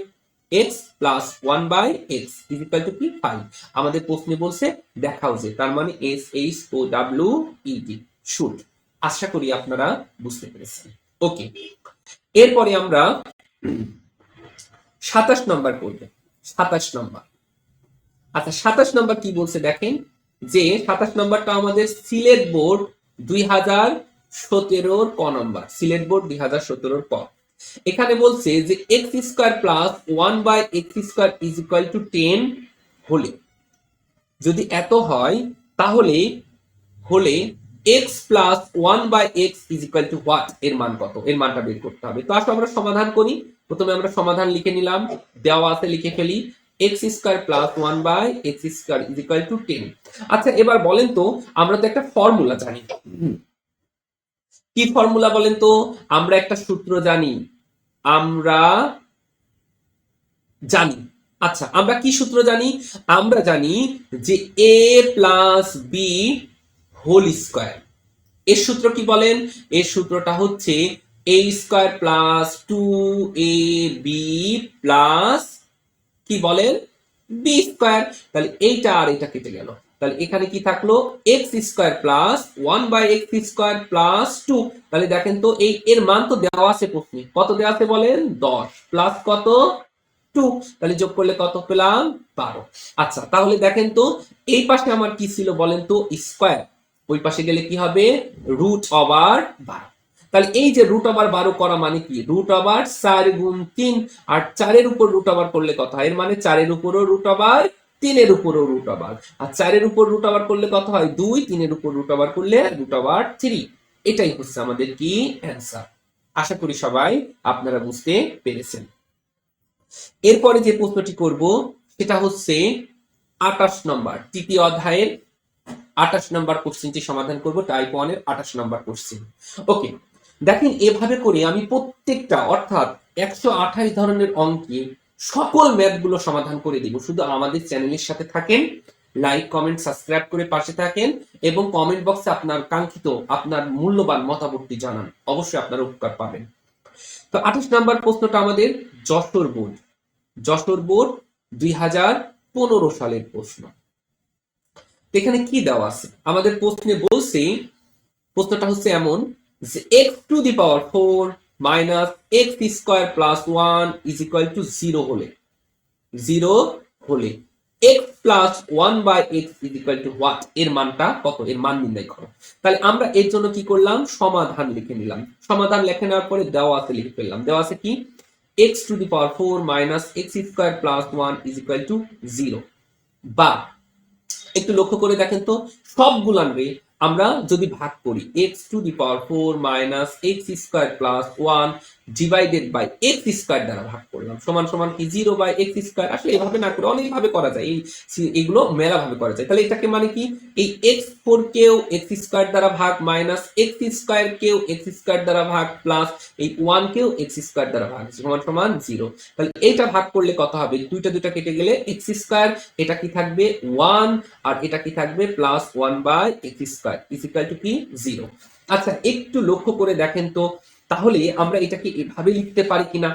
x plus 1/x is equal to কি 5। আমাদের প্রশ্নে বলছে দেখাও যে, তার মানে SHOWED শুড। আশা করি আপনারা বুঝতে পেরেছেন। ওকে, এরপরে আমরা 27 নম্বর করব, 27 নম্বর। আচ্ছা 27 নম্বর কি বলছে দেখেন, যে 27 নম্বরটা আমাদের সিলেট বোর্ড 2017 ক নম্বর, সিলেট বোর্ড 2017 ক। এখানে বলছে যে x square plus 1/x square is equal two 10 হলে, যদি এত হয় তাহলে হলে x plus 1/x is equal to what, এর মান কত, এর মানটা বের করতে হবে। তো আসলে আমরা সমাধান করি। প্রথমে আমরা সমাধান লিখে নিলাম, দেওয়া আছে লিখে ফেলি, x square plus 1/x square is equal two 10। আচ্ছা এবার বলেন তো, আমরা তো একটা ফর্মুলা জানি, কি ফর্মুলা বলেন তো, আমরা একটা সূত্র জানি, আমরা জানি। আচ্ছা আমরা কি সূত্র জানি, আমরা জানি যে a plus B whole square, এর সূত্র কি বলেন, এর সূত্রটা হচ্ছে a square plus 2ab plus কি বলেন b স্কয়ার। তাহলে এইটা আর এটা কেটে গেল, তাহলে এখানে কি থাকলো, x square plus 1/x square plus 2। তাহলে দেখেন তো এই এর মান তো দেওয়া আছে প্রশ্নে, কত দেওয়া আছে বলেন 10 প্লাস কত 2, তাহলে যোগ করলে কত পেলাম 12। আচ্ছা তাহলে দেখেন তো এই পাশে আমার কি ছিল বলেন তো স্কয়ার, ওই পাশে গেলে কি হবে রুট ওভার 12। তাহলে এই যে রুট ওভার 12 করা মানে কি, রুট ওভার 4 গুণ 3, আর 4 এর উপর রুট ওভার করলে কত হয়, এর মানে 4 এর উপরও রুট ওভার, 3 এর উপরও রুট ওভার, আর 4 এর উপর রুট ওভার করলে কত হয় 2, 3 এর উপর রুট ওভার করলে রুট ওভার 3। এটাই হচ্ছে আমাদের কি অ্যান্সার। আশা করি সবাই আপনারা বুঝতে পেরেছেন। এরপরে যে প্রশ্নটি করব সেটা হচ্ছে 28 নম্বর, তৃতীয় অধ্যায়ের 28 নম্বর কোশ্চেনটি সমাধান করব, টাইপ 1 এর 28 নম্বর কোশ্চেন। ওকে দেখেন এভাবে করে আমি প্রত্যেকটা অর্থাৎ 128 ধরনের অঙ্কে সকল ম্যাথগুলো সমাধান করে দিব। শুধু আমাদের চ্যানেলের সাথে থাকেন, লাইক কমেন্ট সাবস্ক্রাইব করে পাশে থাকেন, এবং কমেন্ট বক্সে আপনার কাঙ্ক্ষিত আপনার মূল্যবান মতামতটি জানান, অবশ্যই আপনারা উপকার পাবেন। তো 28 নম্বর প্রশ্নটা আমাদের যশোর বোর্ড 2015 সালের প্রশ্ন। এখানে কি দেওয়া আছে আমাদের প্রশ্নে বলছে, প্রশ্নটা হচ্ছে এমন যে x to the power 4 minus x square plus 1 is equal to 0 হলে, 0 হলে x plus 1 by x is equal to what, এর মানটা কত, এর মান নির্ণয় করো। তাহলে আমরা এর জন্য কি করলাম, সমাধান লিখে নিলাম। সমাধান লিখে নেওয়ার পরে দেওয়া আছে লিখে ফেললাম। দেওয়া আছে কি, x to the power 4 minus x square plus 1 is equal to 0, বা একটু লক্ষ্য করে দেখেন তো, সবগুলান রে আমরা যদি ভাগ করি x to the power 4 minus x square plus 1 divided by x square দ্বারা ভাগ করলাম, সমান সমান কি 0 বাই এক্স স্কোয়ার। আসলে এভাবে না করে অনেকভাবে করা যায়, এগুলো মেলা ভাবে করা যায়। তাহলে এটাকে মানে কি, এই এক্স 4 কেও এক্স স্কোয়ার দ্বারা ভাগ, মাইনাস এক্স স্কোয়ার কেও এক্স স্কোয়ার দ্বারা ভাগ, প্লাস এই 1 কেও এক্স স্কোয়ার দ্বারা ভাগ, সমান সমান 0। তাহলে এটা ভাগ করলে কত হবে, দুইটা দুইটা কেটে গেলে এক্স স্কোয়ার, এটা কি থাকবে 1, আর এটা কি থাকবে plus 1 by x square is equal to কি 0। আচ্ছা একটু লক্ষ্য করে দেখেন তো, তাহলে আমরা এটাকে এভাবে লিখতে পারি কিনা।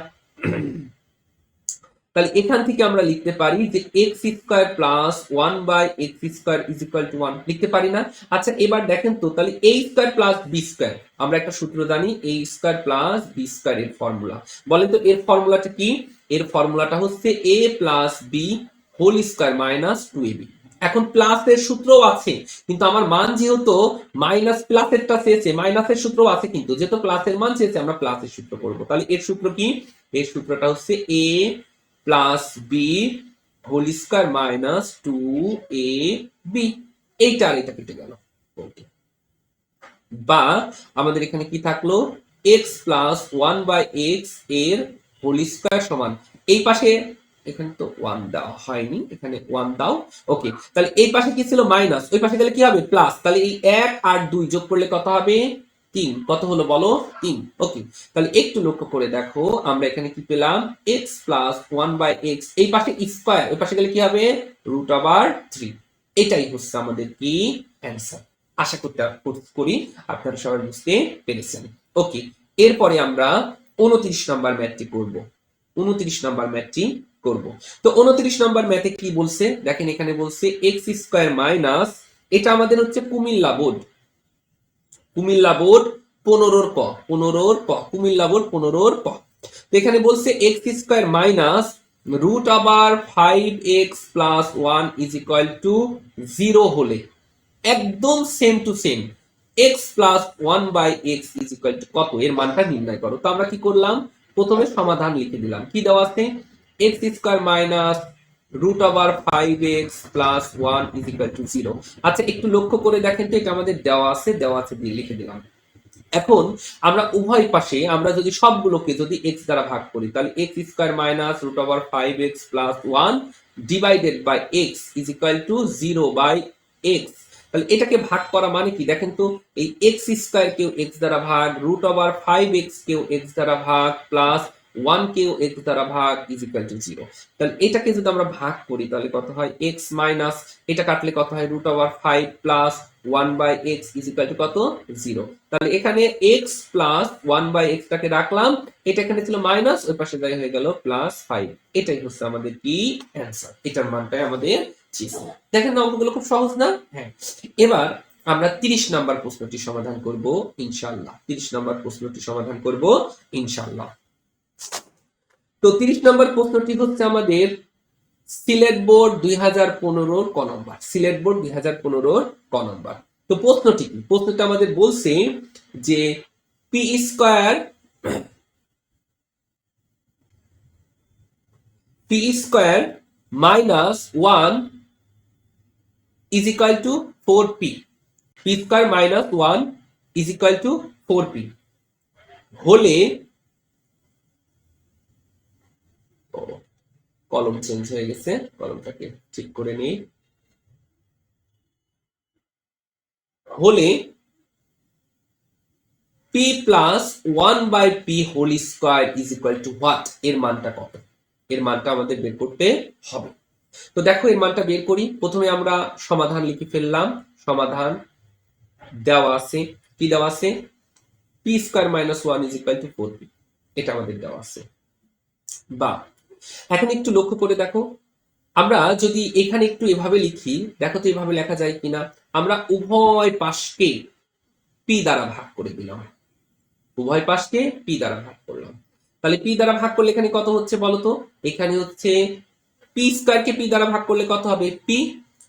তাহলে এখান থেকে আমরা লিখতে পারি যে X square plus 1 by x square is equal to 1, লিখতে পারি না। আচ্ছা এবার দেখেন তো, তাহলে A square plus B square, আমরা একটা সূত্র জানি A square plus B square এর ফর্মুলা, বলেন তো এর ফর্মুলাটা কি। এর ফর্মুলাটা হচ্ছে A plus B whole square minus 2ab। এখন প্লাসের সূত্রও আছে, কিন্তু আমার মান যেহেতু মাইনাস প্লাসেরটা চেয়েছে, মাইনাসের সূত্রও আছে, কিন্তু যেহেতু প্লাসের মান চেয়েছে আমরা প্লাসের সূত্র করব। তাহলে এর সূত্র কি, এর সূত্রটা হচ্ছে A plus B whole square minus 2ab, এইটা আর এটা কেটে গেল। ওকে, বা আমাদের এখানে কি থাকলো, x প্লাস 1 বাই x এর হোল স্কয়ার সমান, এই পাশে এখানে তো 1 দেওয়া হয়নি, এখানে 1 দাও। ওকে, তাহলে এই পাশে কি ছিল মাইনাস, ওই পাশে গেলে কি হবে প্লাস, তাহলে এই 1 আর 2 যোগ করলে কত হবে 3, কত হলো বলো 3। ওকে, তাহলে একটু লক্ষ্য করে দেখো, আমরা এখানে কি পেলাম x প্লাস 1 বাই x, এই পাশে স্কয়ার, ওই পাশে গেলে কি হবে রুট ওভার 3। এটাই হচ্ছে আমাদের কি অ্যান্সার। আশা করি আপনারা সবাই বুঝতে পেরেছেন। ওকে, এরপরে আমরা 29 নম্বর ম্যাথটি করব। 29 নম্বর ম্যাথটি করব। তো 29 নম্বর ম্যাথে কি বলছে দেখেন, এখানে বলছে এক্স স্কয়ার মাইনাস, এটা আমাদের হচ্ছে কুমিল্লা বোর্ড, কুমিল্লা বোর্ড 15 ক, 15 ক, কুমিল্লা বোর্ড 15 ক। তো এখানে বলছে x square minus root over 5x plus 1 is equal to 0 হলে, একদম same to same x plus 1 by x is equal to কত, এর মানটা নির্ণয় করো। তো আমরা কি করলাম, প্রথমে সমাধান লিখে দিলাম। কি দেওয়া আছে, x square minus root over 5x plus 1 is equal to 0। আচ্ছা একটু লক্ষ্য করে দেখেন তো, এটা আমাদের দেওয়া আছে, দেওয়া আছে দিয়ে লিখে দিলাম। এখন আমরা উভয় পাশে আমরা যদি সবগুলোকে যদি x দ্বারা ভাগ করি, তাহলে x square minus root over 5x plus 1 divided by x is equal to 0 by x। তাহলে এটাকে ভাগ করা মানে কি দেখেন তো, এই x স্কয়ার কেও x দ্বারা ভাগ, রুট ওভার 5x কেও x দ্বারা ভাগ, প্লাস 1 কেও x দ্বারা ভাগ ইজ ইকুয়াল টু 0। তাহলে এটাকে যদি আমরা ভাগ করি তাহলে কত হয় x মাইনাস, এটা কাটলে কত হয় root over 5 plus 1 by x is equal to কত 0। তাহলে এখানে x প্লাস 1 বাই x টাকে রাখলাম, এটা এখানে ছিল মাইনাস, ওই পাশে যাই হয়ে গেল প্লাস 5। এটাই হচ্ছে আমাদের কি অ্যানসার, এটার মানটাই আমাদের চিজ। দেখেন না অঙ্কগুলো খুব সহজ না। হ্যাঁ, এবার আমরা 30 নাম্বার প্রশ্নটি সমাধান করব ইনশাআল্লাহ। 30 নাম্বার প্রশ্নটি সমাধান করব ইনশাআল্লাহ। তো 30 নাম্বার প্রশ্নটি হচ্ছে আমাদের সিলেট বোর্ড 2015 ক নম্বর, সিলেট বোর্ড 2015 ক নম্বর। তো প্রশ্নটি কি, প্রশ্নটা আমাদের বলছে যে P square minus 1 is equal two 4p, P square minus 1 is equal two 4p হলে, কলম চেঞ্জ হয়ে গেছে, কলমটাকে ঠিক করে নিই, হলে p plus 1 by p whole square is equal to what, এর মানটা কত, এর মানটা আমাদের বের করতে হবে। তো দেখো এর মানটা বের করি। প্রথমে আমরা সমাধান লিখে ফেললাম। সমাধান দেওয়া আছে, কি দেওয়া আছে, p square minus 1 is equal two 4p, এটা আমাদের দেওয়া আছে। বা এখন একটু লক্ষ্য করে দেখো, আমরা যদি এখানে একটু এভাবে লিখি, দেখো তো এভাবে লেখা যায় কিনা। আমরা উভয় পাশকে পি দ্বারা ভাগ করে দিলাম, উভয় পাশকে পি দ্বারা ভাগ করলাম। তাহলে পি দ্বারা ভাগ করলে এখানে কত হচ্ছে বলতো, এখানে হচ্ছে পি স্কয়ারকে পি দ্বারা ভাগ করলে কত হবে পি,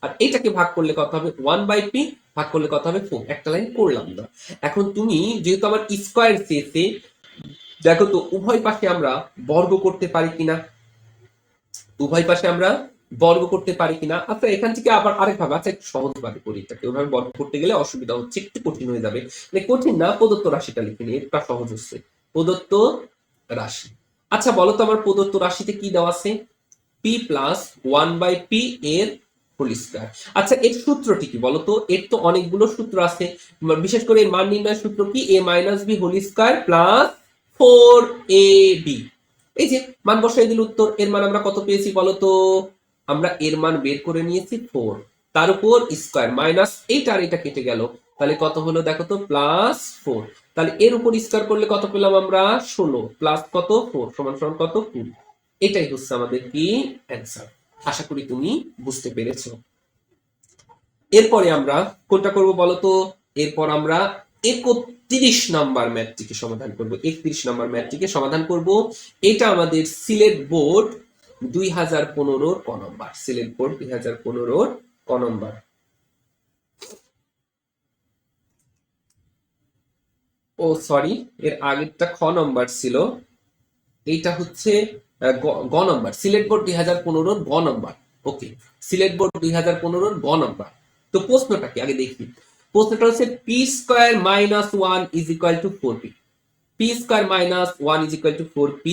আর এটাকে ভাগ করলে কত হবে 1/p, ভাগ করলে কত হবে 4। একটা লাইন করলাম না। এখন তুমি যেহেতু আমার স্কয়ার চেয়েছে, দেখো তো উভয় পাশে আমরা বর্গ করতে পারি কিনা, উভয় পাশে আমরা বর্গ করতে পারি কিনা। আচ্ছা এখান থেকে আবার আরেক ভাবে, আচ্ছা একটু সহজ ভাবে করি এটাকে, ওইভাবে বর্গ করতে গেলে অসুবিধা হচ্ছে, একটু কঠিন হয়ে যাবে। মানে কঠিন না, প্রদত্ত রাশিটা লিখে নিই, এটা সহজ হচ্ছে। প্রদত্ত রাশি, আচ্ছা বলো তো আমার প্রদত্ত রাশিতে কি দেওয়া আছে, পি প্লাস 1/p এর হোল স্কয়ার। আচ্ছা এর সূত্রটি কি বলতো, এর তো অনেকগুলো সূত্র আছে, বিশেষ করে এর মান নির্ণয়ের সূত্র কি, a minus B whole square plus 4ab। এই যে মান বসাই দিল উত্তর, এর মান আমরা কত পেয়েছি বলতো, আমরা এর মান বের করে নিয়েছি 4, তার উপর স্কয়ার মাইনাস এইটা আর এটা কেটে গেল, তাহলে কত হলো দেখো তো প্লাস 4। তাহলে এর উপর স্কয়ার করলে কত পেলাম আমরা 16, প্লাস কত 4 সমান সমান কত 2। এটাই হচ্ছে আমাদের কি অ্যান্সার। আশা করি তুমি বুঝতে পেরেছো। এরপরে আমরা কোনটা করব বলতো, এরপর আমরা 31 নাম্বার ম্যাথটিকে সমাধান করব, 31 নাম্বার ম্যাথটিকে সমাধান করব। এটা আমাদের সিলেট বোর্ড 2015 ক নম্বর, সিলেট বোর্ড 2015 ক নম্বর। ও সরি, এর আগেরটা খ নম্বর ছিল, এইটা হচ্ছে গ নম্বর, সিলেট বোর্ড 2015 গ নম্বর। ওকে, সিলেট বোর্ড 2015 গ নম্বর। তো প্রশ্নটা কি আগে দেখি। প্রশ্নটা হচ্ছে P square minus 1 is equal two 4p, P square minus 1 is equal two 4p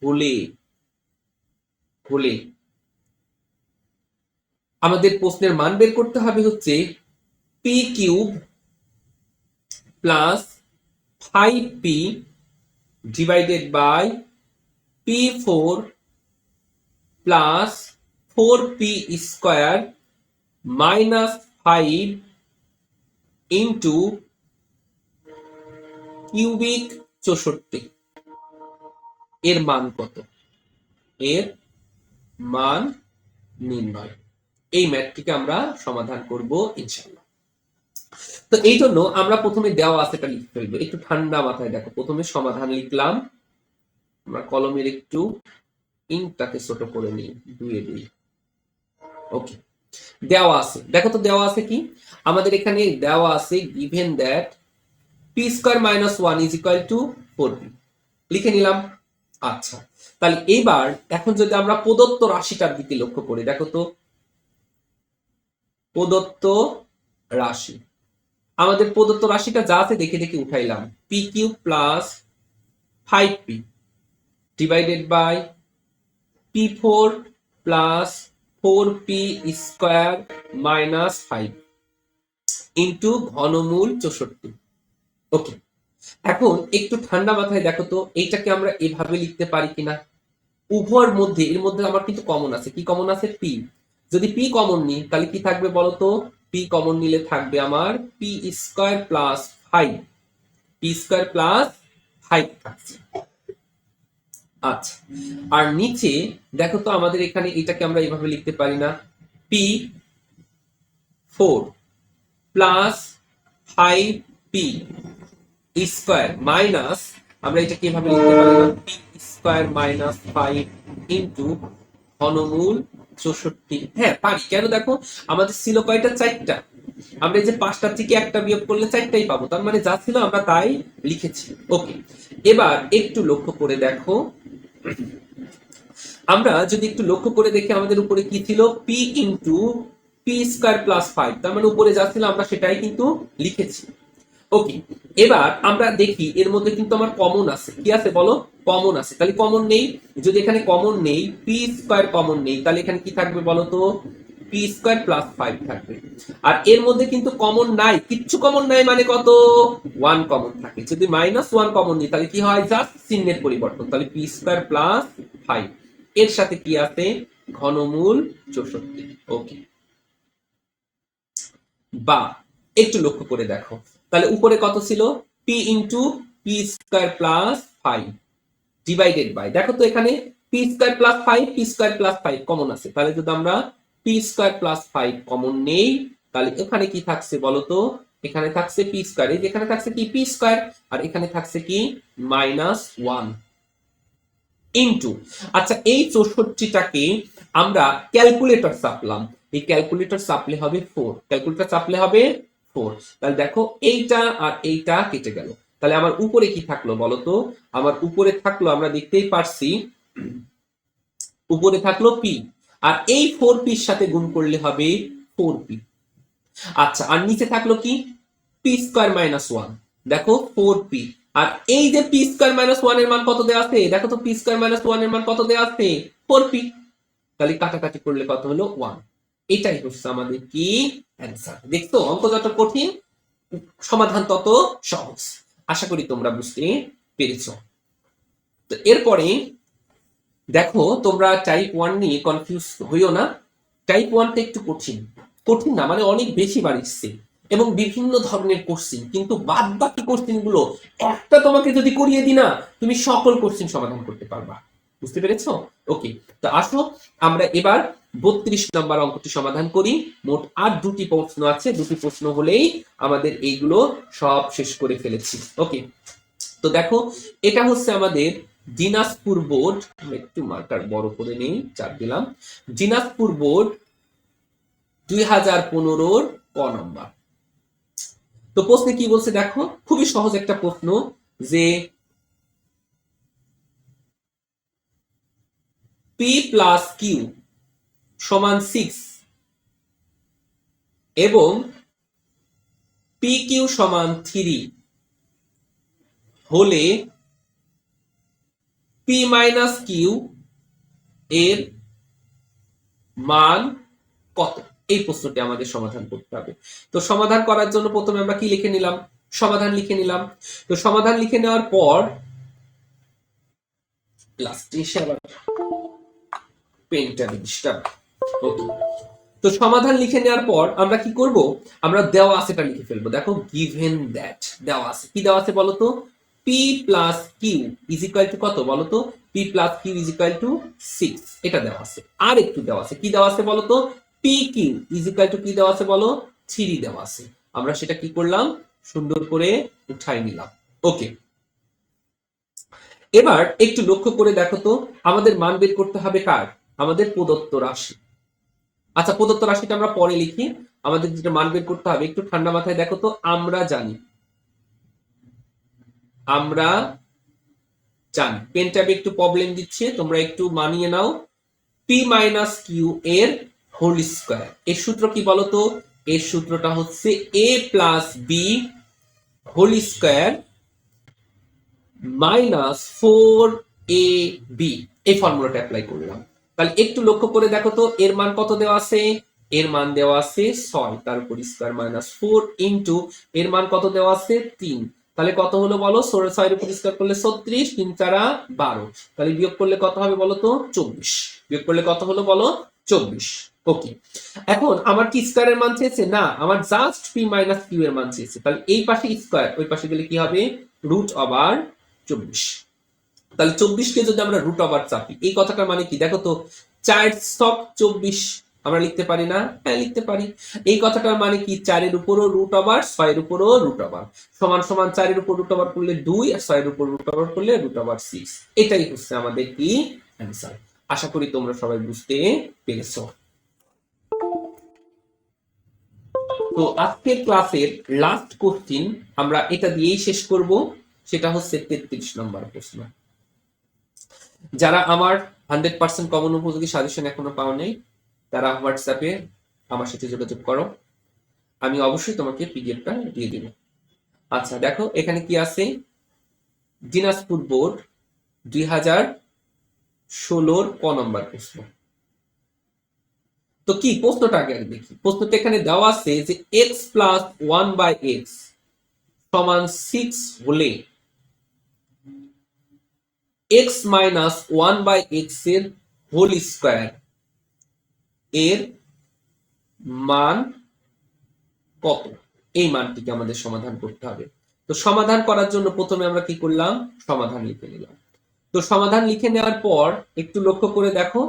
হলে হলে আমাদের প্রশ্নের মান বের করতে হবে হচ্ছে p cube plus 5p divided by p4 plus 4p square minus 5 into cubic 64, এর মান কত, এর মান নির্ণয়। এই ম্যাথটিকে আমরা সমাধান করব ইনশাআল্লাহ। তো এই জন্য আমরা প্রথমে দেওয়া আছে এটা লিখে ফেলবো, একটু ঠান্ডা মাথায় দেখো। প্রথমে সমাধান লিখলাম, আমরা কলমের একটু ইঙ্কটাকে ছোট করে নিই, 2 ওকে। দেওয়া আছে, দেখো তো দেওয়া আছে কি, আমাদের এখানে দেওয়া আছে given that P square minus 1 is equal two 4p, লিখে নিলাম। আচ্ছা তাহলে এইবার এখন যদি আমরা প্রদত্ত রাশিটার দিকে লক্ষ্য করি, দেখো তো প্রদত্ত রাশি, আমাদের প্রদত্ত রাশিটা যা আছে দেখে দেখে উঠাইলাম, P cube plus 5p divided by p4 plus 4p square minus 5 into ঘনমূল 64। ওকে, এখন একটু ঠান্ডা মাথায় দেখো তো এইটাকে আমরা এভাবে লিখতে পারি কিনা। উভয়ের মধ্যে, এর মধ্যে আমার কিন্তু কমন আছে, কি কমন আছে পি, যদি পি কমন নিই তাহলে কি থাকবে বলতো, পি কমন নিলে থাকবে আমার P square plus 5, p square plus 5 থাকছে। আচ্ছা আর নিচে দেখো তো আমাদের এখানে এটাকে আমরা এভাবে লিখতে পারি না, P 4 plus 5p square minus, আমরা এটাকে এভাবে লিখতে পারি না, পি স্কয়ার মাইনাস 5 ইন্টু ঘনমূল 64। হ্যাঁ পারি, কেন দেখো আমাদের ছিল কয়টা, 4টা, আমরা এই যে 5টার থেকে একটা বিয়োগ করলে 4টাই পাবো, তার মানে যা ছিল আমরা তাই লিখেছি। ওকে, এবার একটু লক্ষ্য করে দেখো, আমরা যদি একটু লক্ষ্য করে দেখি আমাদের উপরে কি ছিল, P into p square plus 5, তার মানে উপরে যা ছিল আমরা সেটাই কিন্তু লিখেছি। ওকে, এবার আমরা দেখি এর মধ্যে কিন্তু আমার কমন আছে, কি আছে বলো, কমন আছে। তাহলে কমন নেই, যদি এখানে কমন নেই, পি স্কয়ার কমন নেই, তাহলে এখানে কি থাকবে বলো তো, পি স্কয়ার প্লাস 5 থাকবে। আর এর মধ্যে কিন্তু কমন নাই, কিচ্ছু কমন নাই, মানে কত 1 কমন থাকে। যদি -1 কমন নিই তাহলে কি হয়, জাস্ট চিহ্নের পরিবর্তন, তাহলে পি স্কয়ার প্লাস 5, এর সাথে কি আছে ঘনমূল 64। ওকে, বা একটু লক্ষ্য করে দেখো, তাহলে উপরে কত ছিল, p into p square plus 5 divided by, দেখো তো এখানে p p square plus 5 p square plus 5 common আছে, তাহলে যদি আমরা পি স্কয়ার প্লাস 5 কমন নেই তাহলে এখানে কি থাকছে বলতো, এখানে থাকছে পি স্কয়ার, এই যেখানে থাকছে কি পি স্কয়ার, আর এখানে থাকছে কি -1 ইনটু, আচ্ছা এই 64টাকে আমরা ক্যালকুলেটর চাপলাম, এই ক্যালকুলেটর চাপলে হবে 4, ক্যালকুলেটর চাপলে হবে 4, তাহলে দেখো এইটা আর এইটা কেটে গেল, তাহলে আমার উপরে কি থাকলো বলতো, আমার উপরে থাকলো আমরা দেখতেই পারছি উপরে থাকলো পি, আর এই 4 পির সাথে গুণ করলে হবে 4p। আচ্ছা আর নিচে থাকলো কি পি স্কয়ার মাইনাস 1, দেখো 4p, আর এই যে পি স্কয়ার মাইনাস 1 এর মান কত দেওয়া আছে, দেখো তো পি স্কয়ার মাইনাস 1 এর মান কত দেওয়া আছে 4p, তাহলে কাটাকাটি করলে কত হলো 1, এটাই হচ্ছে আমাদের কি অ্যান্সার। দেখছো অঙ্ক যত কঠিন সমাধান তত সহজ, আশা করি তোমরা বুঝতে পেরেছো। তো এরপরে দেখো তোমরা টাইপ 1 নিয়ে কনফিউজ হইও না, টাইপ 1 টা একটু কঠিন, কঠিন না মানে অনেক বেশি বার এসছে এবং বিভিন্ন ধরনের কোশ্চিন, কিন্তু বাদ বাকি কোশ্চিন গুলো একটা তোমাকে যদি করিয়ে দিই না তুমি সকল কোশ্চিন সমাধান করতে পারবা, বুঝতে পেরেছো? ওকে, তো আসো আমরা এবার 32 নম্বর অঙ্কটি সমাধান করি। মোট আর দুটি প্রশ্ন আছে, দুটি প্রশ্ন হলেই আমাদের এইগুলো সব শেষ করে ফেলেছি। ওকে, তো দেখো এটা হচ্ছে আমাদের দিনাজপুর বোর্ড, একটু মার্কার বড় করে নেই, চাপ দিলাম, দিনাজপুর বোর্ড 2015 ক নম্বর। তো প্রশ্নে কি বলছে দেখো, খুবই সহজ একটা প্রশ্ন, যে পি প্লাস কিউ সমান 6 এবং পি কিউ সমান 3 হলে পি মাইনাস কিউ এর মান কত, এই প্রশ্নটি আমাদের সমাধান করতে হবে। তো সমাধান করার জন্য প্রথমে আমরা কি লিখে নিলাম, সমাধান লিখে নিলাম। তো সমাধান লিখে নেওয়ার পর লাস্টে এসে আবার পেনটা ডিস্টার্ব। ওকে, তো সমাধান লিখে নেওয়ার পর আমরা কি করব, আমরা দেওয়া আছেটা লিখে ফেলবো। দেখো গিভেন দ্যাট দেওয়া আছে, কি দেওয়া আছে বলতো, p plus q is equal to কত বলতো, p plus q is equal to 6, এটা দেওয়া আছে। আর একটু দেওয়া আছে, কি দেওয়া আছে বলতো, p q is equal to কি দেওয়া আছে বলো, 3 দেওয়া আছে। আমরা সেটা কি করলাম, সুন্দর করে উঠাই নিলাম। ওকে, এবার একটু লক্ষ্য করে দেখো তো, আমাদের মান বের করতে হবে কার, আমাদের প্রদত্ত রাশি। আচ্ছা প্রদত্ত রাশিটা আমরা পরে লিখি, আমাদের যেটা মান বের করতে হবে একটু ঠান্ডা মাথায় দেখো তো, আমরা জানি পেন ট্যাবে একটু প্রবলেম দিচ্ছে, তোমরা একটু মানিয়ে নাও। পি মাইনাস কিউ এর হোল স্কয়ার, এর সূত্র কি বলতো, এর সূত্রটা হচ্ছে A plus B whole square minus 4ab, এই ফর্মুলাটা অ্যাপ্লাই করলাম। তাহলে একটু লক্ষ্য করে দেখো তো, এর মান কত দেওয়া আছে, এর মান দেওয়া আছে 6, তার উপর স্কয়ার মাইনাস 4 ইনটু এর মান কত দেওয়া আছে 3, তাহলে কত হলো বলো, 6 এর উপর স্কয়ার করলে 36, 3 4 12, তাহলে বিয়োগ করলে কত হবে বলো তো 24, বিয়োগ করলে কত হলো বলো 24। ওকে, এখন আমার কি স্কয়ারের মান চেয়েছে না, আমার জাস্ট পি মাইনাস কিউ এর মান চেয়েছে, তাহলে এই পাশে স্কয়ার ওই পাশে গেলে কি হবে রুট ওভার 24, তাহলে 24 কে যদি আমরা রুট ওভার চাপি, এই কথাটার মানে কি দেখো তো, 4 ছক 24 আমরা লিখতে পারি না, হ্যাঁ লিখতে পারি। এই কথাটার মানে কি, 4 এর উপরও রুট ওভার 6 এর উপরও রুট ওভার, সমান সমান 4 এর উপর রুট ওভার করলে 2 আর 6 এর উপর রুট ওভার করলে রুট ওভার 6, এটাই হচ্ছে আমাদের কি অ্যানসার। আশা করি তোমরা সবাই বুঝতে পেরেছো। তো আজকের ক্লাসের লাস্ট কোশ্চিন আমরা এটা দিয়েই শেষ করব, সেটা হচ্ছে 33 নম্বর প্রশ্ন। যারা আমার 100% কমন উপযোগী সাজেশন এখনো পাও নাই তারা হোয়াটসঅ্যাপে আমার সাথে যোগাযোগ করো, আমি অবশ্যই তোমাকে পিডিএফটা দিয়ে দিব। আচ্ছা দেখো এখানে কি আছে, দিনাজপুর বোর্ড 2016 ক নম্বর প্রশ্ন। তো কি প্রশ্নটা আগে দেখি, প্রশ্নটা এখানে দেওয়া আছে যে x প্লাস 1/x সমান 6 হলে x মাইনাস 1/x এর হোল স্কয়ার এর মান কত, এই মানটিকে আমাদের সমাধান করতে হবে। তো সমাধান করার জন্য প্রথমে আমরা কি করলাম, সমাধান লিখে নিলাম। তো তো সমাধান লিখে নেওয়ার পর একটু লক্ষ্য করে দেখো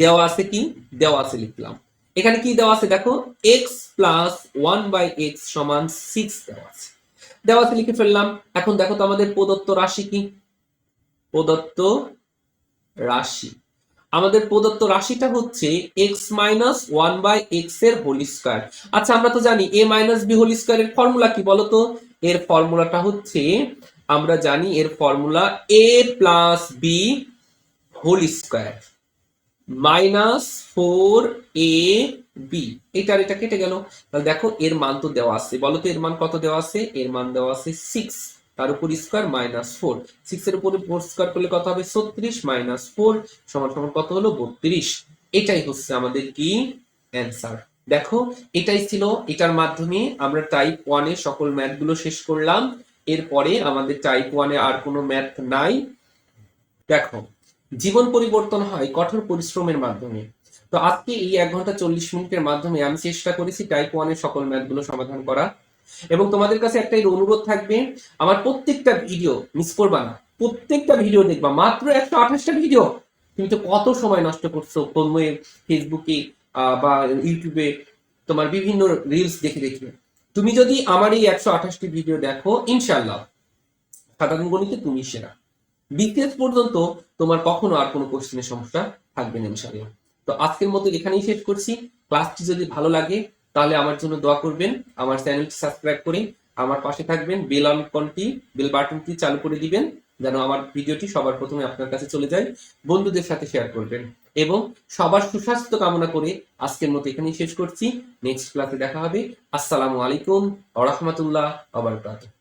দেওয়া আছে কি, দেওয়া আছে লিখলাম। এখানে কি দেওয়া আছে দেখো, x plus one by x সমান 6 দেওয়া আছে। দেওয়া আছে লিখে ফেললাম। এখন দেখো তো আমাদের প্রদত্ত রাশি কি, প্রদত্ত রাশি, আমাদের প্রদত্ত রাশিটা হচ্ছে X minus one by X এর হোল স্কয়ার। আচ্ছা আমরা তো জানি এ মাইনাস বি হোল স্কয়ারের ফর্মুলা কি বলতো? এর ফর্মুলাটা হচ্ছে, আমরা জানি এর formula A plus B whole square minus 4 A B. এটার এটা কেটে গেল। তাহলে দেখো এর মান তো দেওয়া আছে, বলো তো এর মান কত দেওয়া আছে? এর মান দেওয়া আছে 6, তার উপর স্কয়ার মাইনাস 4, 6 এর উপরে 4 স্কয়ার করলে কত হবে? 36 মাইনাস 4 সমান সমান কত হলো? 32। এটাই হচ্ছে আমাদের কি অ্যান্সার। দেখো এটাই ছিল, এটার মাধ্যমে আমরা টাইপ 1 এর সকল ম্যাথ গুলো শেষ করলাম। এরপরে আমাদের টাইপ 1 এ আর কোনো ম্যাথ নাই। দেখো জীবন পরিবর্তন হয় কঠোর পরিশ্রমের মাধ্যমে। তো আজকে এই 1 ঘন্টা 40 মিনিটের মাধ্যমে আমি চেষ্টা করেছি টাইপ 1 এর সকল ম্যাথগুলো সমাধান করা। এবং তোমাদের কাছে একটাই অনুরোধ থাকবে, আমার প্রত্যেকটা ভিডিও মিস করবা না, প্রত্যেকটা ভিডিও দেখবা। মাত্র 128টা ভিডিও, তুমি তো কত সময় নষ্ট করছো ফোনে, ফেসবুকে বা ইউটিউবে তোমার বিভিন্ন রিলস দেখে দেখে। তুমি যদি আমার এই 128টি ভিডিও দেখো, ইনশাআল্লাহ সাধারণ গণিতে তুমি সেরা। বিসিএস পর্যন্ত তোমার কখনো আর কোনো কোশ্চেনের সমস্যা থাকবে না ইনশাআল্লাহ। তো আজকের মতো এখানেই শেষ করছি। ক্লাসটি যদি ভালো লাগে তাহলে আমার জন্য দোয়া করবেন, আমার চ্যানেলটি সাবস্ক্রাইব করে আমার পাশে থাকবেন, বেল বাটনটি চালু করে দিবেন যেন আমার ভিডিওটি সবার প্রথমে আপনার কাছে চলে যায়। বন্ধুদের সাথে শেয়ার করবেন এবং সবার সুস্বাস্থ্য কামনা করে আজকের মতো এখানেই শেষ করছি। নেক্সট ক্লাসে দেখা হবে। আসসালামু আলাইকুম ওয়া রাহমাতুল্লাহ ওয়া বারাকাতুহু।